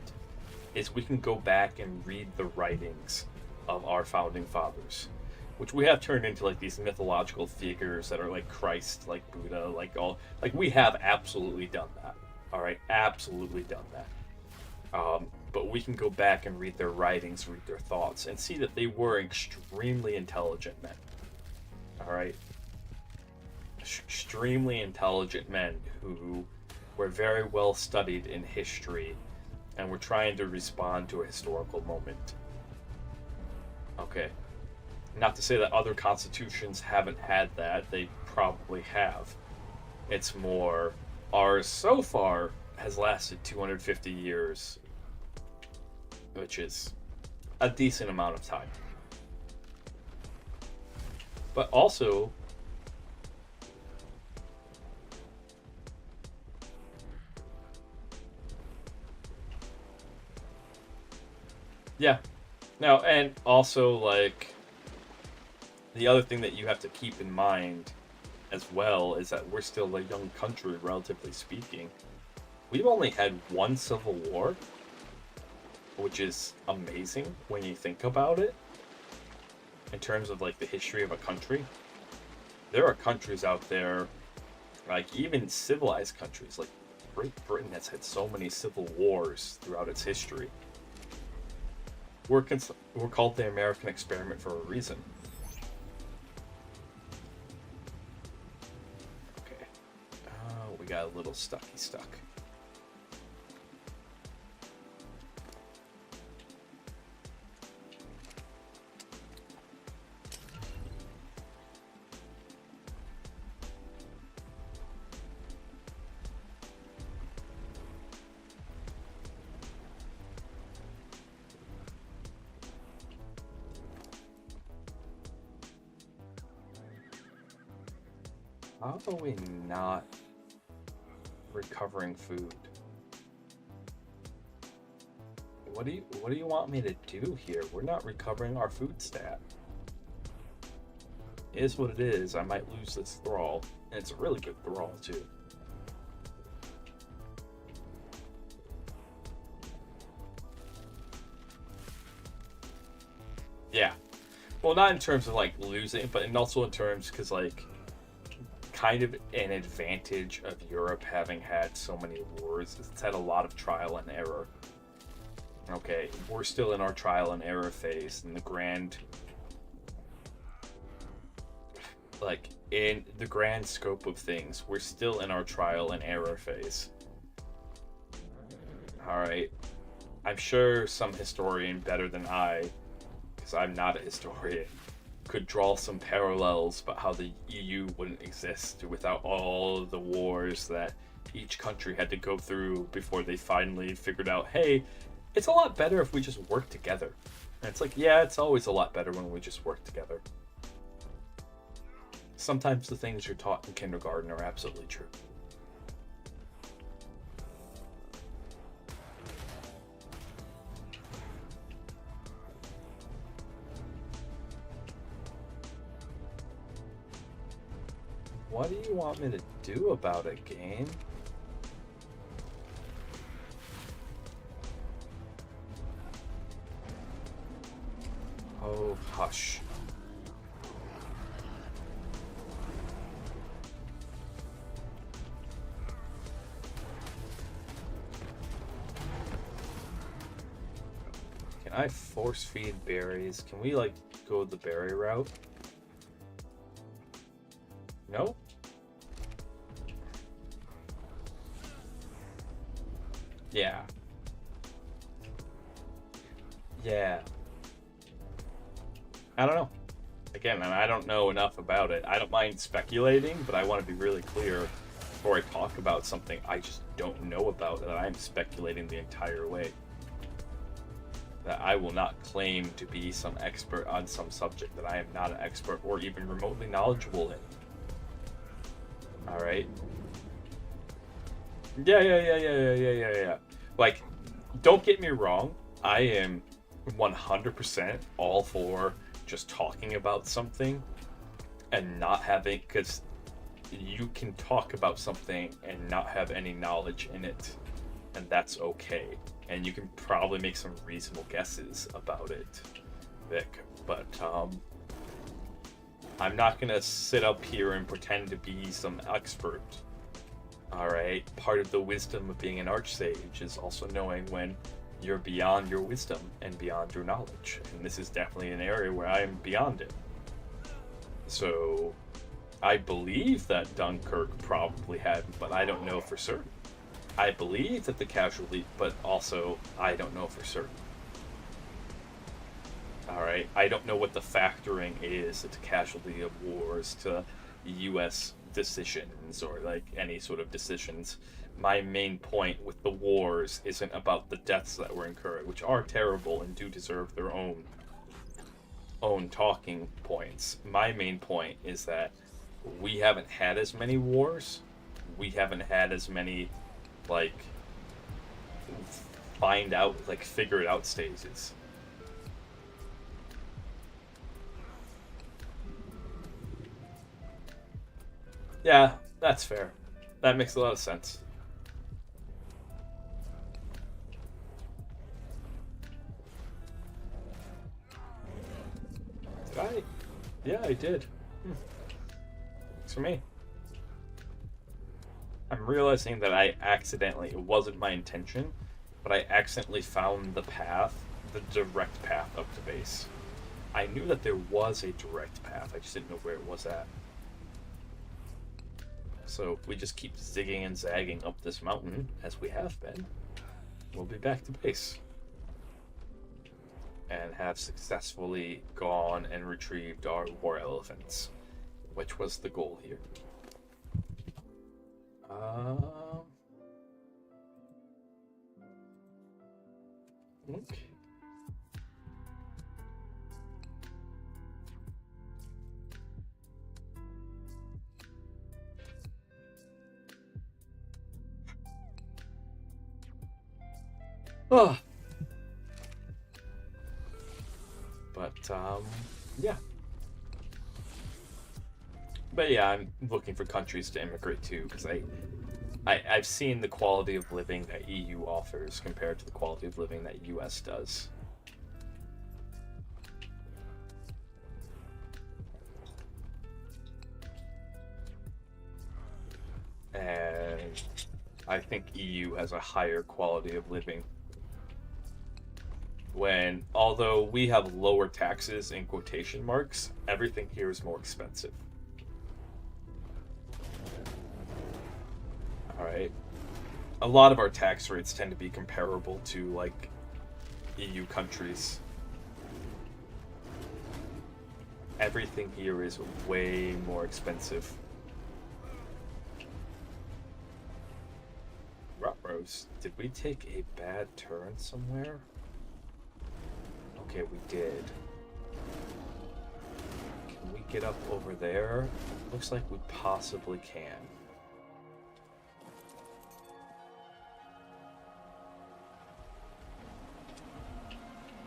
is we can go back and read the writings of our founding fathers, which we have turned into like these mythological figures that are like Christ, like Buddha, like all, like we have absolutely done that. All right, absolutely done that. But we can go back and read their writings, read their thoughts, and see that they were extremely intelligent men. All right, extremely intelligent men who were very well studied in history and were trying to respond to a historical moment. Okay. Not to say that other constitutions haven't had that. They probably have. It's more, ours so far has lasted 250 years, which is a decent amount of time. But also, yeah. Now, and also, like, the other thing that you have to keep in mind as well is that we're still a young country, relatively speaking. We've only had one civil war, which is amazing when you think about it. In terms of, like, the history of a country. There are countries out there, like, even civilized countries, like Great Britain has had so many civil wars throughout its history. We're called the American experiment for a reason. Okay. Oh, we got a little stuck. How are we not recovering food? What do you want me to do here? We're not recovering our food stat. It is what it is. I might lose this thrall, and it's a really good thrall too. Yeah. Well, not in terms of like losing, but also in terms because like kind of an advantage of Europe having had so many wars. It's had a lot of trial and error. Okay, we're still in our trial and error phase, in the grand scope of things, we're still in our trial and error phase. Alright. I'm sure some historian better than I, because I'm not a historian, could draw some parallels about how the EU wouldn't exist without all of the wars that each country had to go through before they finally figured out, hey, it's a lot better if we just work together. And it's like, yeah, it's always a lot better when we just work together. Sometimes the things you're taught in kindergarten are absolutely true. What do you want me to do about it, game? Oh, hush. I force feed berries? Can we, like, go the berry route? No? Yeah. Yeah. I don't know. Again, and I don't know enough about it. I don't mind speculating, but I want to be really clear before I talk about something I just don't know about, that I'm speculating the entire way. That I will not claim to be some expert on some subject that I am not an expert or even remotely knowledgeable in. Alright? Yeah. Like, don't get me wrong, I am 100% all for just talking about something and not having, because you can talk about something and not have any knowledge in it, and that's okay. And you can probably make some reasonable guesses about it, Vic. But I'm not gonna sit up here and pretend to be some expert. Alright? Part of the wisdom of being an archsage is also knowing when you're beyond your wisdom and beyond your knowledge. And this is definitely an area where I am beyond it. So I believe that Dunkirk probably had, but I don't know for certain. I believe that the casualty, but also I don't know for certain. Alright, I don't know what the factoring is to casualty of wars to US decisions or like any sort of decisions. My main point with the wars isn't about the deaths that were incurred, which are terrible and do deserve their own talking points. My main point is that we haven't had as many wars. We haven't had as many, like, figure it out stages. Yeah, that's fair. That makes a lot of sense. Did I? Yeah, I did. Thanks for me. I'm realizing that I accidentally, it wasn't my intention, but I accidentally found the direct path up to base. I knew that there was a direct path, I just didn't know where it was at. So if we just keep zigging and zagging up this mountain, as we have been, we'll be back to base. And have successfully gone and retrieved our war elephants, which was the goal here. Okay. Oh. But, yeah. But yeah, I'm looking for countries to immigrate to, because I've seen the quality of living that EU offers compared to the quality of living that US does. And I think EU has a higher quality of living. When, although we have lower taxes in quotation marks, everything here is more expensive. Alright. A lot of our tax rates tend to be comparable to, like, EU countries. Everything here is way more expensive. Rutrose, did we take a bad turn somewhere? Okay, we did. Can we get up over there? Looks like we possibly can.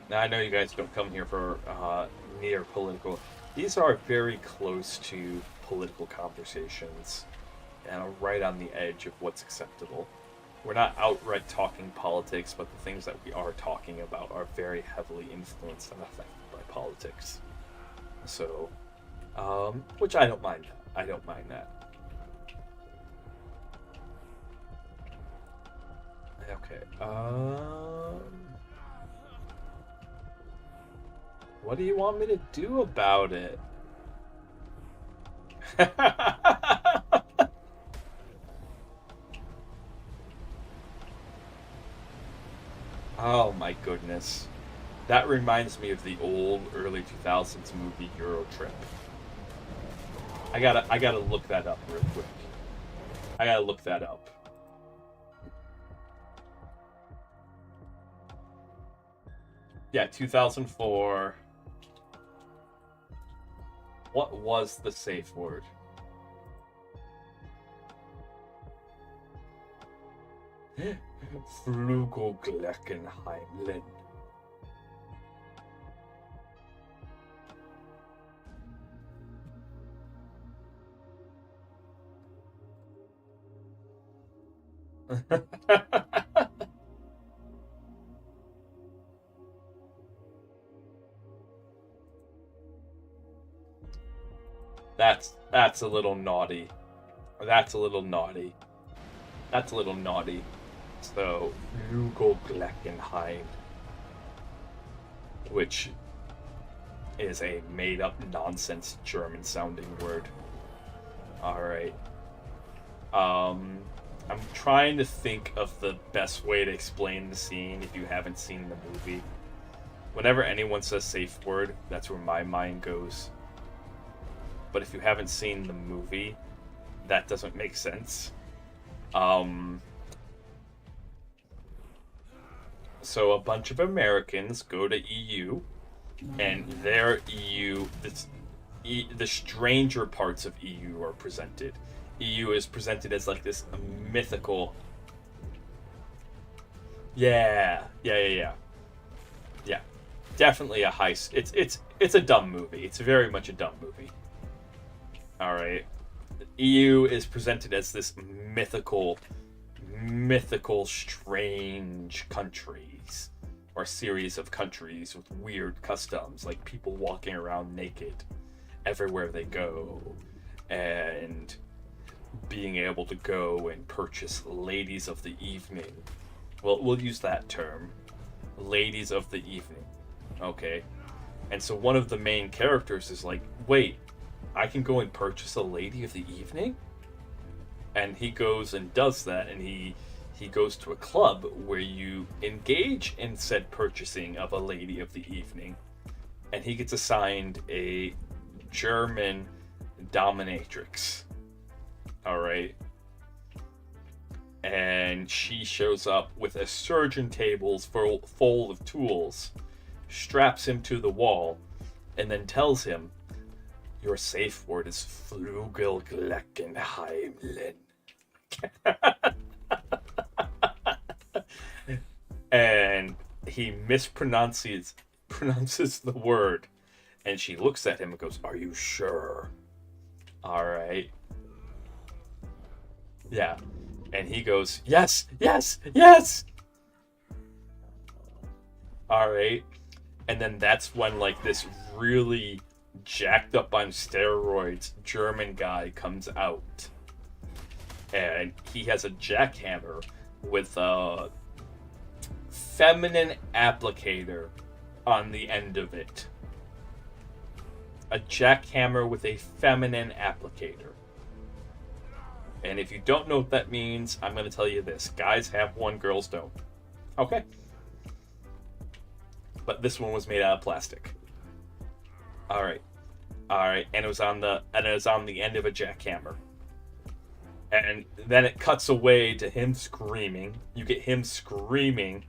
Now, I know you guys don't come here for near political. These are very close to political conversations and right on the edge of what's acceptable. We're not outright talking politics, but the things that we are talking about are very heavily influenced and affected by politics. So, which I don't mind. I don't mind that. Okay. What do you want me to do about it? Oh my goodness. That reminds me of the old early 2000s movie Euro Trip. I gotta look that up real quick. I gotta look that up. Yeah, 2004. What was the safe word? Flugogleckenheimlen. That's a little naughty. That's a little naughty. That's a little naughty. So, Flugogleckenheim, which is a made-up nonsense German-sounding word. Alright. I'm trying to think of the best way to explain the scene if you haven't seen the movie. Whenever anyone says safe word, that's where my mind goes. But if you haven't seen the movie, that doesn't make sense. So a bunch of Americans go to EU, and their EU, the stranger parts of EU are presented. EU is presented as like this mythical. Yeah. Definitely a high. It's a dumb movie. It's very much a dumb movie. All right. EU is presented as this mythical, strange countries, or series of countries with weird customs, like people walking around naked everywhere they go, and being able to go and purchase ladies of the evening. Well, we'll use that term. Ladies of the evening. Okay. And so one of the main characters is like, wait, I can go and purchase a lady of the evening? And he goes and does that, and he goes to a club where you engage in said purchasing of a lady of the evening. And he gets assigned a German dominatrix. Alright. And she shows up with a surgeon table full of tools, straps him to the wall, and then tells him, your safe word is Flugogleckenheimlen. And he pronounces the word, and she looks at him and goes, are you sure? Alright. Yeah. And he goes, yes! Alright. And then that's when, like, this really jacked up on steroids German guy comes out. And he has a jackhammer with a feminine applicator on the end of it. A jackhammer with a feminine applicator. And if you don't know what that means, I'm going to tell you this. Guys have one, girls don't. Okay? But this one was made out of plastic. Alright. And it was on the end of a jackhammer. And then it cuts away to him screaming. You get him screaming.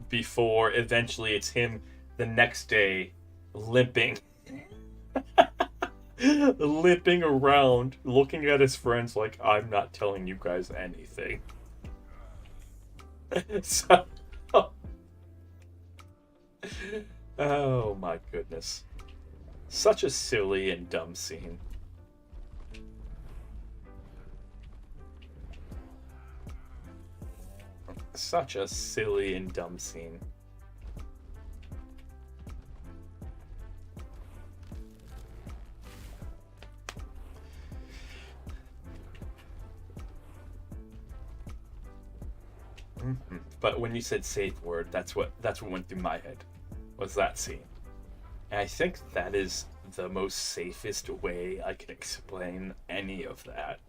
Before eventually it's him the next day limping. Limping around, looking at his friends like, I'm not telling you guys anything. So, oh my goodness. Such a silly and dumb scene. Such a silly and dumb scene. But when you said safe word, that's what went through my head, was that scene. And I think that is the most safest way I can explain any of that.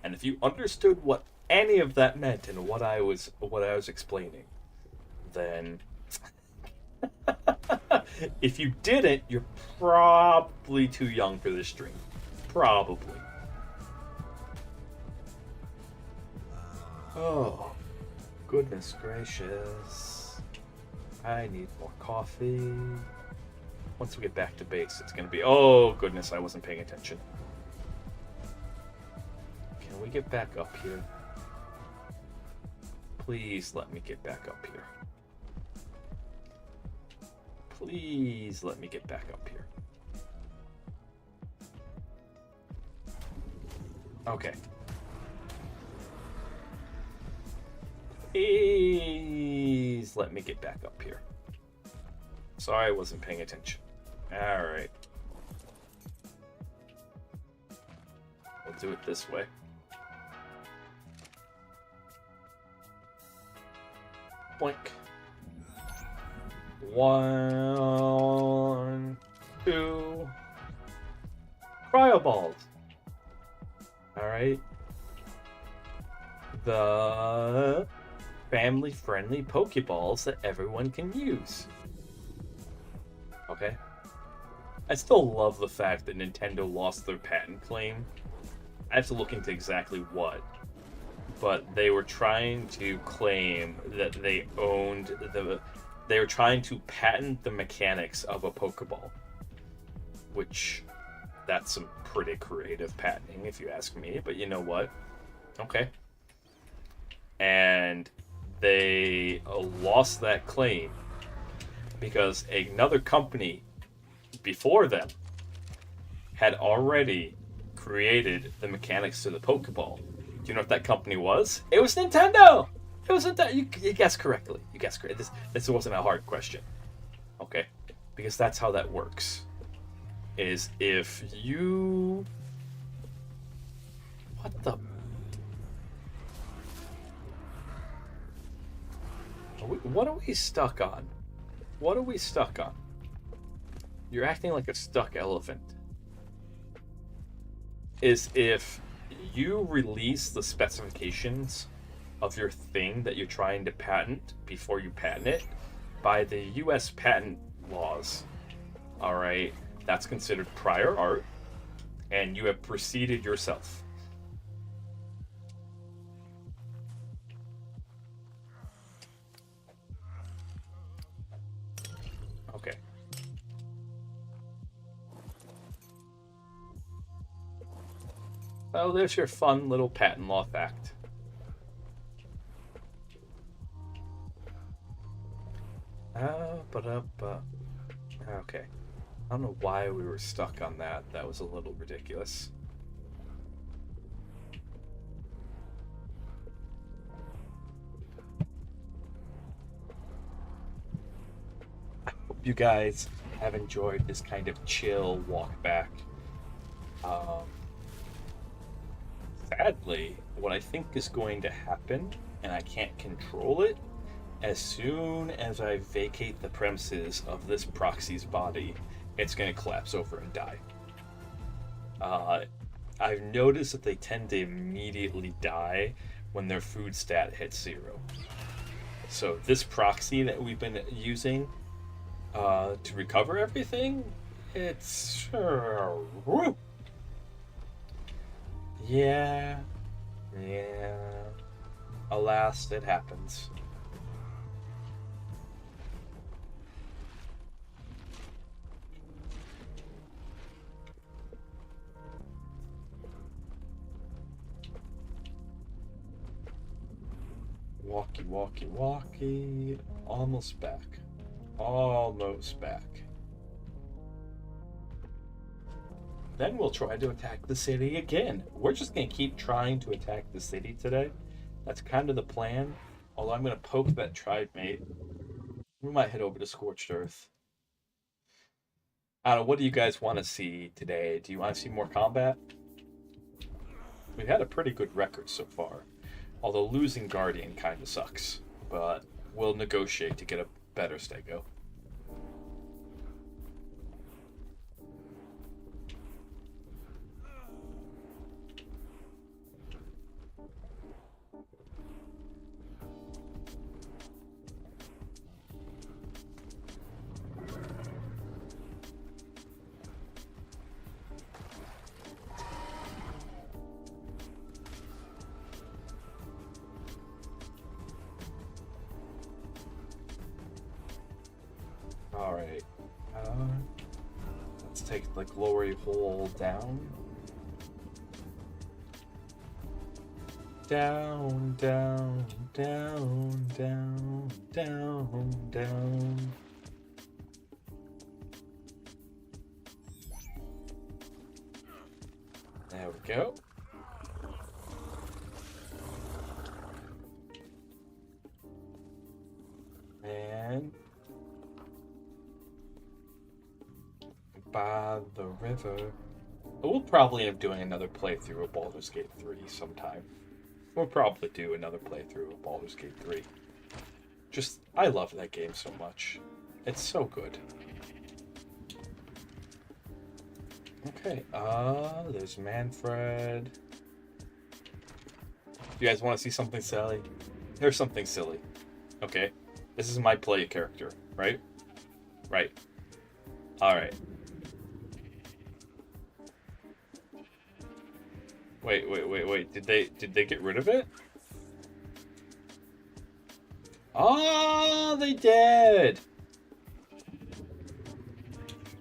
And if you understood what any of that meant and what I was explaining, then if you didn't, you're probably too young for this stream. Probably. Oh, goodness gracious. I need more coffee. Once we get back to base, it's gonna be... Oh, goodness, I wasn't paying attention. Can we get back up here? Please let me get back up here. Please let me get back up here. Okay. Please let me get back up here. Sorry, I wasn't paying attention. Alright. We'll do it this way. Blink. 1, 2. Cryo balls. Alright. The family-friendly Pokeballs that everyone can use. Okay. I still love the fact that Nintendo lost their patent claim. I have to look into exactly what. But they were trying to claim that they owned the... They were trying to patent the mechanics of a Pokeball. Which, that's some pretty creative patenting, if you ask me. But you know what? Okay. And they lost that claim because another company before them had already created the mechanics to the Pokeball. Do you know what that company was? It was Nintendo! It was Nintendo! You guessed correctly. You guessed correctly. This wasn't a hard question. Okay? Because that's how that works. Is if you... What the... What are we stuck on? What are we stuck on? You're acting like a stuck elephant. Is if you release the specifications of your thing that you're trying to patent before you patent it, by the US patent laws, alright, that's considered prior art, and you have preceded yourself. Okay. Oh, there's your fun little patent law fact. Okay. I don't know why we were stuck on that. That was a little ridiculous. I hope you guys have enjoyed this kind of chill walk back. Sadly, what I think is going to happen, and I can't control it, as soon as I vacate the premises of this proxy's body, it's going to collapse over and die. I've noticed that they tend to immediately die when their food stat hits 0. So this proxy that we've been using to recover everything, it's... Yeah. Alas, it happens. Walkie. Almost back. Almost back. Then we'll try to attack the city again. We're just going to keep trying to attack the city today. That's kind of the plan. Although I'm going to poke that tribe mate. We might head over to Scorched Earth. I don't know, what do you guys want to see today? Do you want to see more combat? We've had a pretty good record so far. Although losing Guardian kind of sucks. but we'll negotiate to get a better stego. Alright. Let's take the glory hole down. Down, down, down, down, down, down. There we go. And by the river. We'll probably end up doing another playthrough of Baldur's Gate 3 sometime. We'll probably do another playthrough of Baldur's Gate 3. Just, I love that game so much. It's so good. Okay, there's Manfred. You guys want to see something silly? Here's something silly. Okay, this is my play character, right? Right. Alright. Wait. Did they get rid of it? Oh, they did!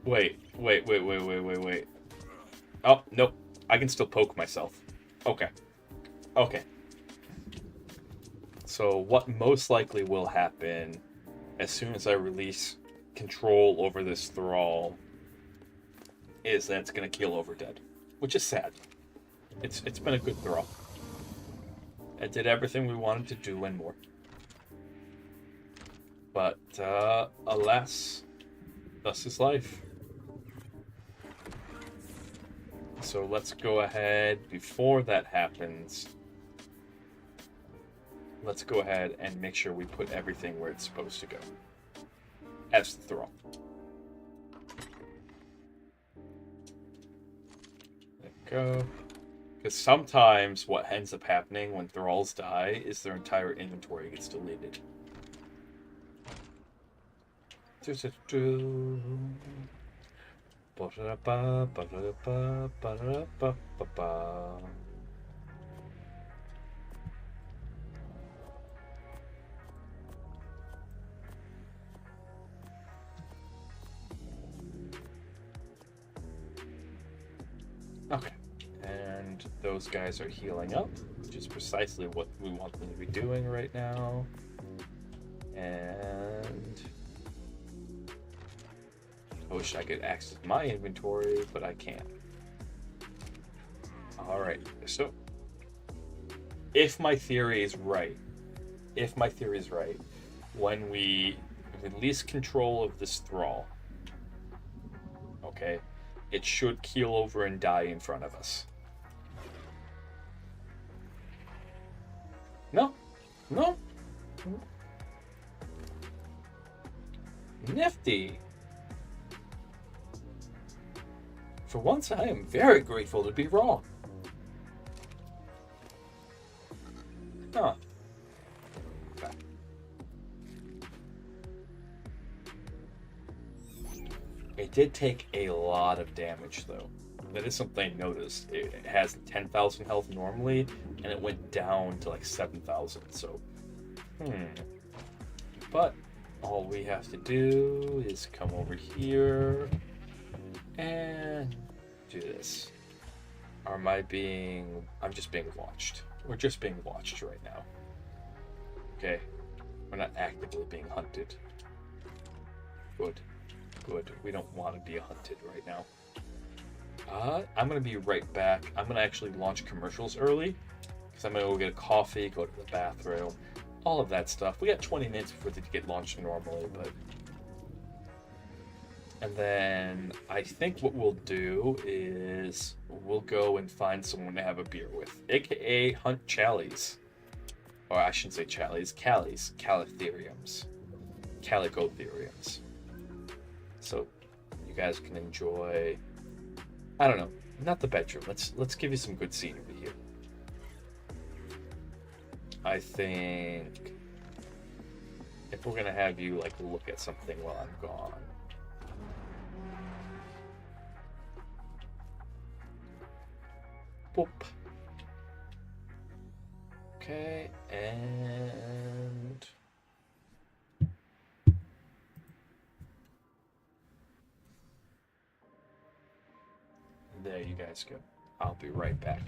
Wait. Oh, nope. I can still poke myself. Okay. So what most likely will happen as soon as I release control over this thrall is that it's going to keel over dead, which is sad. It's been a good thrall. It did everything we wanted to do and more. But alas, thus is life. So let's go ahead, before that happens, let's go ahead and make sure we put everything where it's supposed to go. As the thrall. There we go. Because sometimes what ends up happening when thralls die is their entire inventory gets deleted. Okay, and those guys are healing up, which is precisely what we want them to be doing right now. And I wish I could access my inventory, but I can't. Alright, so if my theory is right, when we release control of this thrall, okay, it should keel over and die in front of us. No. Nifty. For once, I am very grateful to be wrong. Huh. Okay. It did take a lot of damage, though. That is something I noticed. It has 10,000 health normally, and it went down to like 7,000, so... But all we have to do is come over here and do this. I'm just being watched. We're just being watched right now. Okay? We're not actively being hunted. Good. We don't want to be hunted right now. I'm going to be right back. I'm going to actually launch commercials early, because I'm going to go get a coffee, go to the bathroom, all of that stuff. We got 20 minutes before they get launched normally, but... And then I think what we'll do is we'll go and find someone to have a beer with, aka Hunt Challies. or I shouldn't say Challies, Callies, Calitheriums, Calicotheriums. So you guys can enjoy, I don't know, not the bedroom. Let's give you some good scenery here. I think if we're gonna have you like look at something while I'm gone. Boop. Okay, and there you guys go. I'll be right back.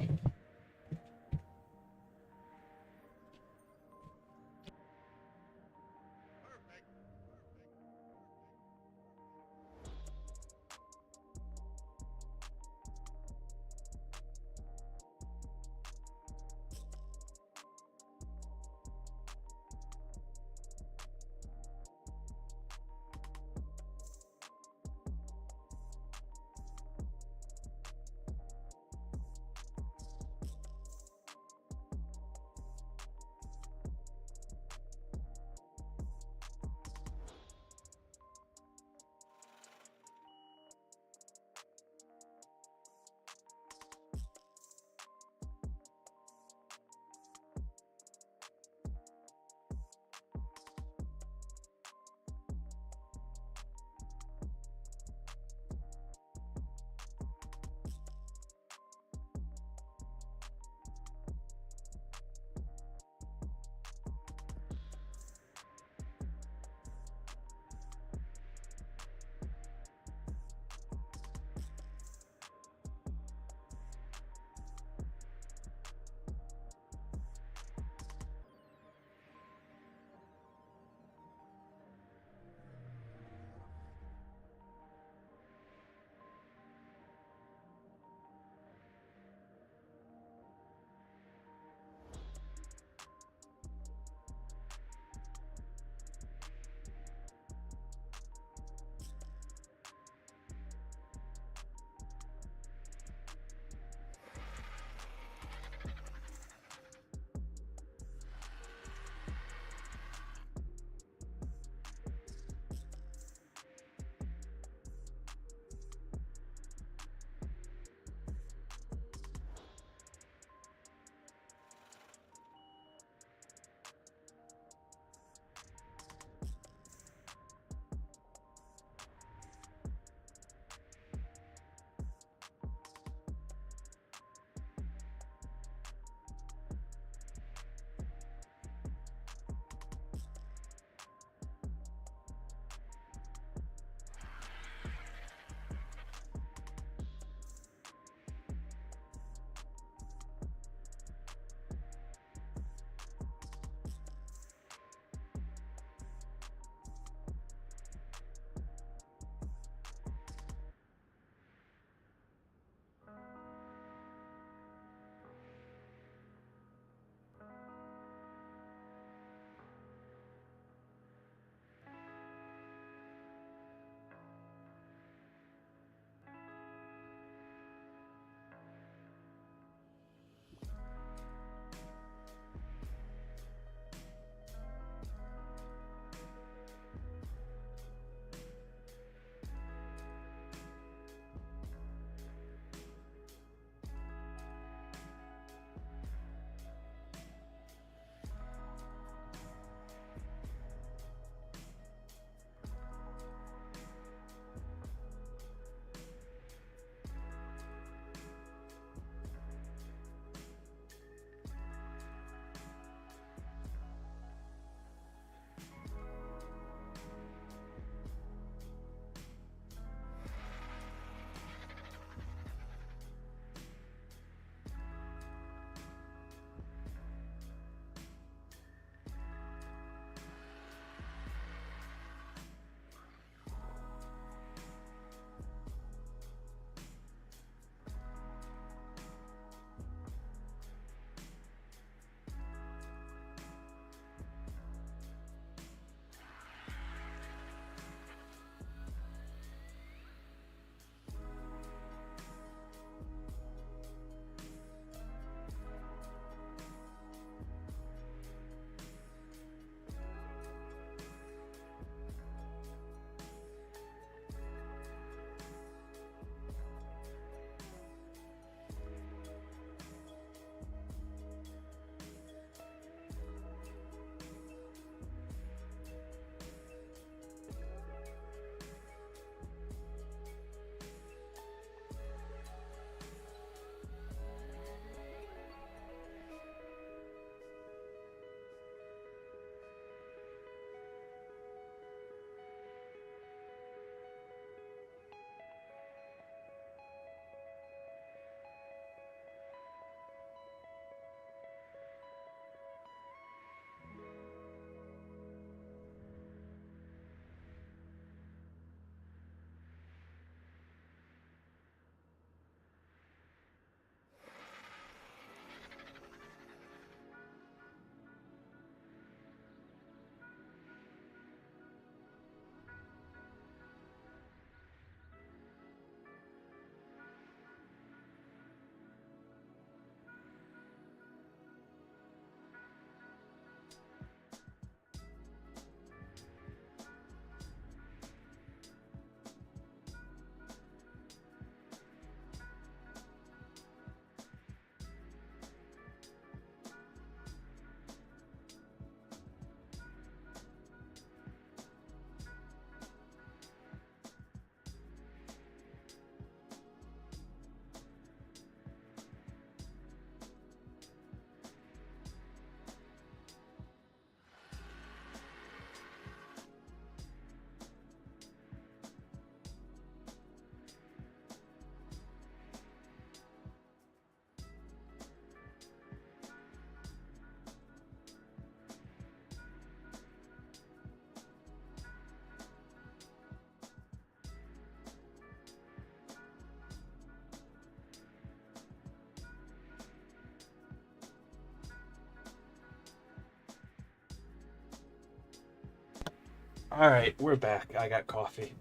Alright, we're back. I got coffee.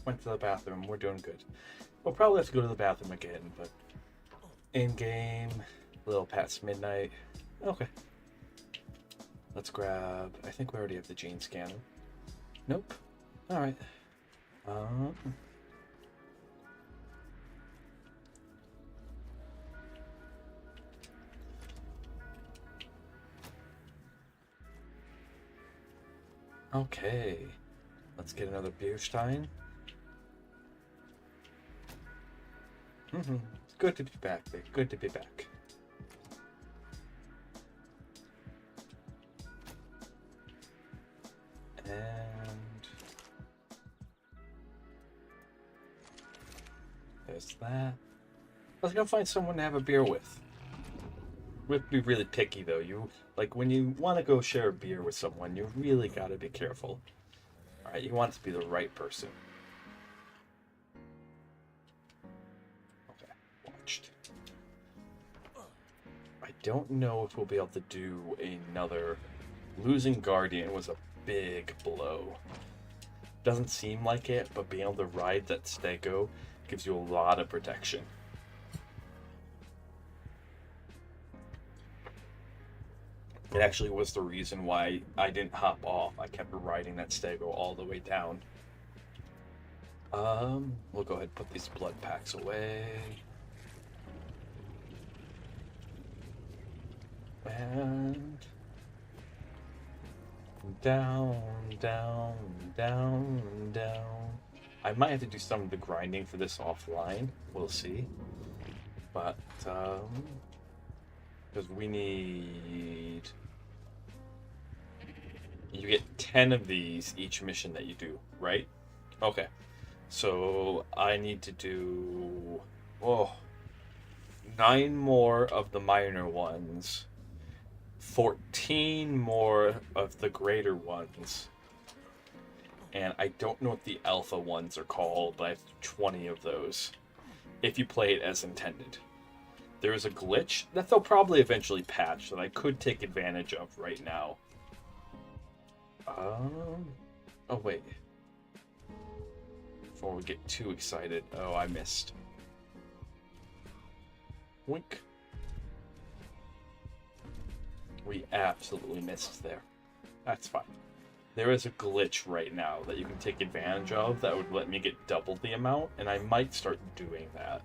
Went to the bathroom. We're doing good. We'll probably have to go to the bathroom again, but in-game, a little past midnight. Okay. Let's grab... I think we already have the gene scanner. Nope. Alright. Okay. Let's get another beer stein. It's good to be back, babe. Good to be back. And there's that. Let's go find someone to have a beer with. We have to be really picky though. You like when you want to go share a beer with someone, you really got to be careful. All right, you want it to be the right person. Okay, watched. I don't know if we'll be able to do another. Losing Guardian was a big blow. Doesn't seem like it, but being able to ride that Stego gives you a lot of protection. It actually was the reason why I didn't hop off. I kept riding that Stego all the way down. We'll go ahead and put these blood packs away. And down, down, down, down. I might have to do some of the grinding for this offline. We'll see. But, because we need... You get 10 of these each mission that you do, right? Okay. So, I need to do... 9 more of the minor ones. 14 more of the greater ones. And I don't know what the alpha ones are called, but I have 20 of those. If you play it as intended. There is a glitch that they'll probably eventually patch that I could take advantage of right now. Oh wait. Before we get too excited. Oh, I missed. Wink. We absolutely missed there. That's fine. There is a glitch right now that you can take advantage of that would let me get double the amount, and I might start doing that.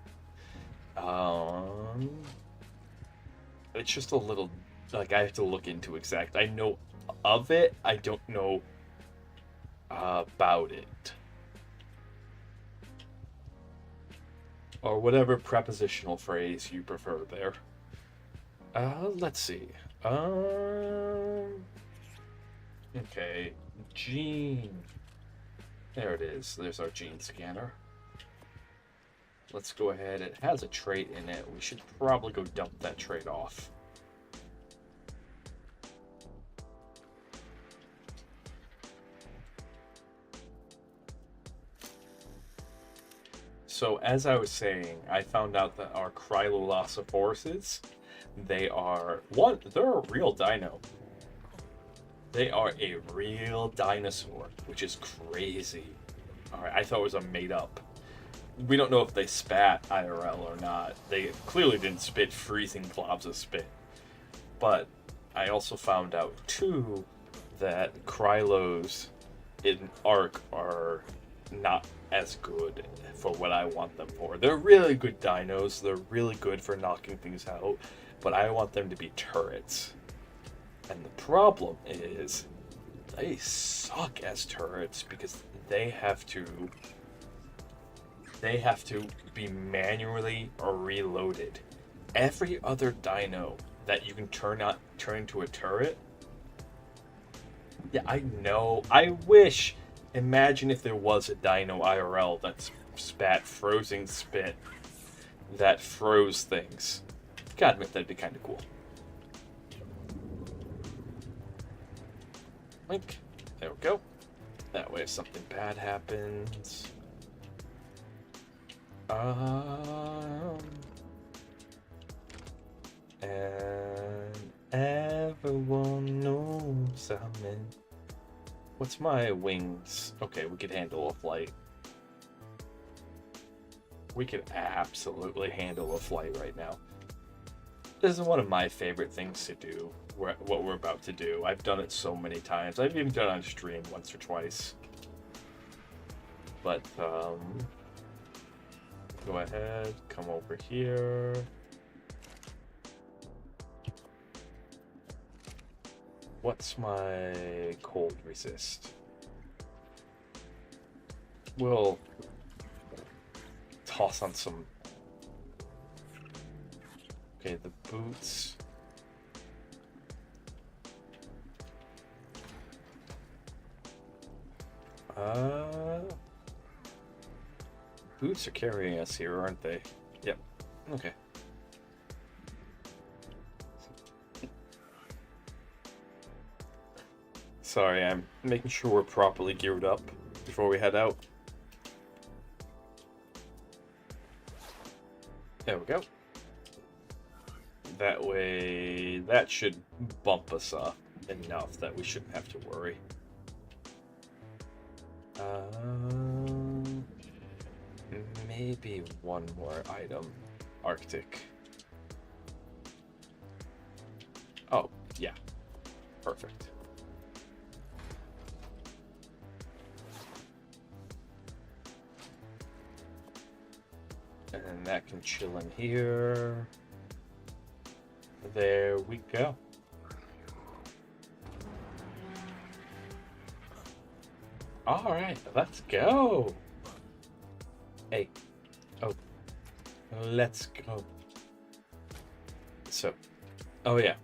It's just a little, like, I have to look into exact. I know of it, I don't know about it. Or whatever prepositional phrase you prefer there. Let's see. Okay, gene. There it is. There's our gene scanner. Let's go ahead. It has a trait in it. We should probably go dump that trait off. So as I was saying, I found out that our Cryolosophoruses, they're a real dino. They are a real dinosaur, which is crazy. Alright, I thought it was a made up. We don't know if they spat IRL or not. They clearly didn't spit freezing globs of spit. But I also found out too that Krylos in ARK are not as good for what I want them for. They're really good dinos. They're really good for knocking things out. But I want them to be turrets. And the problem is they suck as turrets because they have to be manually reloaded. Every other dino that you can turn into a turret. Yeah, I know. I wish. Imagine if there was a dino IRL that spat frozen spit that froze things. Gotta admit, that'd be kind of cool. Link. There we go. That way if something bad happens. And everyone knows I'm in. What's my wings? Okay, we could handle a flight. We could absolutely handle a flight right now. This is one of my favorite things to do, what we're about to do. I've done it so many times. I've even done it on stream once or twice. But, go ahead, come over here. What's my cold resist? We'll toss on some. Okay, the boots. Boots are carrying us here, aren't they? Yep. Okay. Sorry, I'm making sure we're properly geared up before we head out. There we go. That way, that should bump us up enough that we shouldn't have to worry. Maybe one more item. Arctic. Oh, yeah. Perfect. And then that can chill in here. There we go. All right, let's go. Hey. Oh. Let's go. So. Oh, yeah.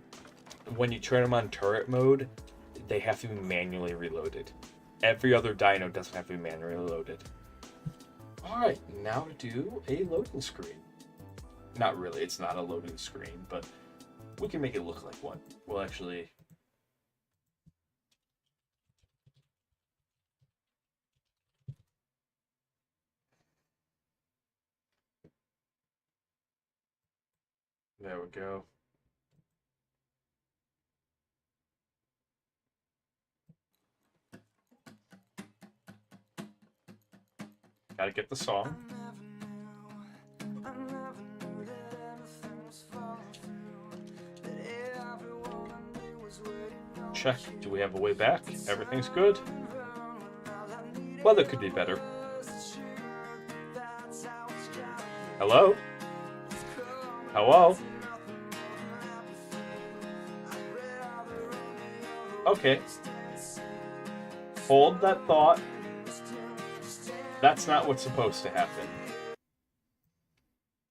When you turn them on turret mode, they have to be manually reloaded. Every other dino doesn't have to be manually loaded. Alright, now to do a loading screen. Not really, it's not a loading screen, but we can make it look like one. We'll actually... There we go. Gotta get the song. Check. Do we have a way back? Everything's good. Weather could be better. Hello? Hello? Okay. Hold that thought. That's not what's supposed to happen.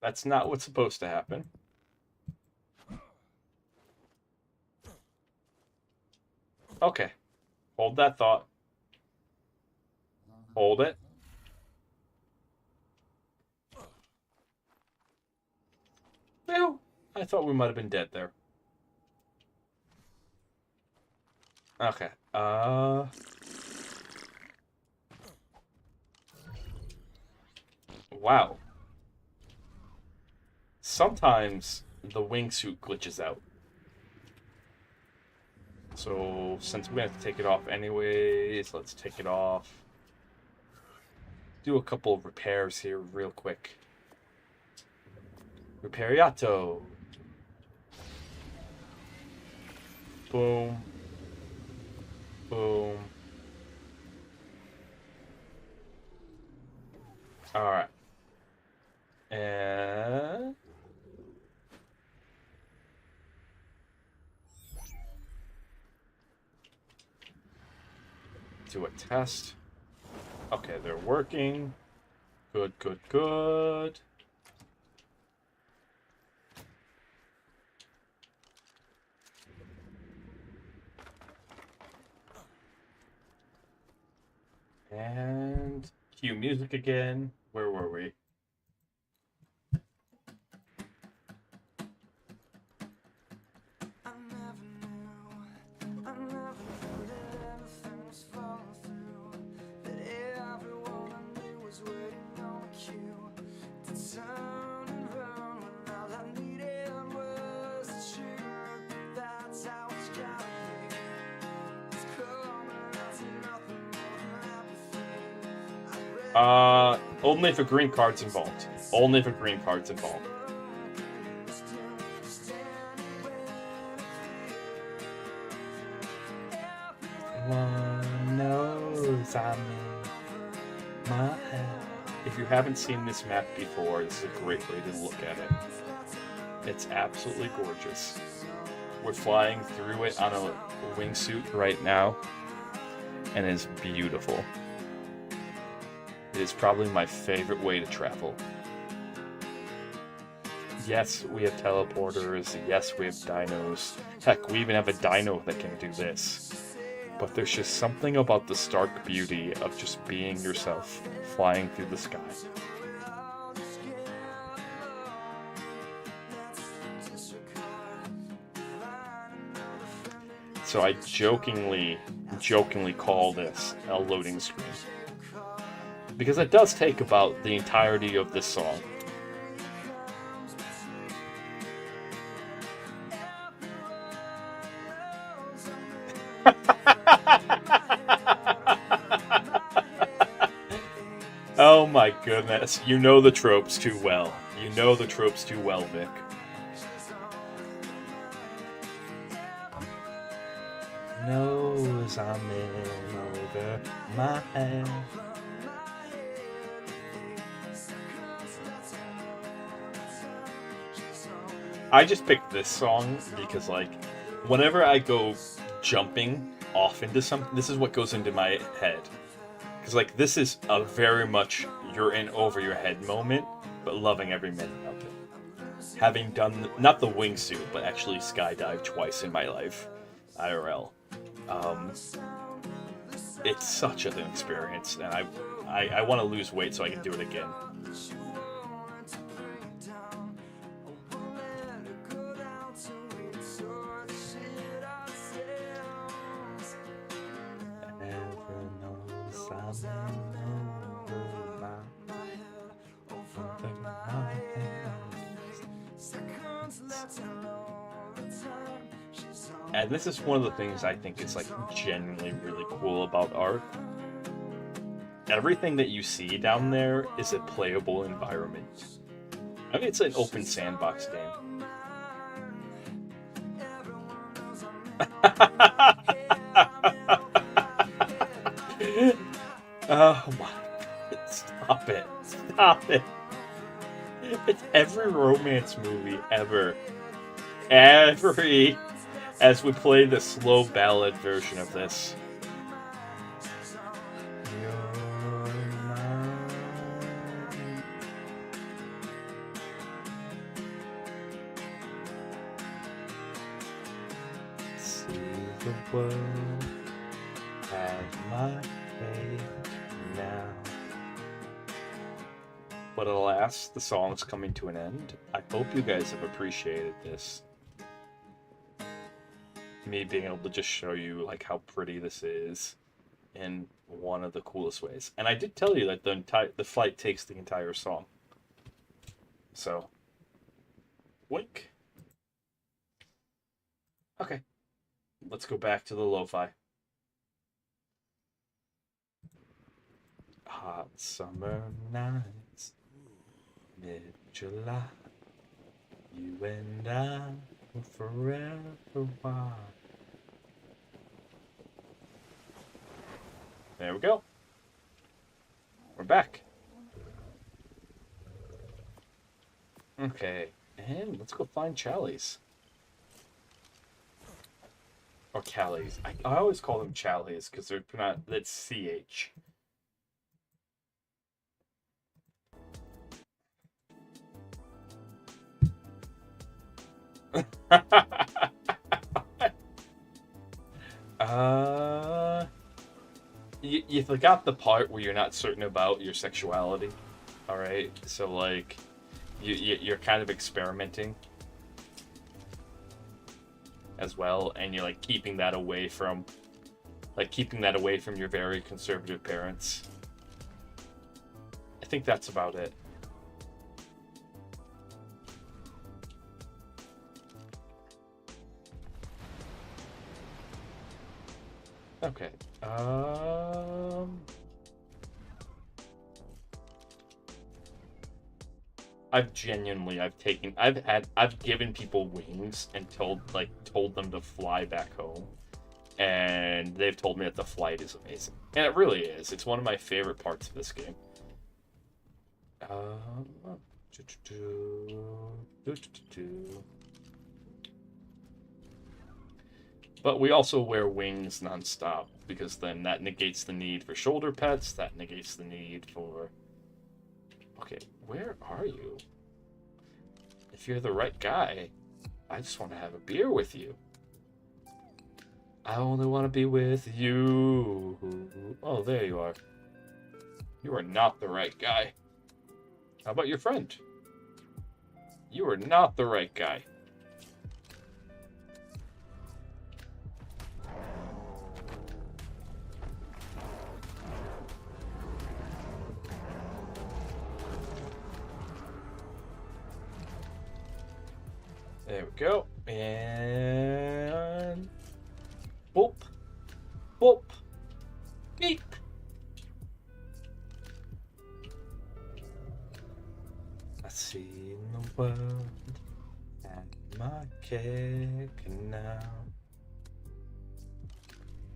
That's not what's supposed to happen. Okay. Hold that thought. Hold it. Well, I thought we might have been dead there. Okay. Wow. Sometimes the wingsuit glitches out. So, since we have to take it off anyways, let's take it off. Do a couple of repairs here real quick. Repariato. Boom. Boom. Alright. And... do a test. Okay, they're working. Good, good, good. And cue music again. Where were we? Only if a green card's involved. Only if a green card's involved. One knows I'm in my head. If you haven't seen this map before, this is a great way to look at it. It's absolutely gorgeous. We're flying through it on a wingsuit right now, and it's beautiful. It is probably my favorite way to travel. Yes, we have teleporters. Yes, we have dinos. Heck, we even have a dino that can do this. But there's just something about the stark beauty of just being yourself, flying through the sky. So I jokingly call this a loading screen. Because it does take about the entirety of this song. Oh my goodness, you know the tropes too well. You know the tropes too well, Vic. Knows I'm in over my head. I just picked this song because, like, whenever I go jumping off into something, this is what goes into my head. Because, like, this is a very much you're in over your head moment, but loving every minute of it. Having done, not the wingsuit, but actually skydived twice in my life, IRL. It's such an experience, and I want to lose weight so I can do it again. And this is one of the things I think is, like, genuinely really cool about ARK. Everything that you see down there is a playable environment. I mean, it's an open sandbox game. Oh my, stop it. Stop it. It's every romance movie ever. As we play the slow ballad version of this. See the world at my age now. But alas, the song's coming to an end. I hope you guys have appreciated this. Me being able to just show you, like, how pretty this is in one of the coolest ways. And I did tell you that the flight takes the entire song. So, wink. Okay, let's go back to the lo-fi. Hot summer nights, mid-July, you and I will forever wild. There we go. We're back. Okay, and let's go find Challies. Or Callies. I always call them Challies because they're not. That's CH. You forgot the part where you're not certain about your sexuality. All right, so like, you're kind of experimenting as well, and you're like keeping that away from your very conservative parents. I think that's about it. Okay. I've given people wings and told them to fly back home, and they've told me that the flight is amazing, and it really is. It's one of my favorite parts of this game. But we also wear wings nonstop, because then that negates the need for shoulder pets, that negates the need for... Okay, where are you? If you're the right guy, I just want to have a beer with you. I only want to be with you. Oh, there you are. You are not the right guy. How about your friend? You are not the right guy. There we go. And... boop. Boop. Beep. I see the world and my cake now.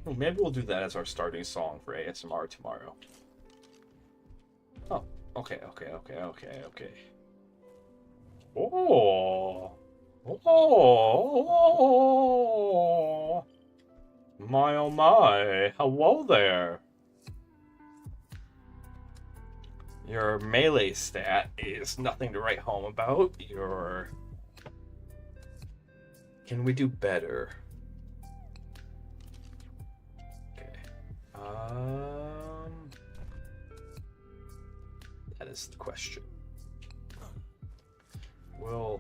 Oh, maybe we'll do that as our starting song for ASMR tomorrow. Oh, okay. Oh. Oh. My oh my. Hello there. Your melee stat is nothing to write home about. Your... Can we do better? Okay. That is the question. Well...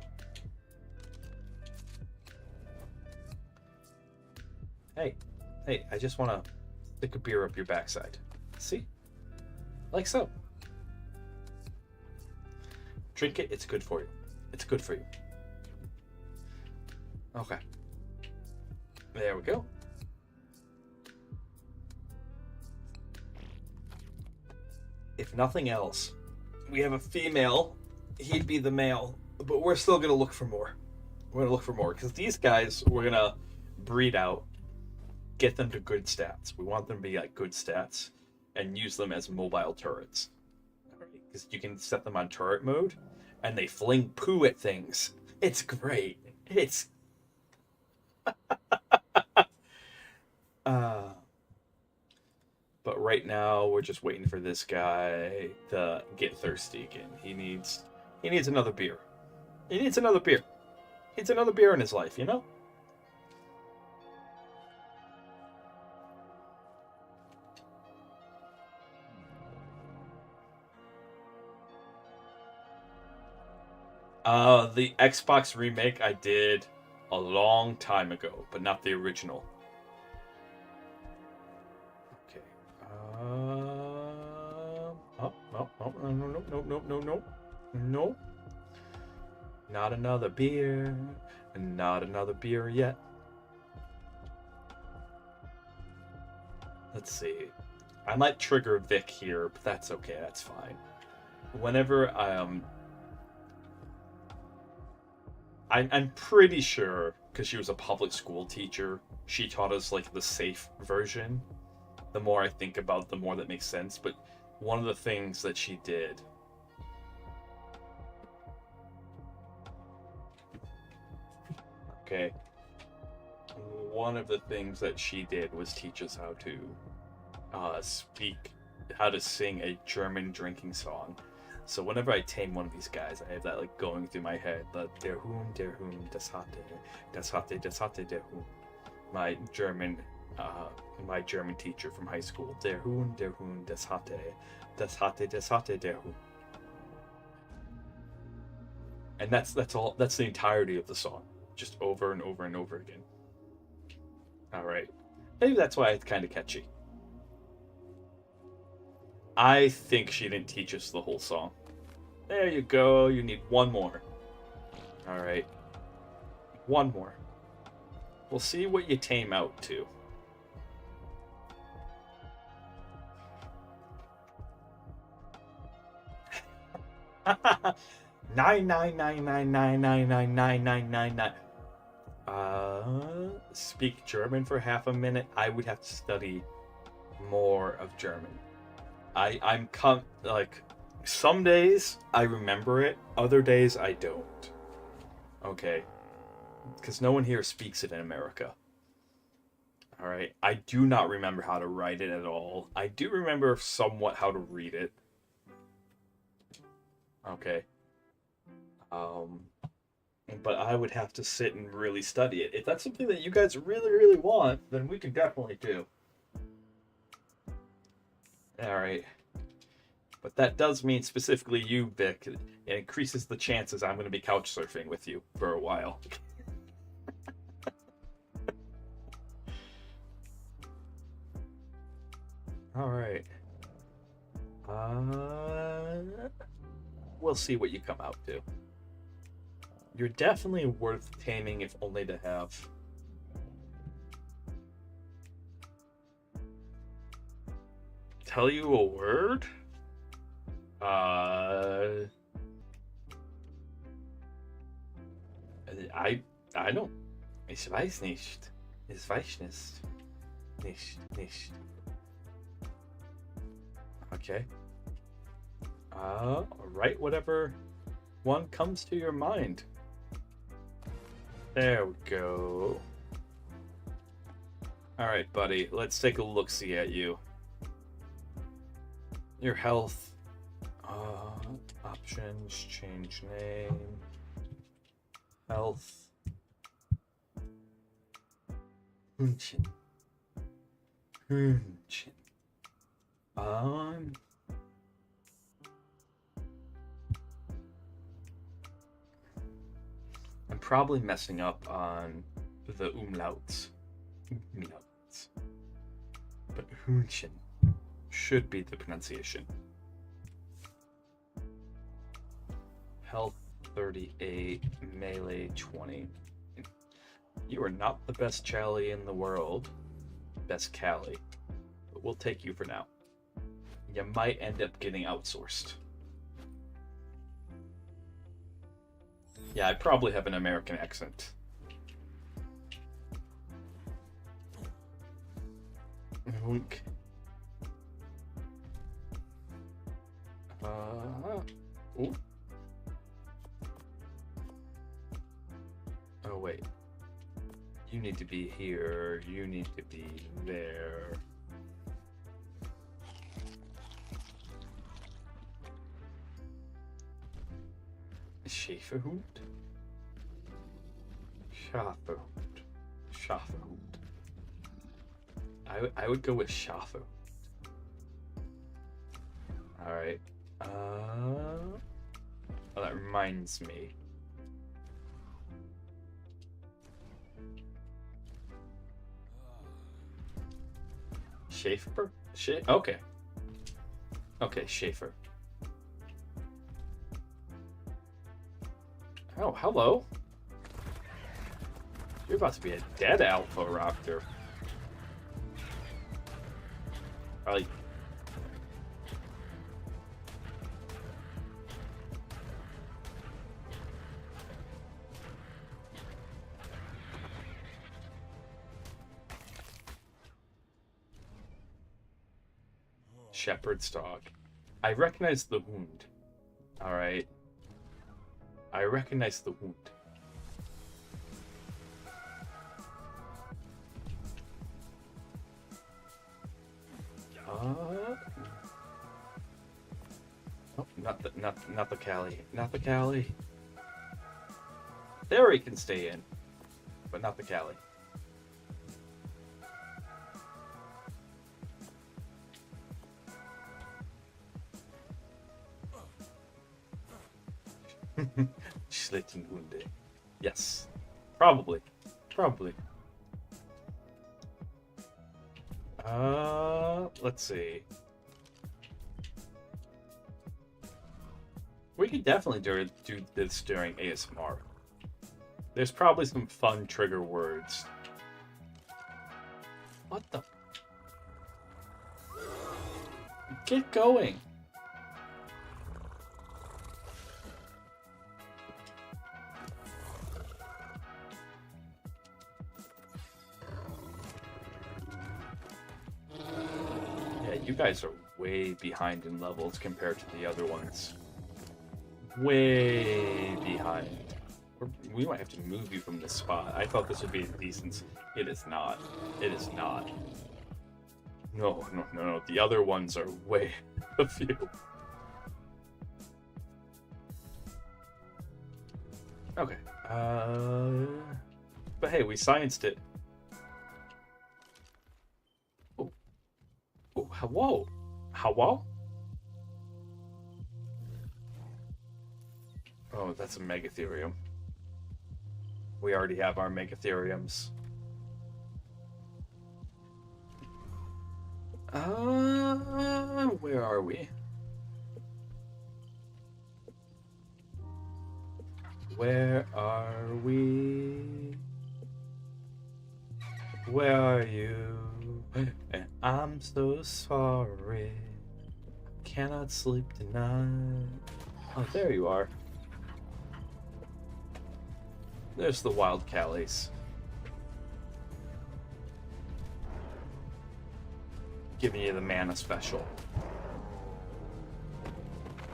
Hey, I just want to stick a beer up your backside. See? Like so. Drink it, it's good for you. It's good for you. Okay. There we go. If nothing else, we have a female. He'd be the male, but we're still going to look for more. We're going to look for more, because these guys, we're going to breed out, get them to good stats. We want them to be like good stats, and use them as mobile turrets. Because you can set them on turret mode, and they fling poo at things. It's great. It's... But right now, we're just waiting for this guy to get thirsty again. He needs another beer. He needs another beer. He needs another beer in his life, you know? The Xbox remake I did a long time ago, but not the original. Okay. No. Not another beer. Not another beer yet. Let's see. I might trigger Vic here, but that's okay. That's fine. Whenever I'm pretty sure, because she was a public school teacher, she taught us like the safe version. The more I think about it, the more that makes sense. But one of the things that she did... Okay. One of the things that she did was teach us how to how to sing a German drinking song. So whenever I tame one of these guys, I have that like going through my head. Der Hund, das hatte, der Hund. My German teacher from high school. Der Hund, das hatte, der Hund. And that's all. That's the entirety of the song, just over and over and over again. All right, maybe that's why it's kind of catchy. I think she didn't teach us the whole song. There you go. You need one more. All right. One more. We'll see what you tame out to. 99999999999. Speak German for half a minute. I would have to study more of German. Like, some days I remember it, other days I don't. Okay, because no one here speaks it in America. All right, I do not remember how to write it at all. I do remember somewhat how to read it. Okay. But I would have to sit and really study it. If that's something that you guys really, really want, then we can definitely do. Alright. But that does mean specifically you, Vic. It increases the chances I'm going to be couch surfing with you for a while. Alright. We'll see what you come out to. You're definitely worth taming, if only to have. Tell you a word? I don't. Ich weiß nicht. Ich weiß nicht. Nicht. Okay. Write whatever one comes to your mind. There we go. Alright, buddy, let's take a look-see at you. Your health. Options, change name. Health. Hunchin. I'm probably messing up on the umlauts. But Hunchin should be the pronunciation. Health 38, melee 20. You are not the best Chally in the world. Best Callie. But we'll take you for now. You might end up getting outsourced. Yeah, I probably have an American accent. Wink. Ooh. Oh, wait. You need to be here. You need to be there. Schäferhund? Schäferhund. I would go with Schäferhund. Alright. Oh, that reminds me. Schaefer? Okay. Okay, Schaefer. Oh, hello. You're about to be a dead Alpha Raptor. Probably. Shepherd's dog. I recognize the wound. Alright. I recognize the wound. Oh, not the Callie. Not the Callie. There he can stay in, but not the Callie. Schlittenhunde. Yes. Probably. Let's see. We could definitely do this during ASMR. There's probably some fun trigger words. What the? Get going. you guys are way behind in levels compared to the other ones. Way behind. We might have to move you from this spot. I thought this would be decent. It is not. It is not. No. The other ones are way a few. Okay. But hey, we scienced it. Oh, hello. Hello? Oh, that's a Megatherium. We already have our Megatheriums. Where are we? Where are we? Where are you? And I'm so sorry. Cannot sleep tonight. Oh, there you are. There's the wild Callies. Giving you the mana special.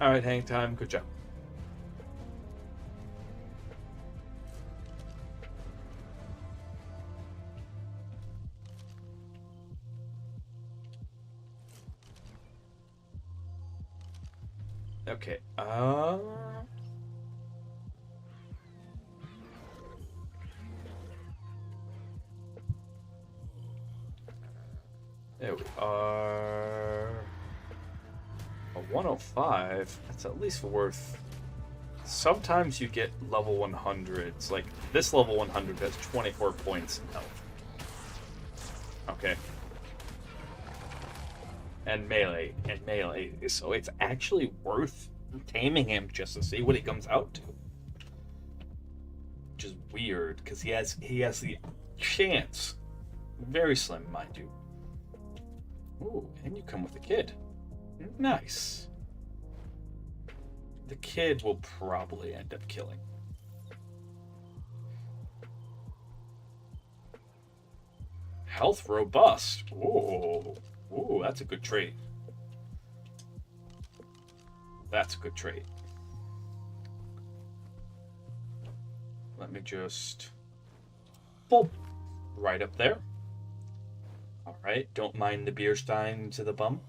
Alright, hang time. Good job. Okay, there we are. A 105? That's at least worth... Sometimes you get level 100s. Like, this level 100 has 24 points in health. Okay. And melee. So it's actually worth taming him just to see what he comes out to. Which is weird, because he has the chance. Very slim, mind you. Ooh, and you come with a kid. Nice. The kid will probably end up killing. Health robust. Ooh, that's a good trait. That's a good trait. Let me just... Boop. Right up there. Alright, don't mind the beer stein to the bum.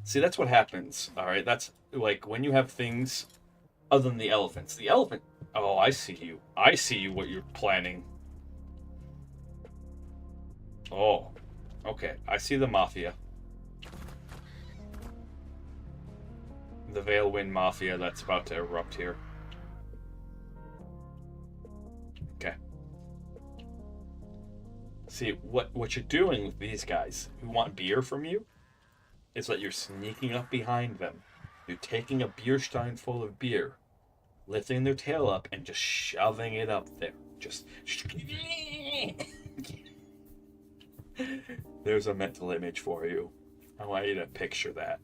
See, that's what happens. Alright, that's like when you have things other than the elephants. The elephant... Oh, I see you. I see you, what you're planning. Oh. Okay, I see the Mafia. The Valewind Mafia that's about to erupt here. Okay. See, what you're doing with these guys who want beer from you is that you're sneaking up behind them. You're taking a beer stein full of beer, lifting their tail up, and just shoving it up there. Just... There's a mental image for you. I want you to picture that.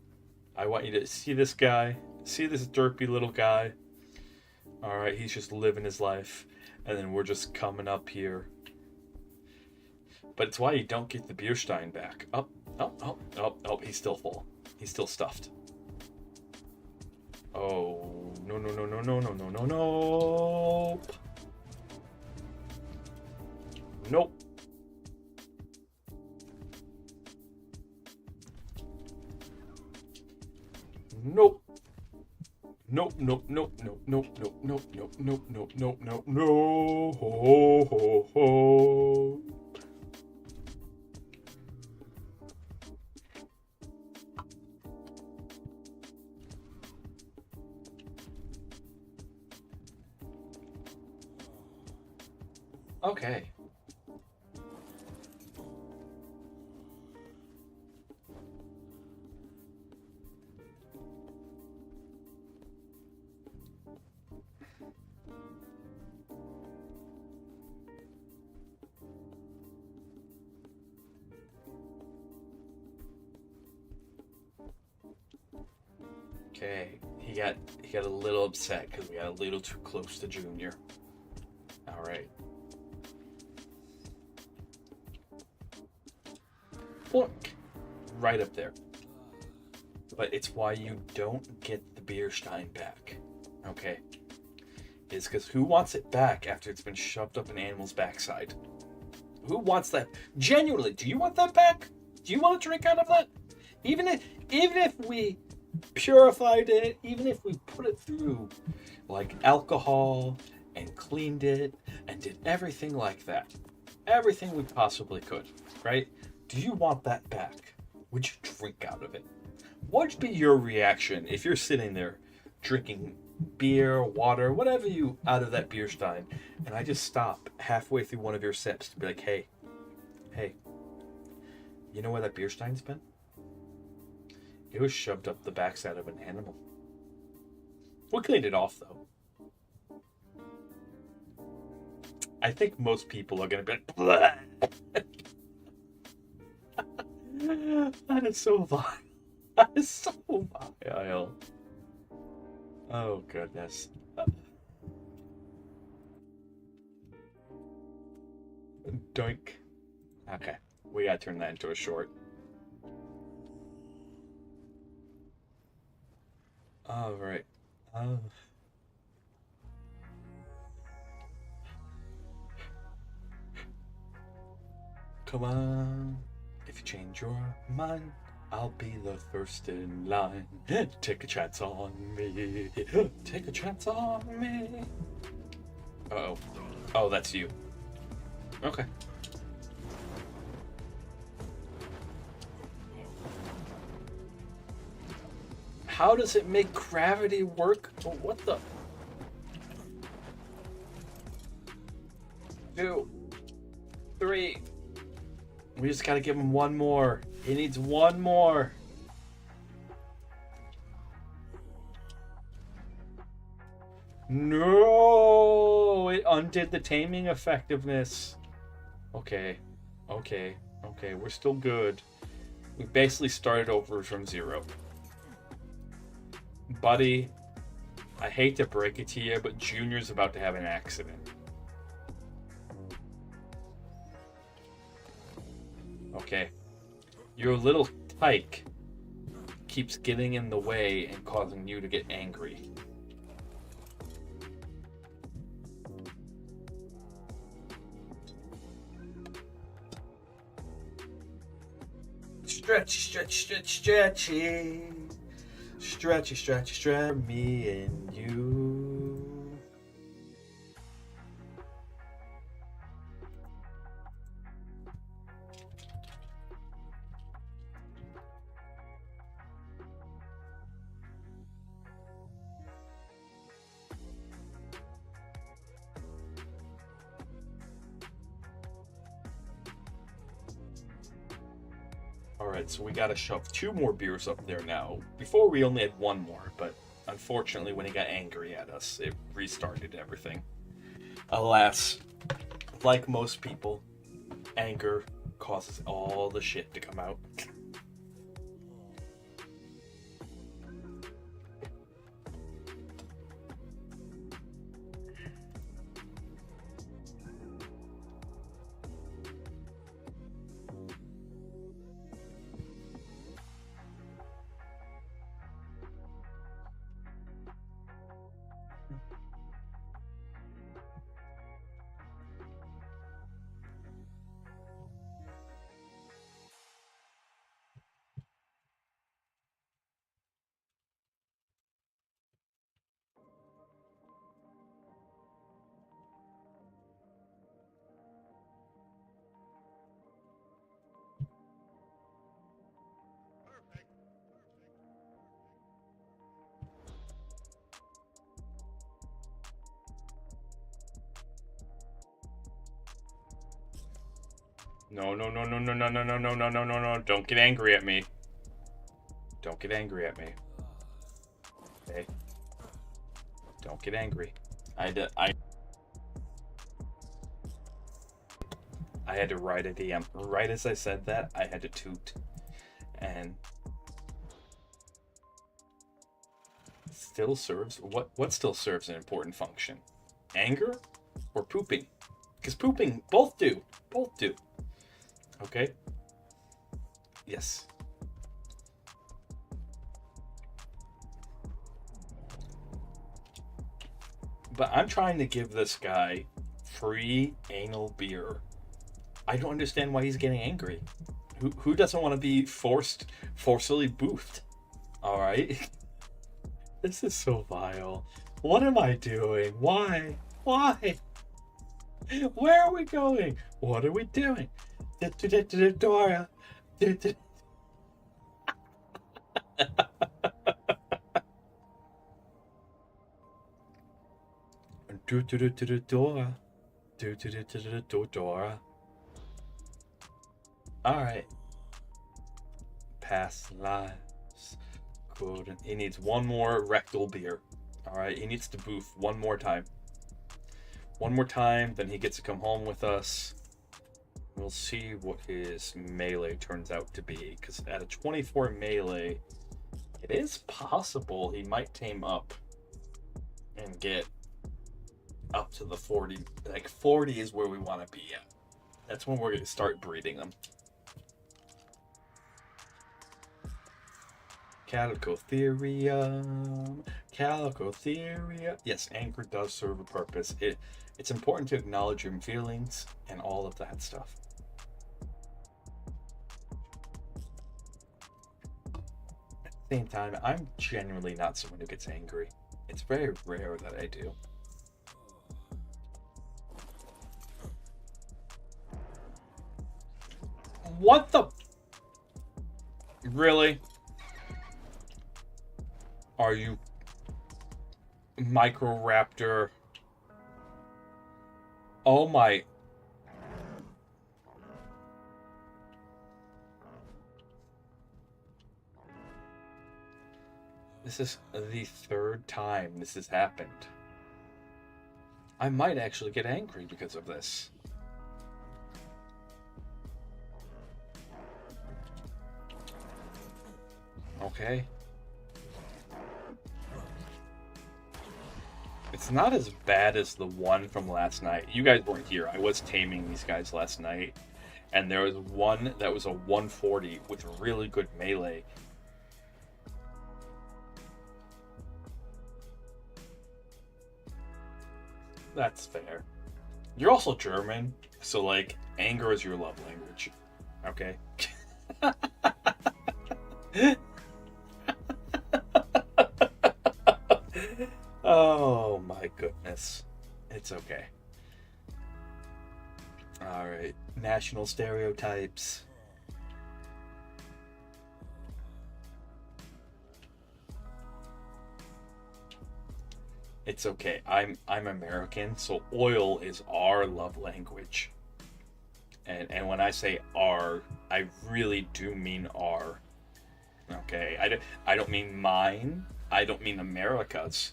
I want you to see this guy. See this derpy little guy. Alright, he's just living his life. And then we're just coming up here. But it's why you don't get the beer stein back. Oh, he's still full. He's still stuffed. Oh, no. Nope. Nope. Nope. No. Okay. Okay, he got a little upset because we got a little too close to Junior. All right. Look, right up there. But it's why you don't get the beer stein back. Okay? Is because who wants it back after it's been shoved up an animal's backside? Who wants that? Genuinely, do you want that back? Do you want to drink out of that? Even if we purified it, even if we put it through like alcohol and cleaned it and did everything like that, everything we possibly could, right? Do you want that back? Would you drink out of it? What would be your reaction if you're sitting there drinking beer, water, whatever you out of that beer stein, and I just stop halfway through one of your sips to be like, hey, you know where that beer stein's been? It was shoved up the backside of an animal. We cleaned it off, though. I think most people are going to be like, bleh. That is so vile. That is so vile. Oh, goodness. Doink. Okay. We gotta turn that into a short. Alright. Come on. If you change your mind, I'll be the first in line. Take a chance on me. Take a chance on me. Uh-oh. Oh, that's you. Okay. How does it make gravity work? What the? 2, 3. We just gotta give him one more. He needs one more. No! It undid the taming effectiveness. Okay. We're still good. We basically started over from 0. Buddy, I hate to break it to you, but Junior's about to have an accident. Okay. Your little tyke keeps getting in the way and causing you to get angry. Stretchy. Stretchy. Me and you. Alright, so we gotta shove 2 more beers up there now. Before we only had 1 more, but unfortunately when he got angry at us, it restarted everything. Alas, like most people, anger causes all the shit to come out. No. Don't get angry at me. Don't get angry at me. Okay? Don't get angry. I had to write a DM. Right as I said that, I had to toot. And still serves what still serves an important function? Anger or pooping? Because pooping both do. Okay? Yes. But I'm trying to give this guy free anal beer. I don't understand why he's getting angry. Who doesn't want to be forcefully boofed? All right. This is so vile. What am I doing? Why? Why? Where are we going? What are we doing? Dora. Dora. Dora. Alright. Past lives. Good. He needs one more rectal beer. Alright, he needs to boof one more time. One more time, then he gets to come home with us. We'll see what his melee turns out to be. Because at a 24 melee, it is possible he might tame up and get up to the 40. Like 40 is where we want to be at. That's when we're going to start breeding them. Calicotherium. Calicotherium. Yes, anger does serve a purpose. It's important to acknowledge your feelings and all of that stuff. At the same time, I'm genuinely not someone who gets angry. It's very rare that I do. What the? Really? Are you Microraptor? Oh my. This is the third time this has happened. I might actually get angry because of this. Okay. It's not as bad as the one from last night. You guys weren't here. I was taming these guys last night. And there was one that was a 140 with really good melee. That's fair. You're also German, so like, anger is your love language. Okay? Oh my goodness. It's okay. Alright. National stereotypes. It's okay. I'm American, so oil is our love language. And when I say our, I really do mean our. Okay? I don't mean mine. I don't mean America's.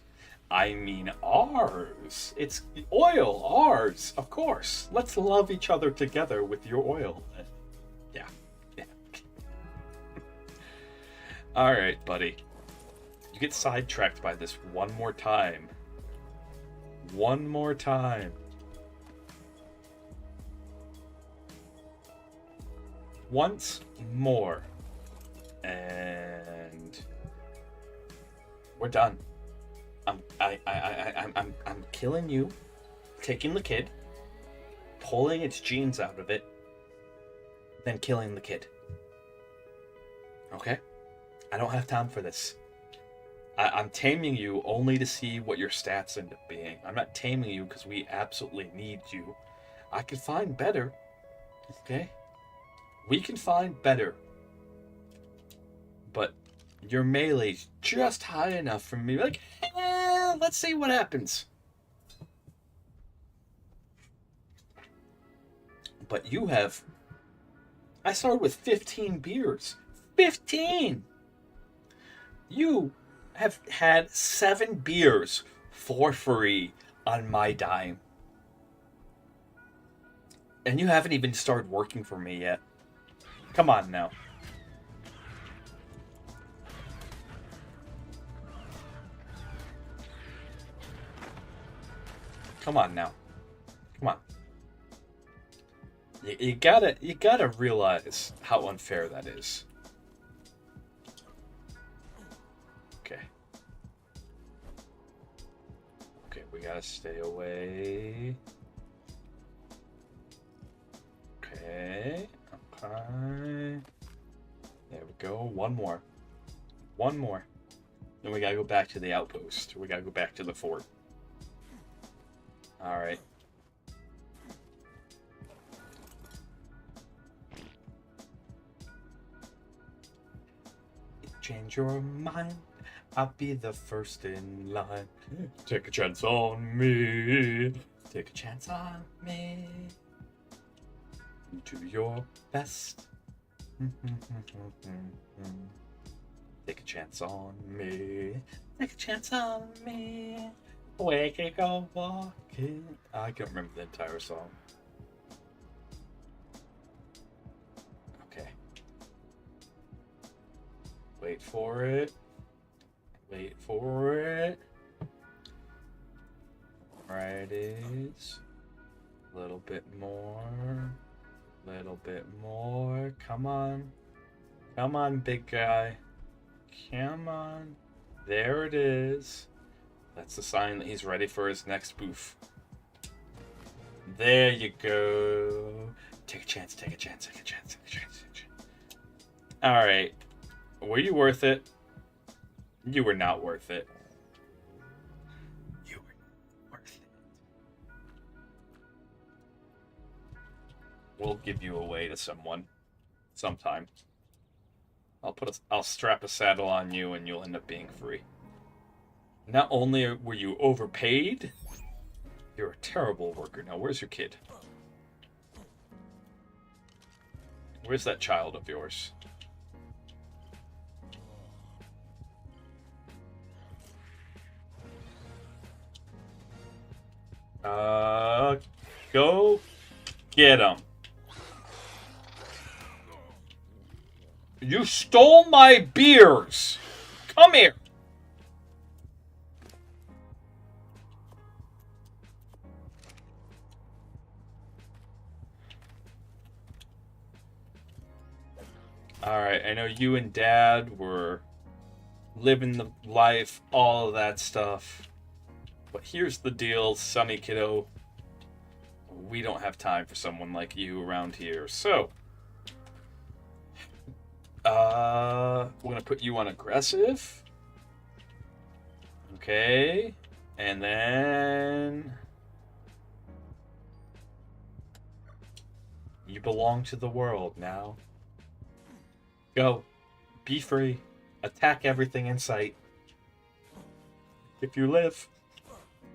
I mean ours. It's oil, ours, of course. Let's love each other together with your oil. Yeah. Alright, buddy. You get sidetracked by this one more time. One more time. Once more. And we're done. I'm killing you, taking the kid, pulling its genes out of it, then killing the kid. Okay? I don't have time for this. I'm taming you only to see what your stats end up being. I'm not taming you because we absolutely need you. I can find better. Okay? We can find better. But your melee's just high enough for me. Like, let's see what happens. But you have... I started with 15 beers. 15! You have had 7 beers for free on my dime. And you haven't even started working for me yet. Come on now. Come on now. Come on. You gotta realize how unfair that is. Okay. Okay, we gotta stay away. Okay. Okay. There we go. One more. One more. Then we gotta go back to the outpost. We gotta go back to the fort. Alright. Change your mind. I'll be the first in line. Take a chance on me. Take a chance on me. Do your best. Take a chance on me. Take a chance on me. We can go walking. I can't remember the entire song. Okay. Wait for it. Wait for it. Right is. A little bit more. Little bit more. Come on. Come on, big guy. Come on. There it is. That's the sign that he's ready for his next boof. There you go. Take a chance, take a chance, take a chance, take a chance, take a chance. Alright. Were you worth it? You were not worth it. You were not worth it. We'll give you away to someone. Sometime. I'll strap a saddle on you and you'll end up being free. Not only were you overpaid, you're a terrible worker. Now, where's your kid? Where's that child of yours? Go get him. You stole my beers. Come here. Alright, I know you and Dad were living the life, all of that stuff. But here's the deal, Sonny kiddo. We don't have time for someone like you around here. So, we're gonna put you on aggressive. Okay. And then you belong to the world now. Go. Be free. Attack everything in sight. If you live,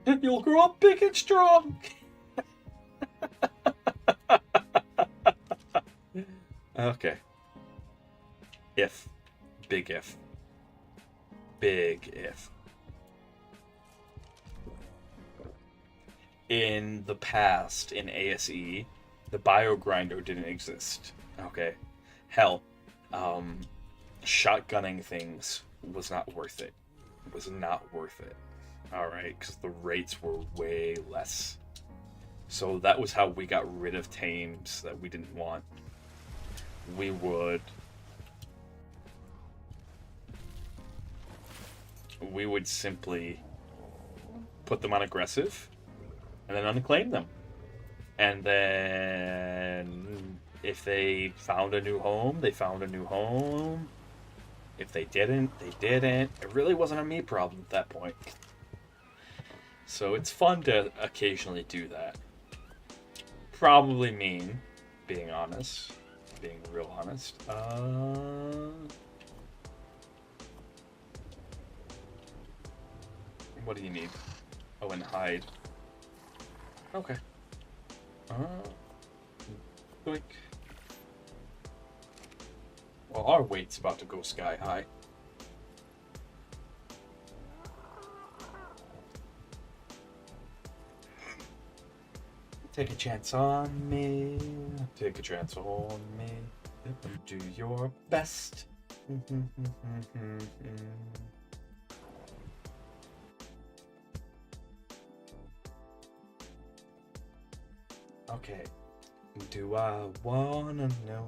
you'll grow up big and strong. Okay. If. Big if. Big if. In the past, in ASE, the bio grinder didn't exist. Okay. Hell. Shotgunning things was not worth it. It was not worth it. Alright, because the rates were way less. So that was how we got rid of tames that we didn't want. We would simply put them on aggressive and then unclaim them. And then if they found a new home, they found a new home. If they didn't, they didn't. It really wasn't a me problem at that point. So it's fun to occasionally do that. Probably mean, being honest. Being real honest. What do you need? Oh, and hide. Okay. Quick. Well, our weight's about to go sky high. Take a chance on me. Take a chance on me. Do your best. Okay. Do I wanna know?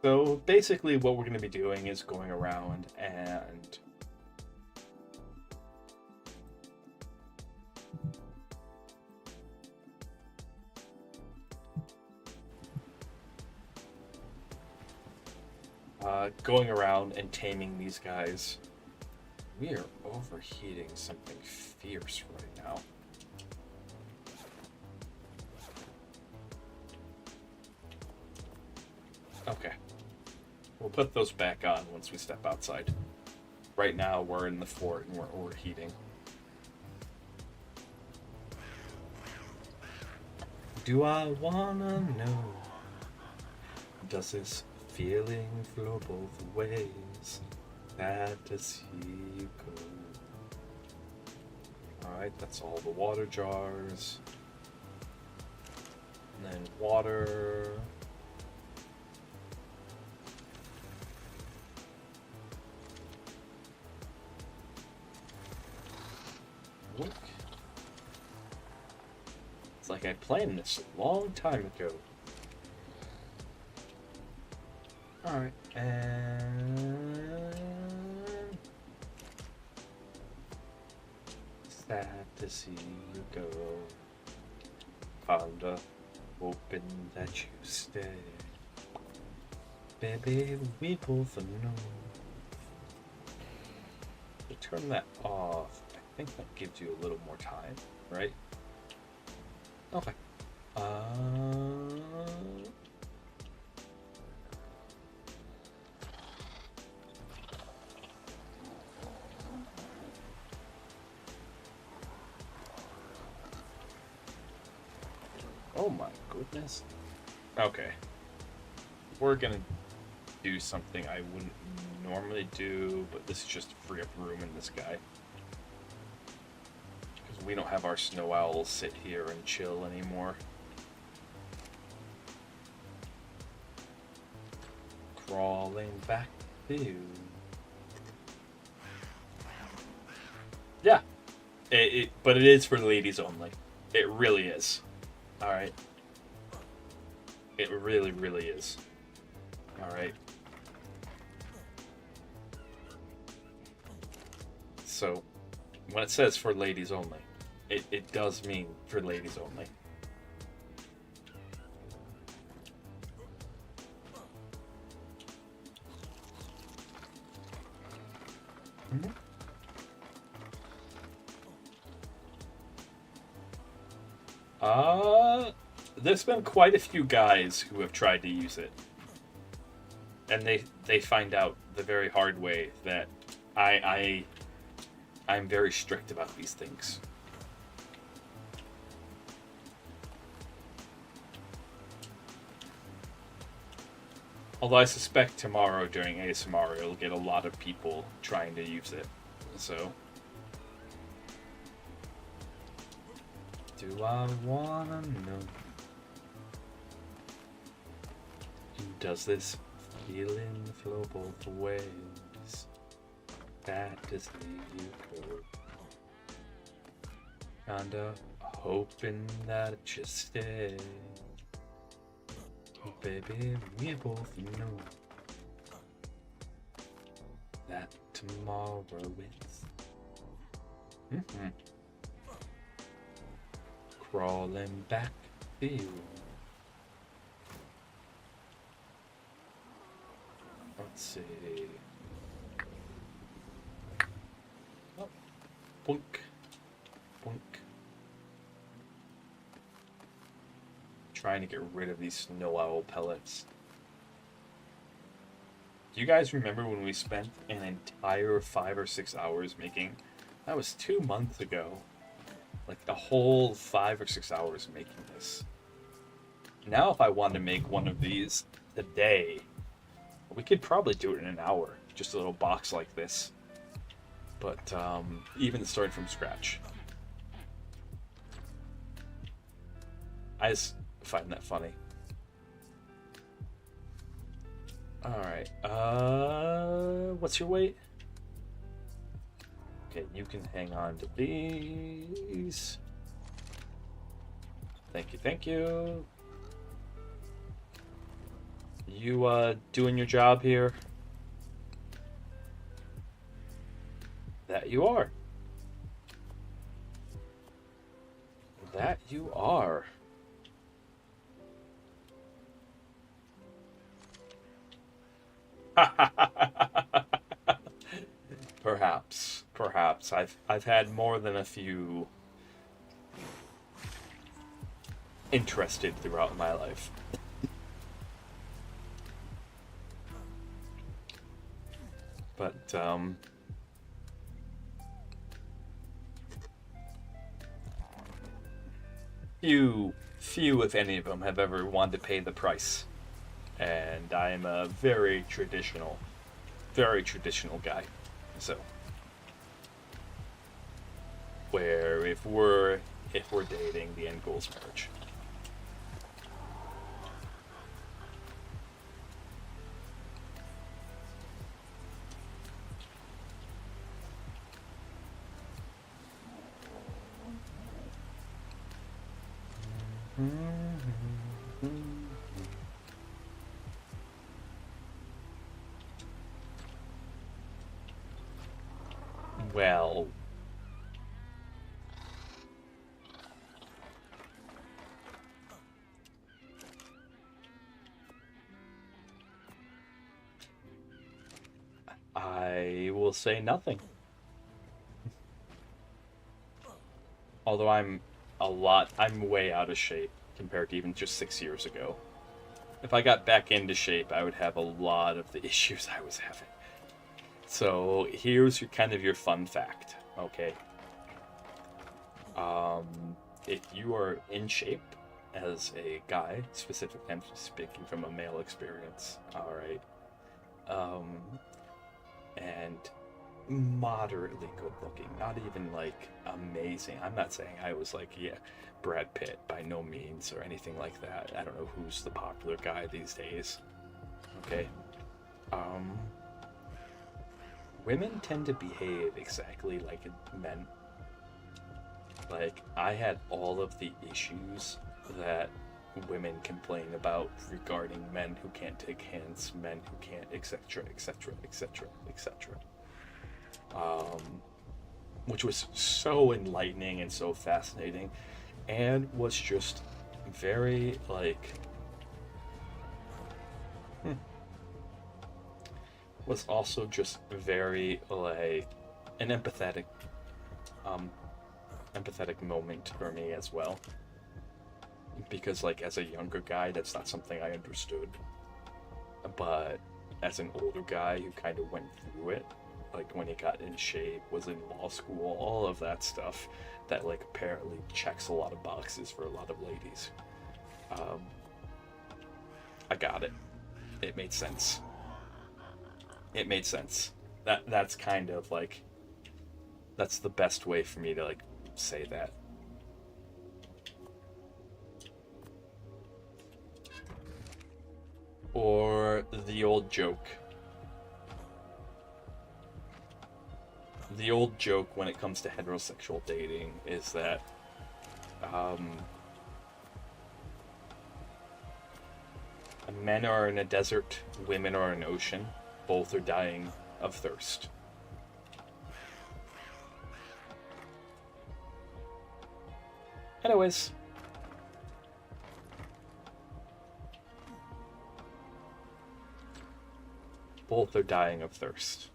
So basically what we're going to be doing is going around and going around and taming these guys. We are overheating something fierce right now. Okay. We'll put those back on once we step outside. Right now, we're in the fort and we're overheating. Do I wanna know? Does this feeling flow both ways? Sad to see you go. Alright, that's all the water jars. And then water. Look. It's like I planned this a long time ago. Alright, and... sad to see you go. Kinda hoping that you stay. Baby, we both know. To turn that off, I think that gives you a little more time, right? Okay. Oh my goodness. Okay. We're gonna do something I wouldn't normally do, but this is just to free up room in this guy. Because we don't have our snow owls sit here and chill anymore. Crawling back to you. Yeah. But it is for ladies only. It really is. Alright. It really, really is. Alright. So, when it says for ladies only, it does mean for ladies only. Mm-hmm. There's been quite a few guys who have tried to use it. And they find out the very hard way that I'm very strict about these things. Although I suspect tomorrow during ASMR it'll get a lot of people trying to use it. So... do I wanna know? Does this feeling flow both ways? That is you go. Kinda hoping that you stay. Oh, baby, we both know that tomorrow is. Crawling back to you. Let's see. Oh, boink, boink. Trying to get rid of these snow owl pellets. Do you guys remember when we spent an entire 5 or 6 hours making? That was 2 months ago. Like a whole 5 or 6 hours making this. Now if I wanted to make one of these today, we could probably do it in an hour. Just a little box like this. But even starting from scratch. I just find that funny. Alright, what's your weight? Okay, you can hang on to these. Thank you, thank you. You, doing your job here? That you are. That you are. Perhaps. I've had more than a few interested throughout my life. But few if any of them have ever wanted to pay the price. And I'm a very traditional guy. So where if we're dating, the end goal is marriage. Well, I will say nothing. Although I'm way out of shape compared to even just 6 years ago. If I got back into shape, I would have a lot of the issues I was having. So here's your fun fact, okay? If you are in shape as a guy, specifically I'm speaking from a male experience, all right, and moderately good looking, not even like amazing. I'm not saying I was like, yeah, Brad Pitt by no means or anything like that. I don't know who's the popular guy these days. Okay. Women tend to behave exactly like men. Like, I had all of the issues that women complain about regarding men who can't take hands, men who can't, etc., etc., etc., etc. Which was so enlightening and so fascinating, and was just very, like, was also just very, like, an empathetic moment for me as well. Because, like, as a younger guy, that's not something I understood. But as an older guy who kind of went through it, like when he got in shape, was in law school, all of that stuff that, like, apparently checks a lot of boxes for a lot of ladies. I got it. It made sense. That's kind of like, that's the best way for me to, like, say that. Or the old joke. The old joke when it comes to heterosexual dating is that men are in a desert, women are in an ocean. Both are dying of thirst. Anyways. Both are dying of thirst.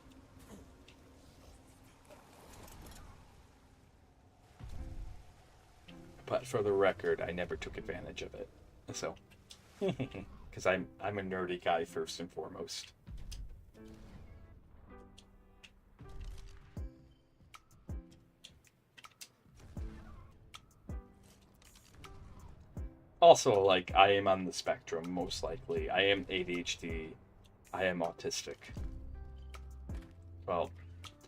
But for the record, I never took advantage of it. So, because I'm a nerdy guy first and foremost. Also, like, I am on the spectrum, most likely. I am ADHD. I am autistic. Well,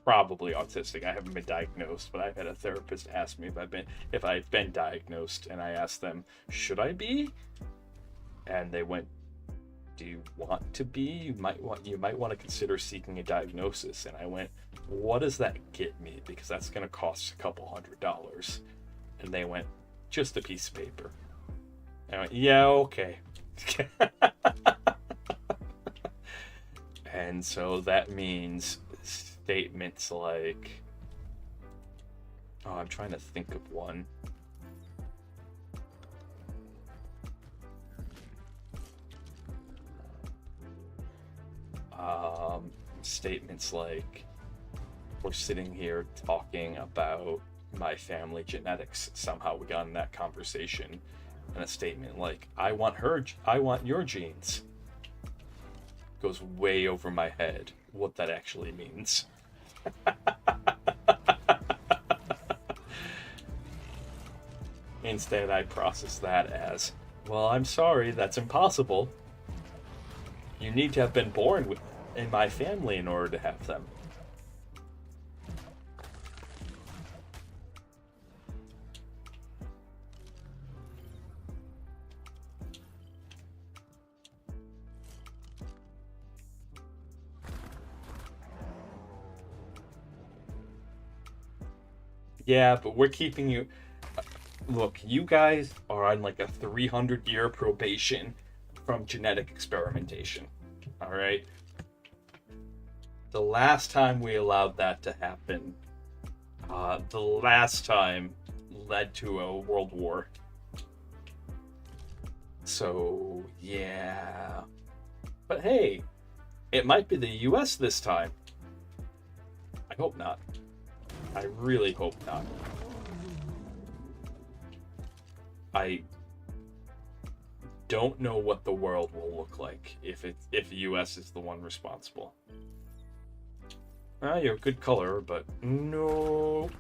probably autistic. I haven't been diagnosed, but I've had a therapist ask me if I've been diagnosed, and I asked them, should I be? And they went, do you want to be? You might want to consider seeking a diagnosis. And I went, what does that get me? Because that's going to cost a couple $100. And they went, just a piece of paper. And I went, yeah, okay. And so that means statements like, oh, I'm trying to think of one. Statements like, we're sitting here talking about my family genetics. Somehow we got in that conversation. And a statement like, I want your genes. Goes way over my head what that actually means. Instead, I process that as, well, I'm sorry, that's impossible. You need to have been born in my family in order to have them. Yeah, but we're keeping you... Look, you guys are on like a 300-year probation from genetic experimentation. Alright? The last time we allowed that to happen, the last time led to a world war. So, yeah. But hey, it might be the US this time. I hope not. I really hope not. I don't know what the world will look like if the US is the one responsible. You're a good color, but nope.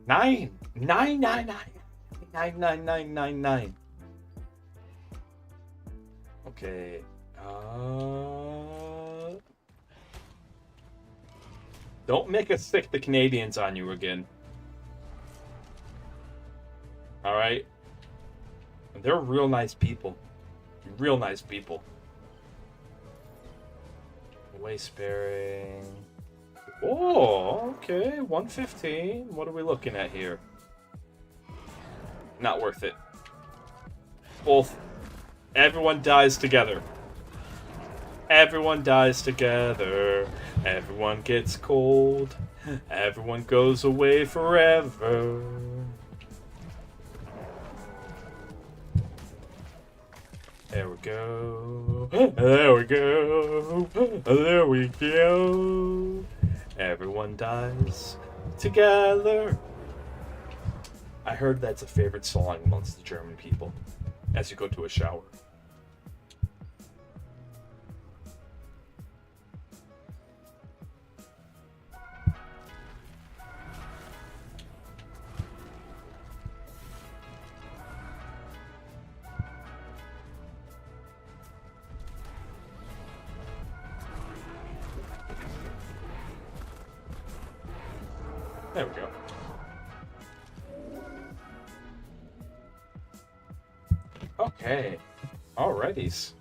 Nine. Okay. Don't make us stick the Canadians on you again. All right. They're real nice people. Real nice people. Way sparing. Oh, okay. 115. What are we looking at here? Not worth it. Both. Everyone dies together. Everyone dies together. Everyone gets cold. Everyone goes away forever. There we go. There we go. There we go. Everyone dies together. I heard that's a favorite song amongst the German people as you go to a shower. There we go. Okay. Alrighties.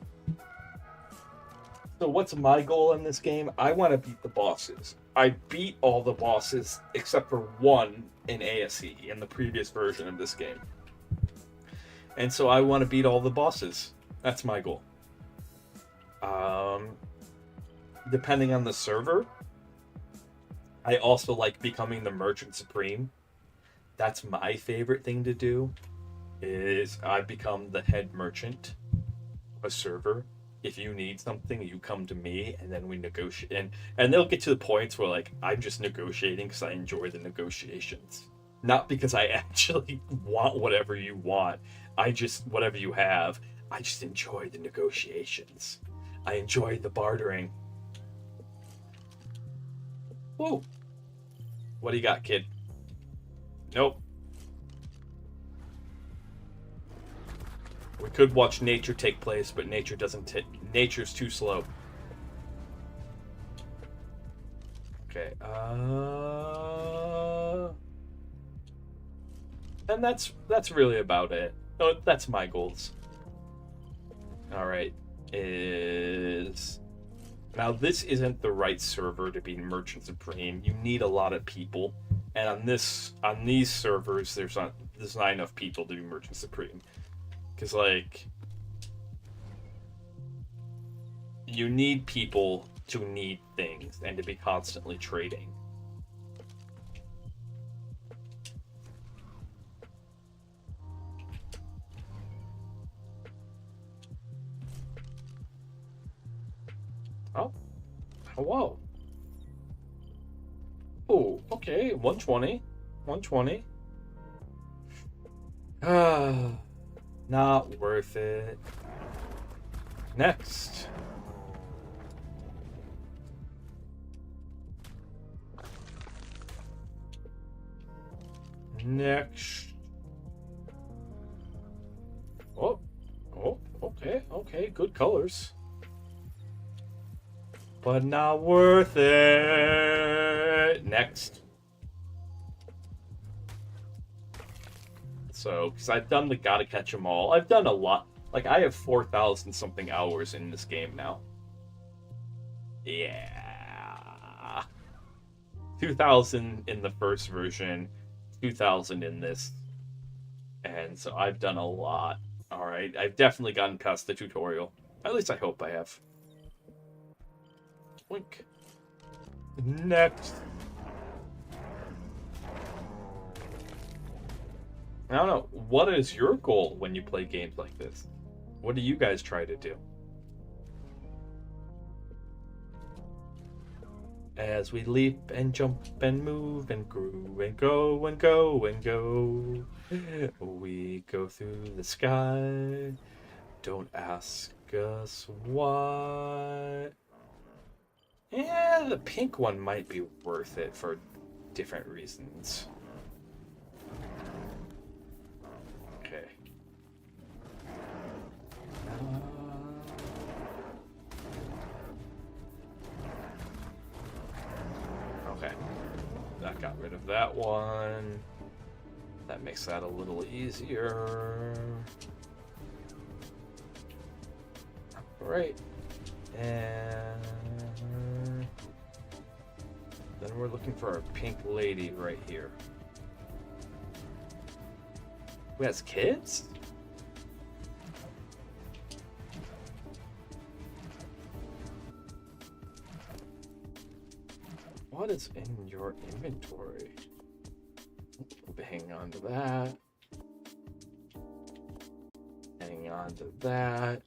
So what's my goal in this game? I want to beat the bosses. I beat all the bosses except for one in ASE, in the previous version of this game. And so I want to beat all the bosses. That's my goal. Depending on the server, I also like becoming the Merchant Supreme. That's my favorite thing to do, is I become the head merchant of a server. If you need something, you come to me, and then we negotiate. And they'll get to the points where, like, I'm just negotiating because I enjoy the negotiations. Not because I actually want whatever you want. Whatever you have, I just enjoy the negotiations. I enjoy the bartering. Whoa. What do you got, kid? Nope. We could watch nature take place, but nature doesn't. Nature's too slow. Okay. And that's really about it. Oh, that's my goals. All right. Is Now, this isn't the right server to be Merchant Supreme. You need a lot of people, and on these servers, there's not enough people to be Merchant Supreme, because like you need people to need things and to be constantly trading. Oh, whoa. Oh, okay, 120. 120. Not worth it. Next. Next. Oh, okay, good colors. But not worth it. Next. So, because I've done the gotta catch 'em all. I've done a lot. Like, I have 4,000 something hours in this game now. Yeah. 2,000 in the first version, 2,000 in this. And so I've done a lot. Alright, I've definitely gotten past the tutorial. At least I hope I have. Wink. Next. I don't know. What is your goal when you play games like this? What do you guys try to do? As we leap and jump and move and groove and go and go and go, we go through the sky. Don't ask us why. Yeah, the pink one might be worth it for different reasons. Okay. Okay. That got rid of that one. That makes that a little easier. Alright. And then we're looking for our pink lady right here. Who has kids? What is in your inventory? Hang on to that. Hang on to that.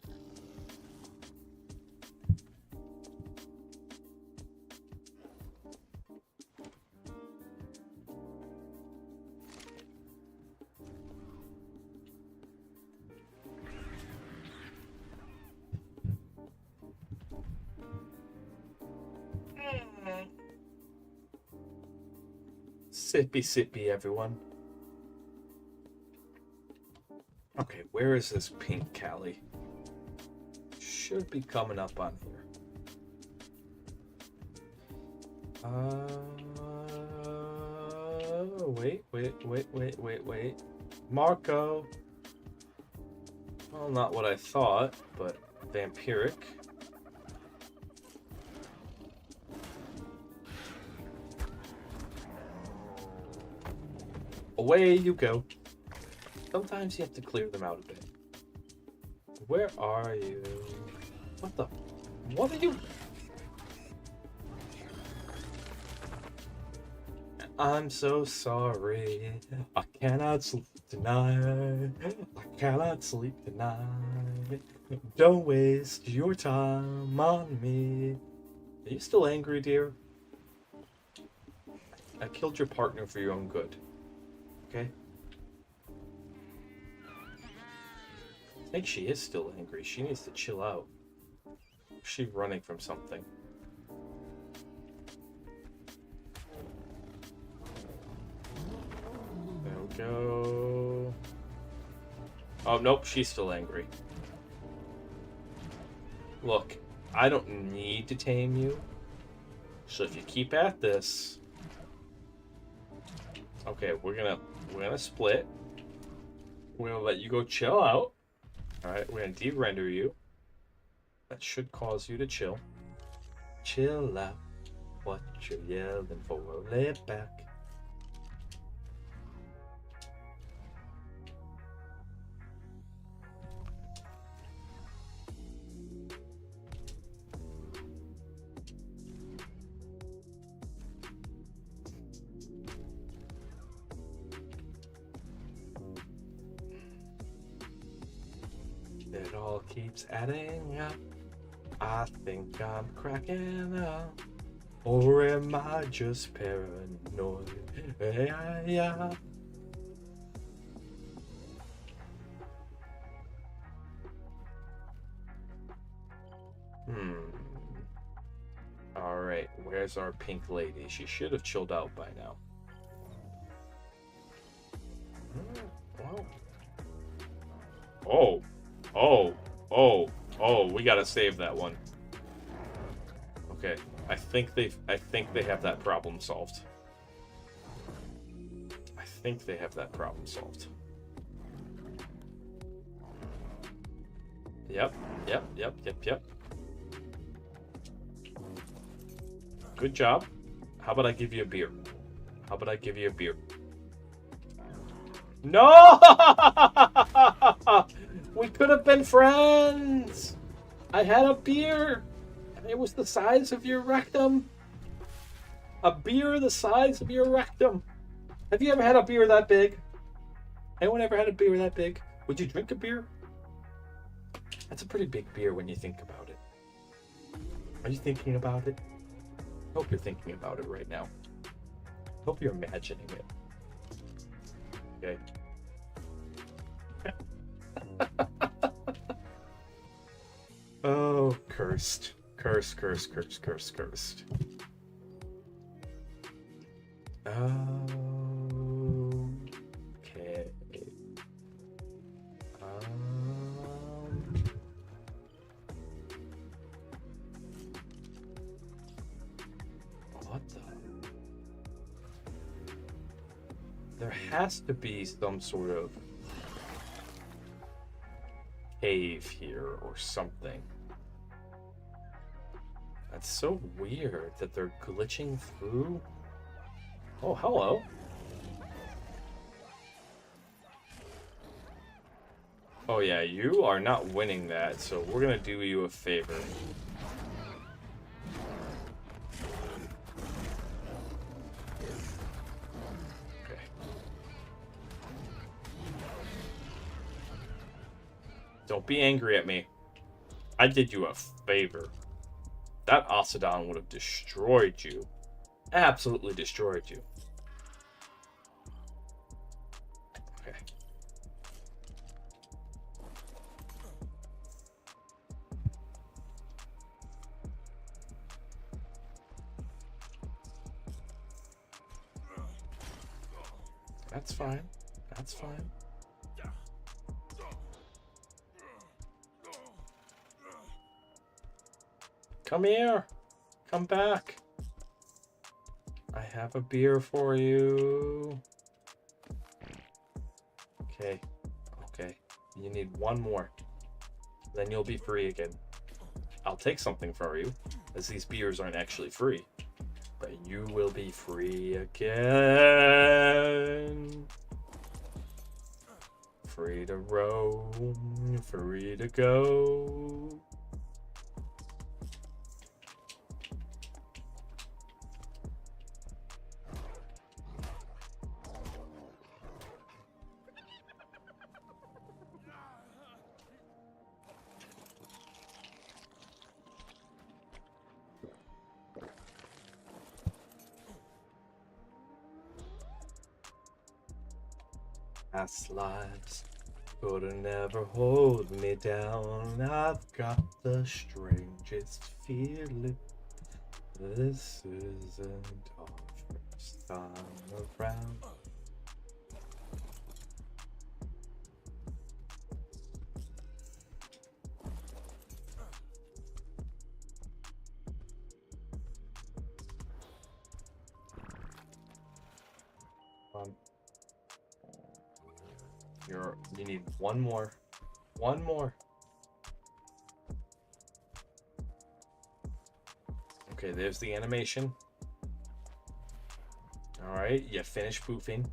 Sippy, sippy, everyone. Okay, where is this pink Callie? Should be coming up on here. Wait. Marco. Well, not what I thought, but vampiric. Away you go. Sometimes you have to clear them out a bit. Where are you? What are you? I'm so sorry. I cannot sleep tonight. I cannot sleep tonight. Don't waste your time on me. Are you still angry, dear? I killed your partner for your own good. Okay? I think she is still angry. She needs to chill out. She's running from something. There we go. Oh, nope, she's still angry. Look, I don't need to tame you. So if you keep at this... Okay, we're gonna split. We're gonna let you go chill out. Alright, we're gonna de-render you. That should cause you to chill. chill out. What you yelling for? Lay it back. It all keeps adding up. I think I'm cracking up. Or am I just paranoid? Yeah, yeah. Alright, where's our pink lady? She should have chilled out by now. Oh. Oh, we gotta save that one. Okay, I think they have that problem solved. I think they have that problem solved. Yep. Good job. How about I give you a beer? No! We could have been friends! I had a beer! And it was the size of your rectum. A beer the size of your rectum. Have you ever had a beer that big? Anyone ever had a beer that big? Would you drink a beer? That's a pretty big beer when you think about it. Are you thinking about it? Hope you're thinking about it right now. Hope you're imagining it. Okay. Oh, cursed. Cursed. Okay. What the? There has to be some sort of cave here or something. That's so weird that they're glitching through. Oh, hello. Oh yeah, you are not winning that, so we're gonna do you a favor. Okay. Don't be angry at me. I did you a favor. That Octodon would have destroyed you. Absolutely destroyed you. Okay. That's fine. That's fine. Come here. Come back. I have a beer for you. Okay. Okay. You need one more. Then you'll be free again. I'll take something for you, as these beers aren't actually free. But you will be free again. Free to roam, free to go. Past lives could never hold me down. I've got the strangest feeling. This isn't our first time around. You need one more. One more. Okay, there's the animation. Alright, you finish poofing.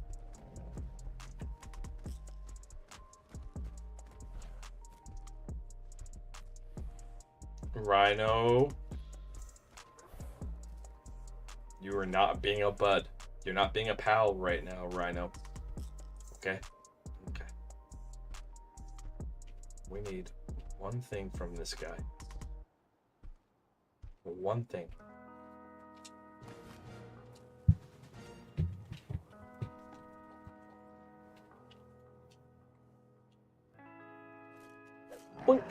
Rhino. You are not being a bud. You're not being a pal right now, Rhino. Okay? Okay. We need one thing from this guy. One thing. Boink.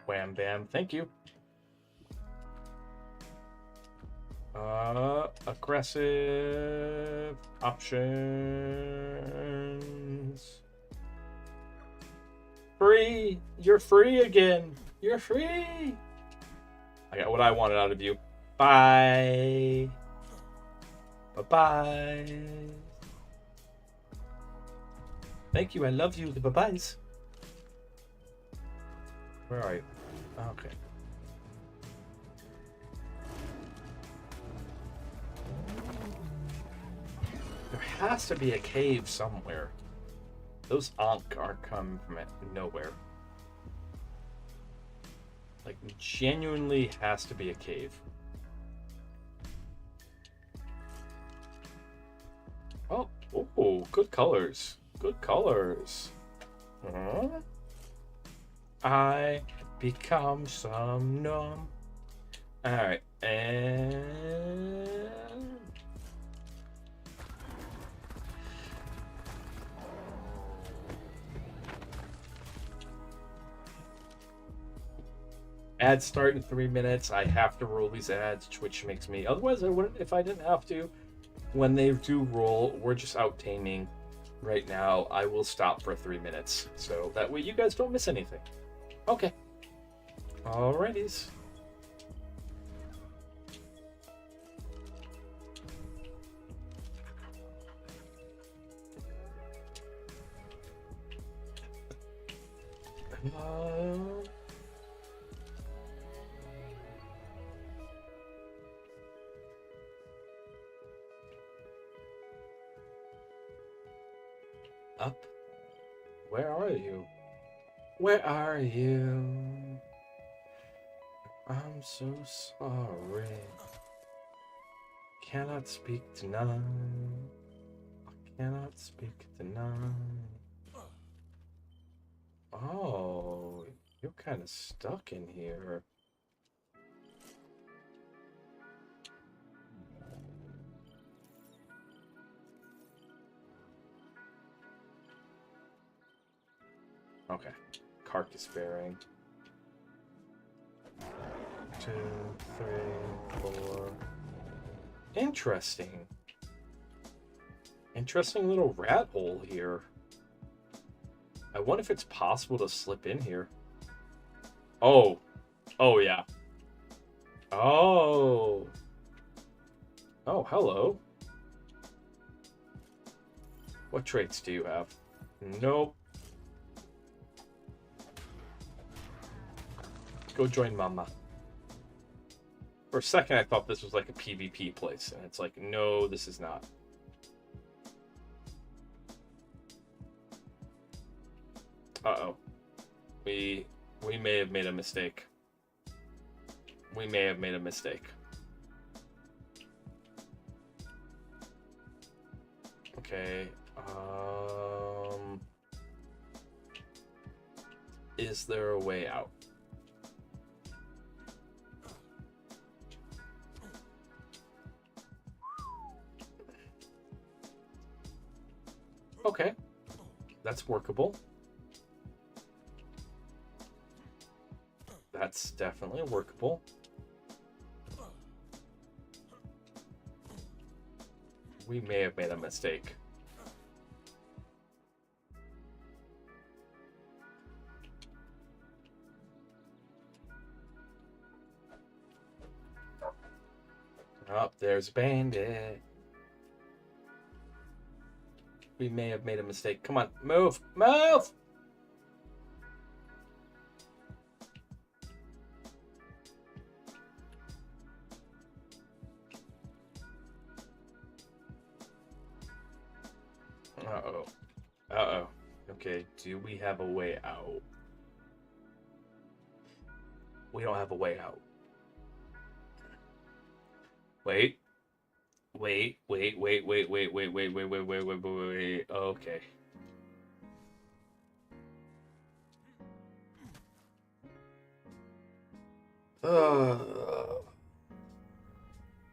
Wham bam, thank you. Aggressive options. Free! You're free again! You're free! I got what I wanted out of you. Bye! Bye-bye! Thank you, I love you. The bye-byes. Where are you? Okay. There has to be a cave somewhere. Those ARK are coming from nowhere. Like, genuinely has to be a cave. Oh, oh, good colors. Good colors. Huh? I become some numb. Alright, and... ads start in 3 minutes. I have to roll these ads. Twitch makes me. Otherwise, I wouldn't if I didn't have to. When they do roll, we're just out taming right now. I will stop for 3 minutes. So that way you guys don't miss anything. Okay. Alrighties. Up. Where are you? Where are you? I'm so sorry. Cannot speak tonight. I cannot speak tonight. Oh, you're kind of stuck in here. Okay. Carcass bearing. 2, 3, 4. Interesting. Interesting little rat hole here. I wonder if it's possible to slip in here. Oh. Oh, yeah. Oh. Oh, hello. What traits do you have? Nope. Go join Mama. For a second, I thought this was like a PvP place, and it's like, no, this is not. Uh-oh. We may have made a mistake. We may have made a mistake. Okay. Is there a way out? Okay. That's workable. That's definitely workable. We may have made a mistake. Oh, there's a bandit. We may have made a mistake. Come on, move! Move! Uh-oh. Uh-oh. Okay, do we have a way out? We don't have a way out. Wait. Wait. Okay.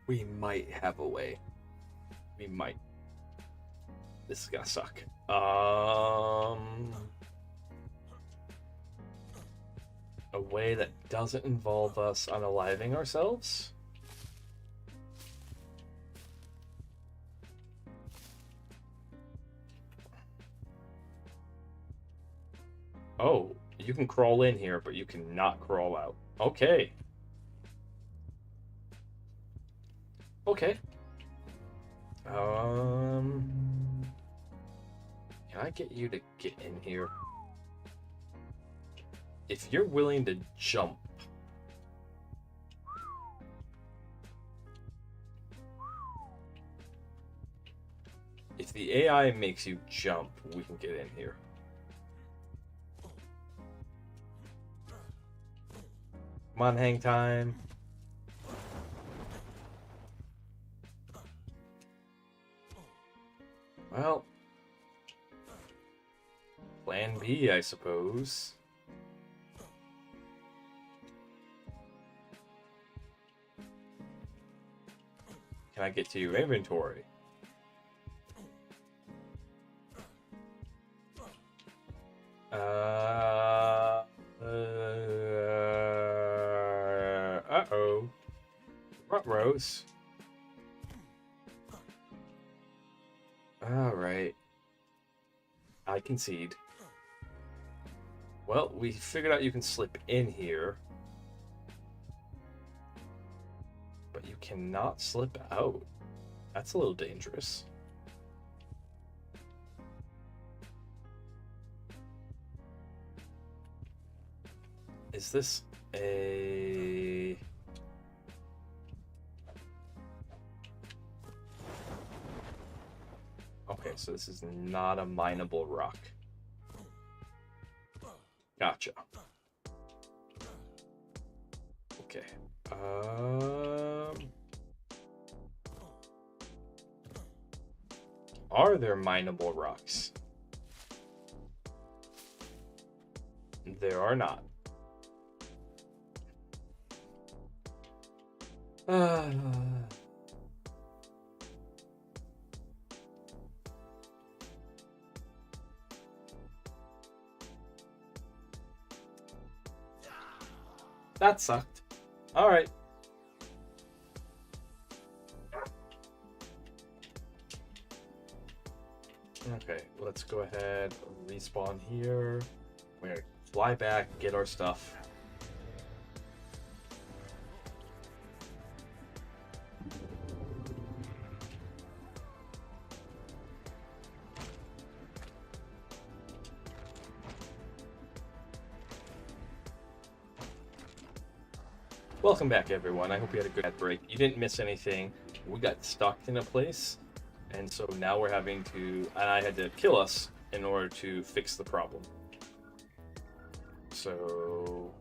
We might have a way. We might. This is gonna suck. A way that doesn't involve us unaliving ourselves? Oh, you can crawl in here, but you cannot crawl out. Okay. Okay. Can I get you to get in here? If you're willing to jump. If the AI makes you jump, we can get in here. Come on, hang time. Well, plan B, I suppose. Can I get to your inventory? Uh-oh. Ruh-rohs. Alright. I concede. Well, we figured out you can slip in here. But you cannot slip out. That's a little dangerous. Is this a... Okay, so this is not a mineable rock. Gotcha. Okay. Are there mineable rocks? There are not. That sucked. All right. Okay, let's go ahead, respawn here. We're gonna fly back, get our stuff. Welcome back, everyone. I hope you had a good break. You didn't miss anything. We got stuck in a place, and so now we're having to... And I had to kill us in order to fix the problem. So...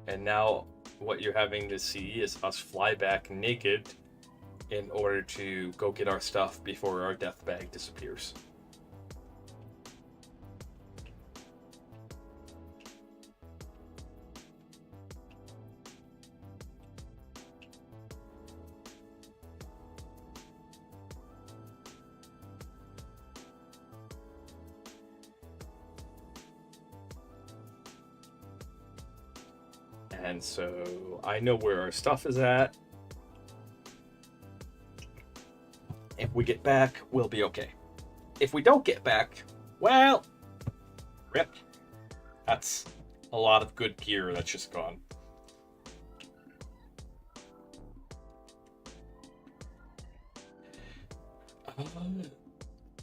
And now what you're having to see is us fly back naked in order to go get our stuff before our death bag disappears. And so I know where our stuff is at. If we get back, we'll be okay. If we don't get back, well, rip. That's a lot of good gear that's just gone.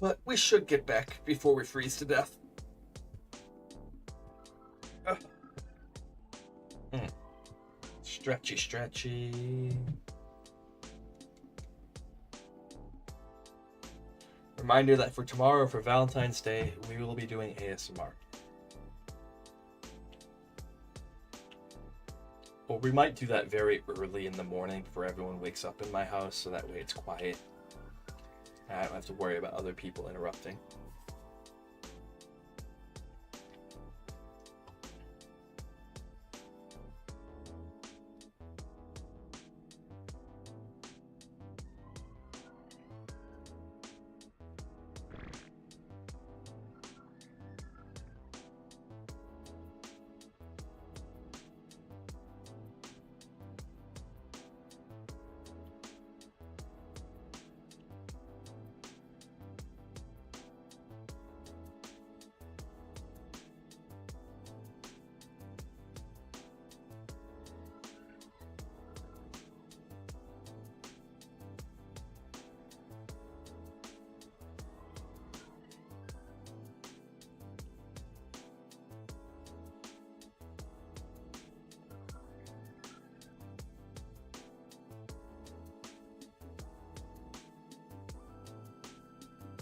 But we should get back before we freeze to death. Stretchy, stretchy. Reminder that for tomorrow, for Valentine's Day, we will be doing ASMR. Or we might do that very early in the morning before everyone wakes up in my house, so that way it's quiet. I don't have to worry about other people interrupting.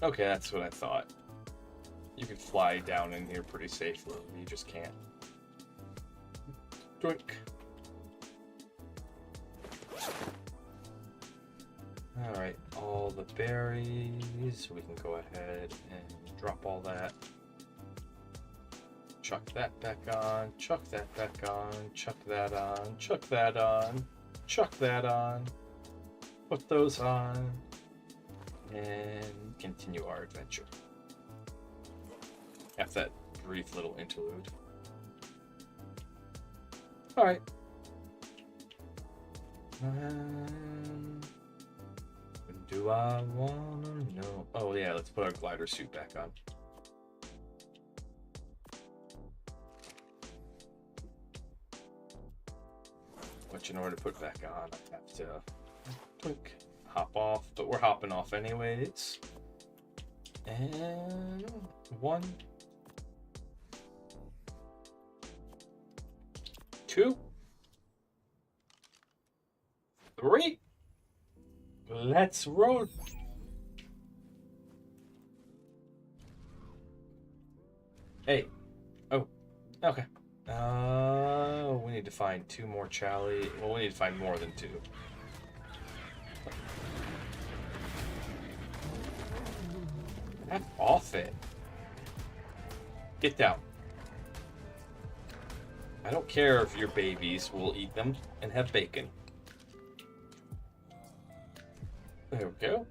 Okay, that's what I thought. You could fly down in here pretty safely. You just can't. Drink. Alright, all the berries. We can go ahead and drop all that. Chuck that back on. Chuck that back on. Chuck that on. Chuck that on. Chuck that on. Put those on. And continue our adventure. After that brief little interlude. Alright. Do I wanna know? Oh yeah, let's put our glider suit back on. Which in order to put it back on, I have to click. Hop off, but we're hopping off anyways. And 1, 2, 3. Let's roll. Hey. Oh. Okay. We need to find 2 more Charlie. Well, we need to find more than 2. F off it. Get down. I don't care if your babies will eat them and have bacon. There we go.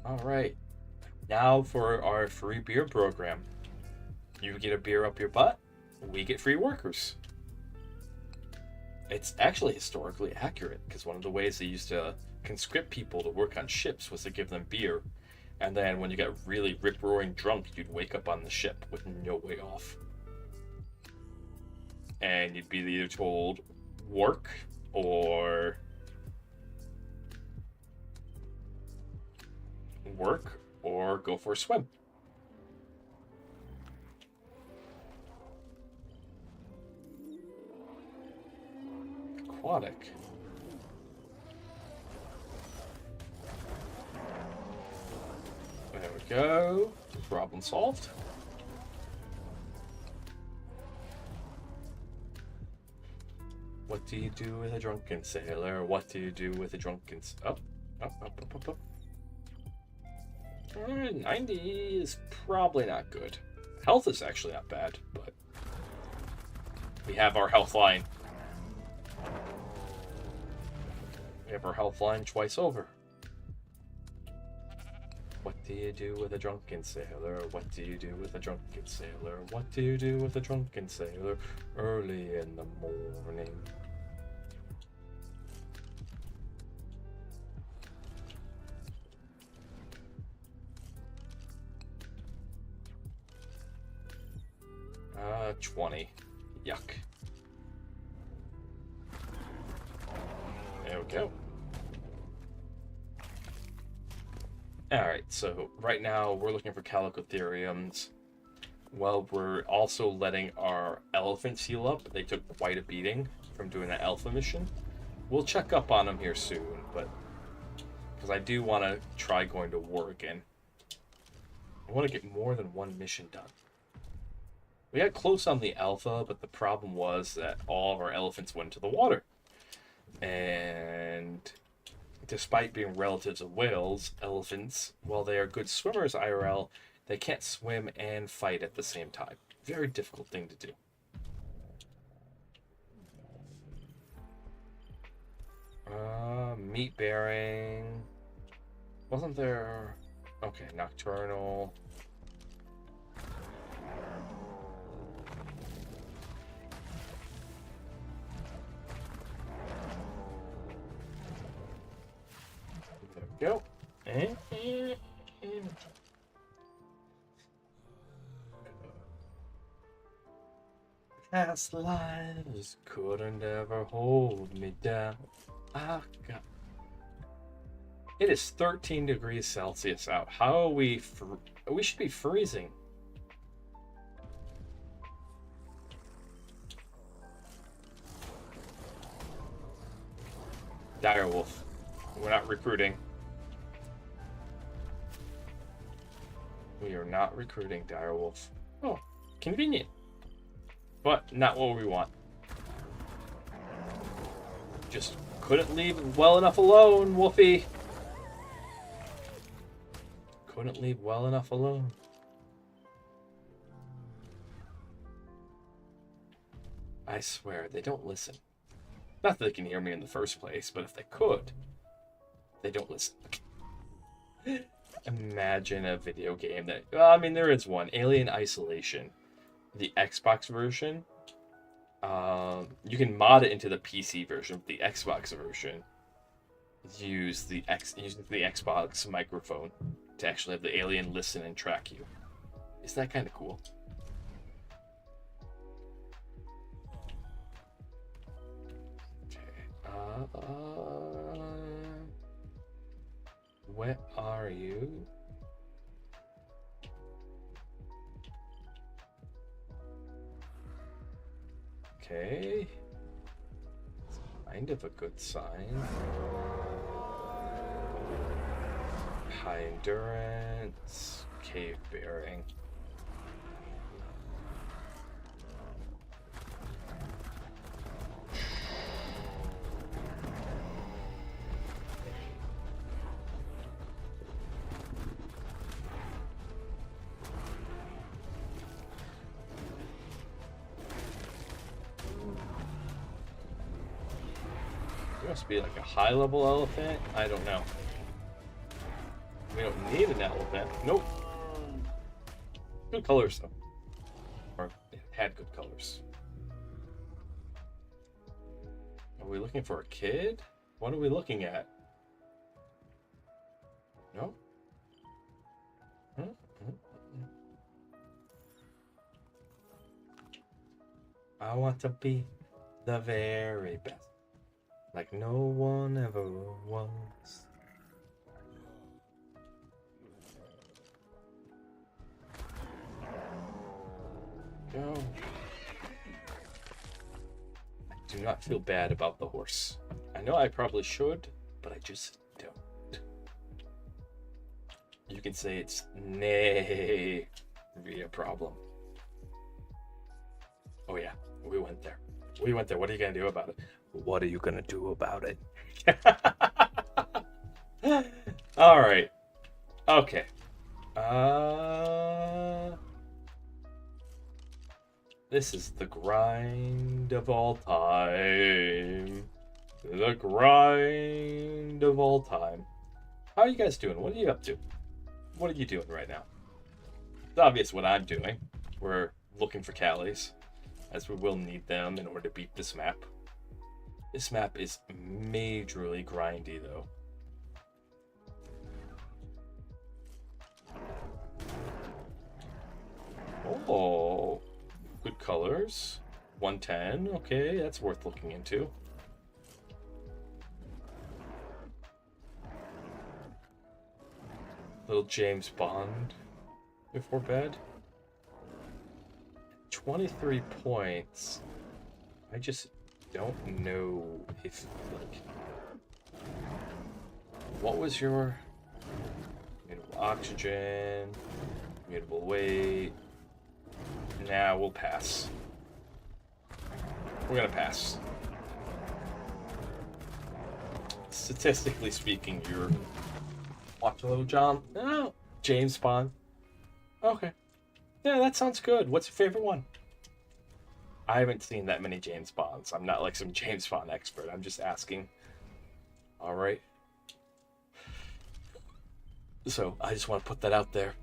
Alright. Now for our free beer program. You get a beer up your butt, we get free workers. It's actually historically accurate, because one of the ways they used to conscript people to work on ships was to give them beer, and then when you got really rip-roaring drunk, you'd wake up on the ship with no way off. And you'd be either told, work, or go for a swim. Aquatic. There we go. Problem solved. What do you do with a drunken sailor? What do you do with a drunken... Up. 90 is probably not good. Health is actually not bad, but... we have our health line. We have our health line twice over. What do you do with a drunken sailor? What do you do with a drunken sailor? What do you do with a drunken sailor early in the morning? Uh, 20. Yuck. There we go. Alright, so right now we're looking for Calicotheriums. Well, we're also letting our elephants heal up. They took quite a beating from doing that alpha mission. we'll check up on him here soon, but because I do want to try going to war again. I want to get more than one mission done. We got close on the alpha, but the problem was that all of our elephants went to the water. And despite being relatives of whales, elephants, while they are good swimmers IRL, they can't swim and fight at the same time. Very difficult thing to do. Meat bearing. Wasn't there... Okay, nocturnal. There we go. And... Past lives couldn't ever hold me down. Ah, God. It is 13 degrees Celsius out. How are we? We should be freezing. Direwolf. We're not recruiting. We are not recruiting Direwolf. Oh, convenient. But not what we want. Just couldn't leave well enough alone, Wolfie. Couldn't leave well enough alone. I swear, they don't listen. Not that they can hear me in the first place, but if they could, they don't listen. Imagine a video game that... Well, I mean, there is one. Alien Isolation. The Xbox version. You can mod it into the PC version, but the Xbox version uses the Xbox microphone to actually have the alien listen and track you. Isn't that kind of cool? Okay. Where are you? Okay. It's kind of a good sign. High endurance, cave bearing. There must be like a high level elephant. I don't know. We don't need an elephant. Nope. Good colors, though. Or it had good colors. Are we looking for a kid? What are we looking at? No? I want to be the very best. Like no one ever was. Go. I do not feel bad about the horse. I know I probably should, but I just don't. You can say it's nay a problem. Oh yeah, we went there. We went there. What are you gonna do about it? What are you gonna do about it? All right. Okay. This is the grind of all time. The grind of all time. How are you guys doing? What are you up to? What are you doing right now? It's obvious what I'm doing. We're looking for Callies, as we will need them in order to beat this map. This map is majorly grindy, though. Oh, good colors. 110, okay, that's worth looking into. Little James Bond before bed. 23 points. I just don't know if, like, what was your mutable oxygen, mutable weight? Nah, we'll pass. We're gonna pass. Statistically speaking, you're... Watch a little John. Oh, James Bond. Okay. Yeah, that sounds good. What's your favorite one? I haven't seen that many James Bonds. I'm not like some James Bond expert. I'm just asking. Alright. So, I just want to put that out there.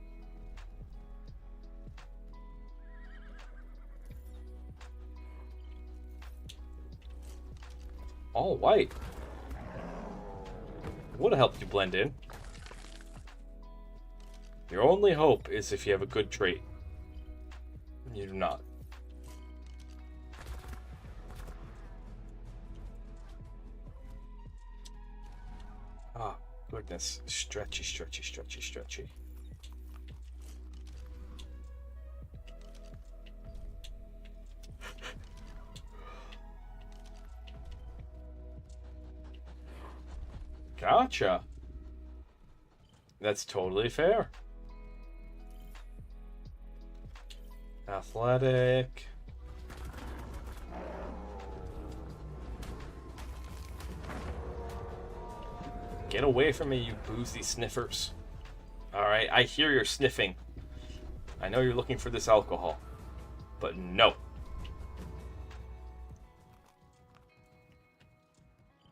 All white. Would have helped you blend in. Your only hope is if you have a good trait. You do not. Ah, goodness. Stretchy, stretchy, stretchy, stretchy. Gotcha. That's totally fair. Athletic. Get away from me, you boozy sniffers. Alright, I hear you're sniffing. I know you're looking for this alcohol. But no.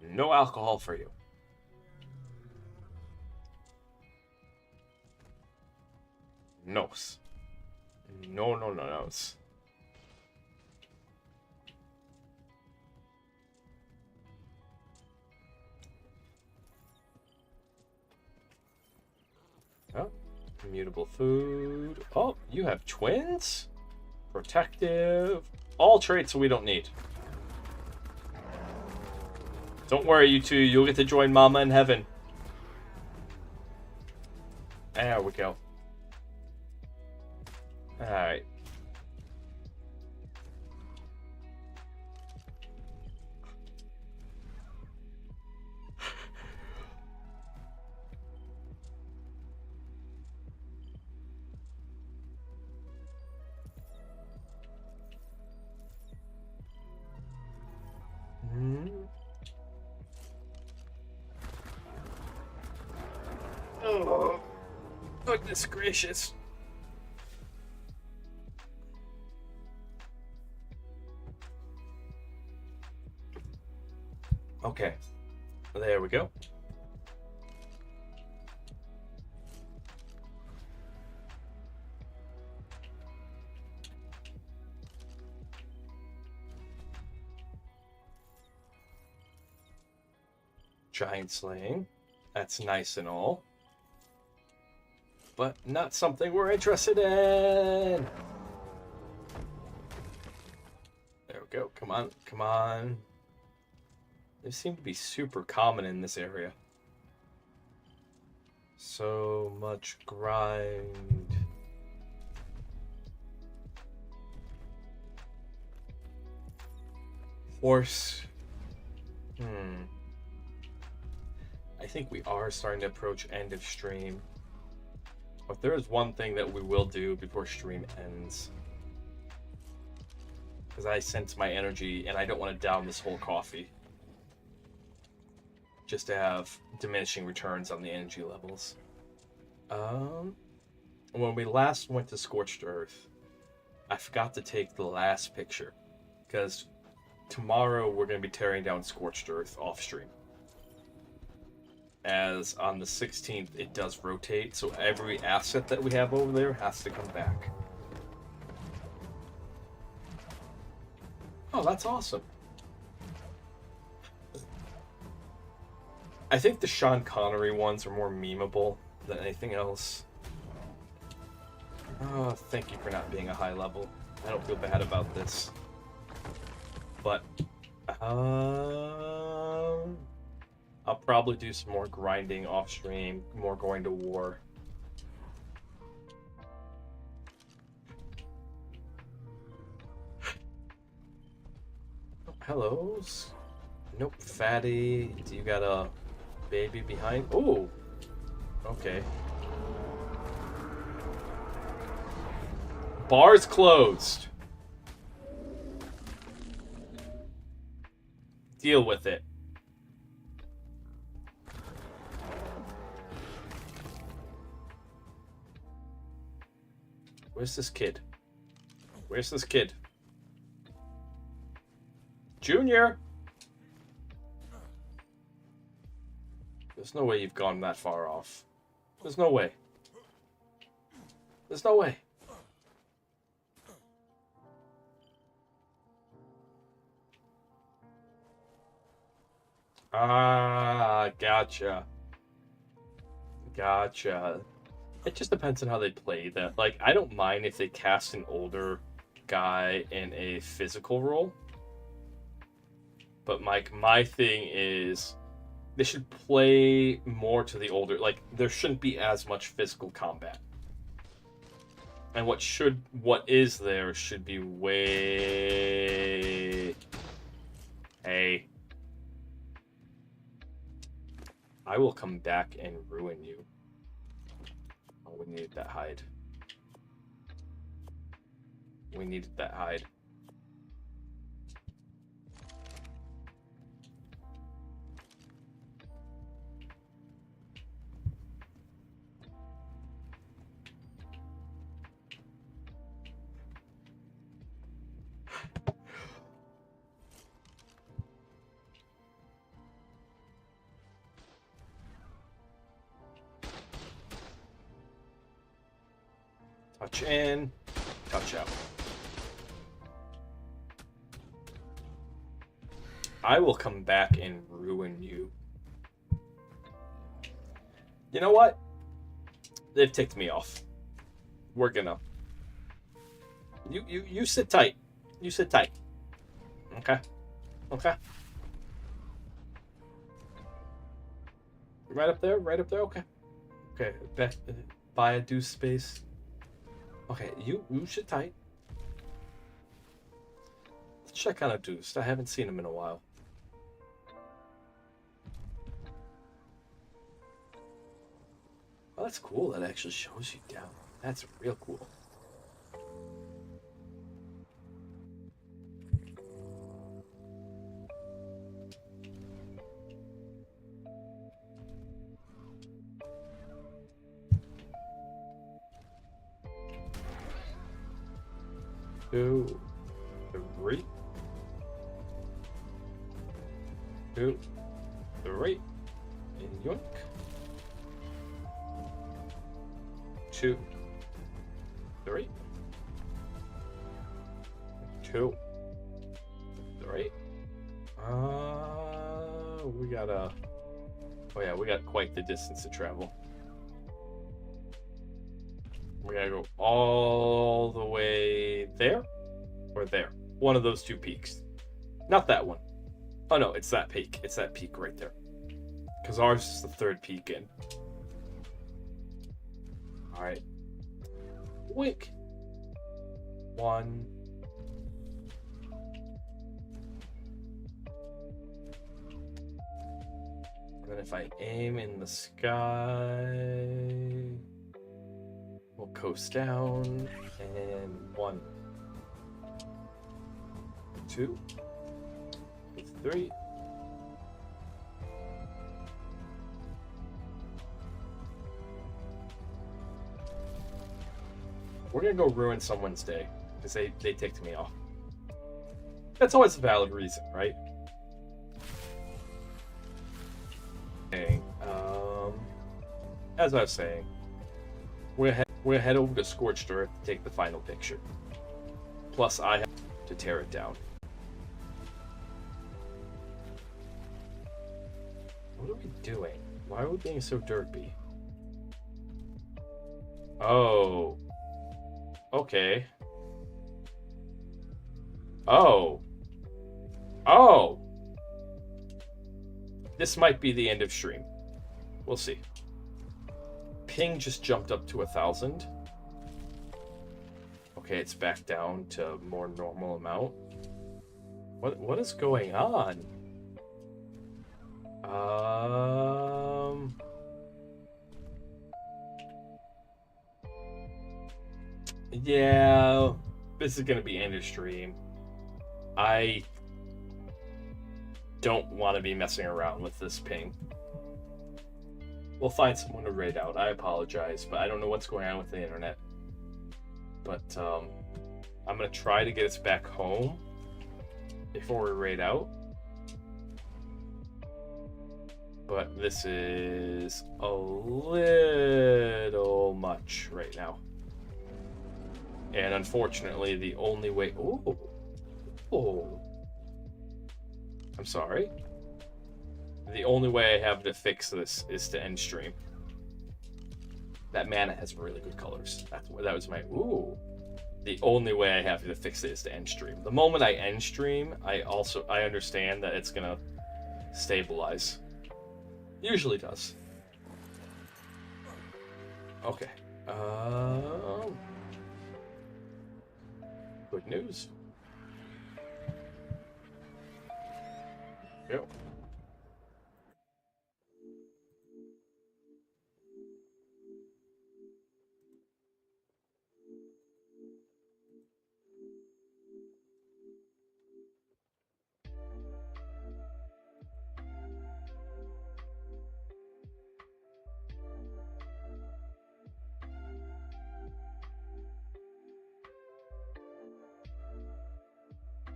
No alcohol for you. Nos. No, no, no, nos. Oh, immutable food. Oh, you have twins? Protective. All traits we don't need. Don't worry, you two. You'll get to join Mama in heaven. There we go. Alright. Oh, goodness gracious. Okay, there we go. Giant slaying. That's nice and all. But not something we're interested in. There we go. Come on, come on. They seem to be super common in this area. So much grind. Horse. I think we are starting to approach end of stream. But there is one thing that we will do before stream ends. Because I sense my energy and I don't want to down this whole coffee. Just to have diminishing returns on the energy levels. When we last went to Scorched Earth, I forgot to take the last picture. Because tomorrow we're going to be tearing down Scorched Earth off stream. As on the 16th it does rotate, so every asset that we have over there has to come back. Oh, that's awesome. I think the Sean Connery ones are more memeable than anything else. Oh, thank you for not being a high level. I don't feel bad about this. But, I'll probably do some more grinding off stream, more going to war. Hello, those? Nope. Fatty. Do you got a baby behind? Oh. Okay. Bar's closed. Deal with it. Where's this kid? Where's this kid? Junior! There's no way you've gone that far off. There's no way. There's no way. Ah, gotcha. Gotcha. It just depends on how they play that. Like, I don't mind if they cast an older guy in a physical role. But my thing is they should play more to the older, like there shouldn't be as much physical combat. And what is there should be way. Hey. I will come back and ruin you. Oh, we needed that hide. We needed that hide. Touch in, touch out. I will come back and ruin you. You know what? They've ticked me off. We're gonna. You sit tight. You sit tight. Okay. Okay. Right up there. Right up there. Okay. Okay. Back. Buy a ADUST space. Okay, you sit tight. Let's check on ADUST. I haven't seen him in a while. Oh, that's cool. That actually shows you down. That's real cool. Two, three. Two, three. And yoink. Two, three. Two, three. We gotta. Oh yeah, we got quite the distance to travel. We gotta go all the way there or there. One of those two peaks. Not that one. Oh no, it's that peak. It's that peak right there. Because ours is the third peak in. Alright. Wink. One. And then if I aim in the sky, we'll coast down. And 1, 2, 3. We're gonna go ruin someone's day because they ticked me off. That's always a valid reason, right? As I was saying, we're gonna head over to Scorched Earth to take the final picture. Plus, I have to tear it down. What are we doing? Why are we being so derpy? Oh. Okay. Oh. Oh. This might be the end of stream. We'll see. Ping just jumped up to 1,000. Okay, it's back down to more normal amount. What is going on? Yeah, this is gonna be end of stream. I don't want to be messing around with this ping. We'll find someone to raid out. I apologize, but I don't know what's going on with the internet. But I'm gonna try to get us back home before we raid out. But this is a little much right now. And unfortunately, the only way... Oh. I'm sorry. The only way I have to fix this is to end stream. That mana has really good colors. That was my... Ooh. The only way I have to fix it is to end stream. The moment I end stream, I understand that it's gonna stabilize. Usually does. Okay. Good news. Yep.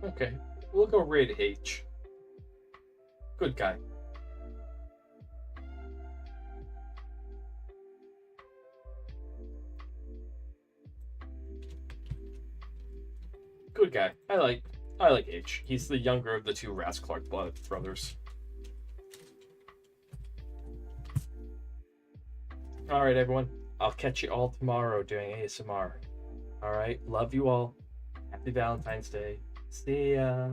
Okay, we'll go raid H. Good guy. Good guy. I like H. He's the younger of the two Clark brothers. Alright, everyone. I'll catch you all tomorrow doing ASMR. Alright, love you all. Happy Valentine's Day. See ya.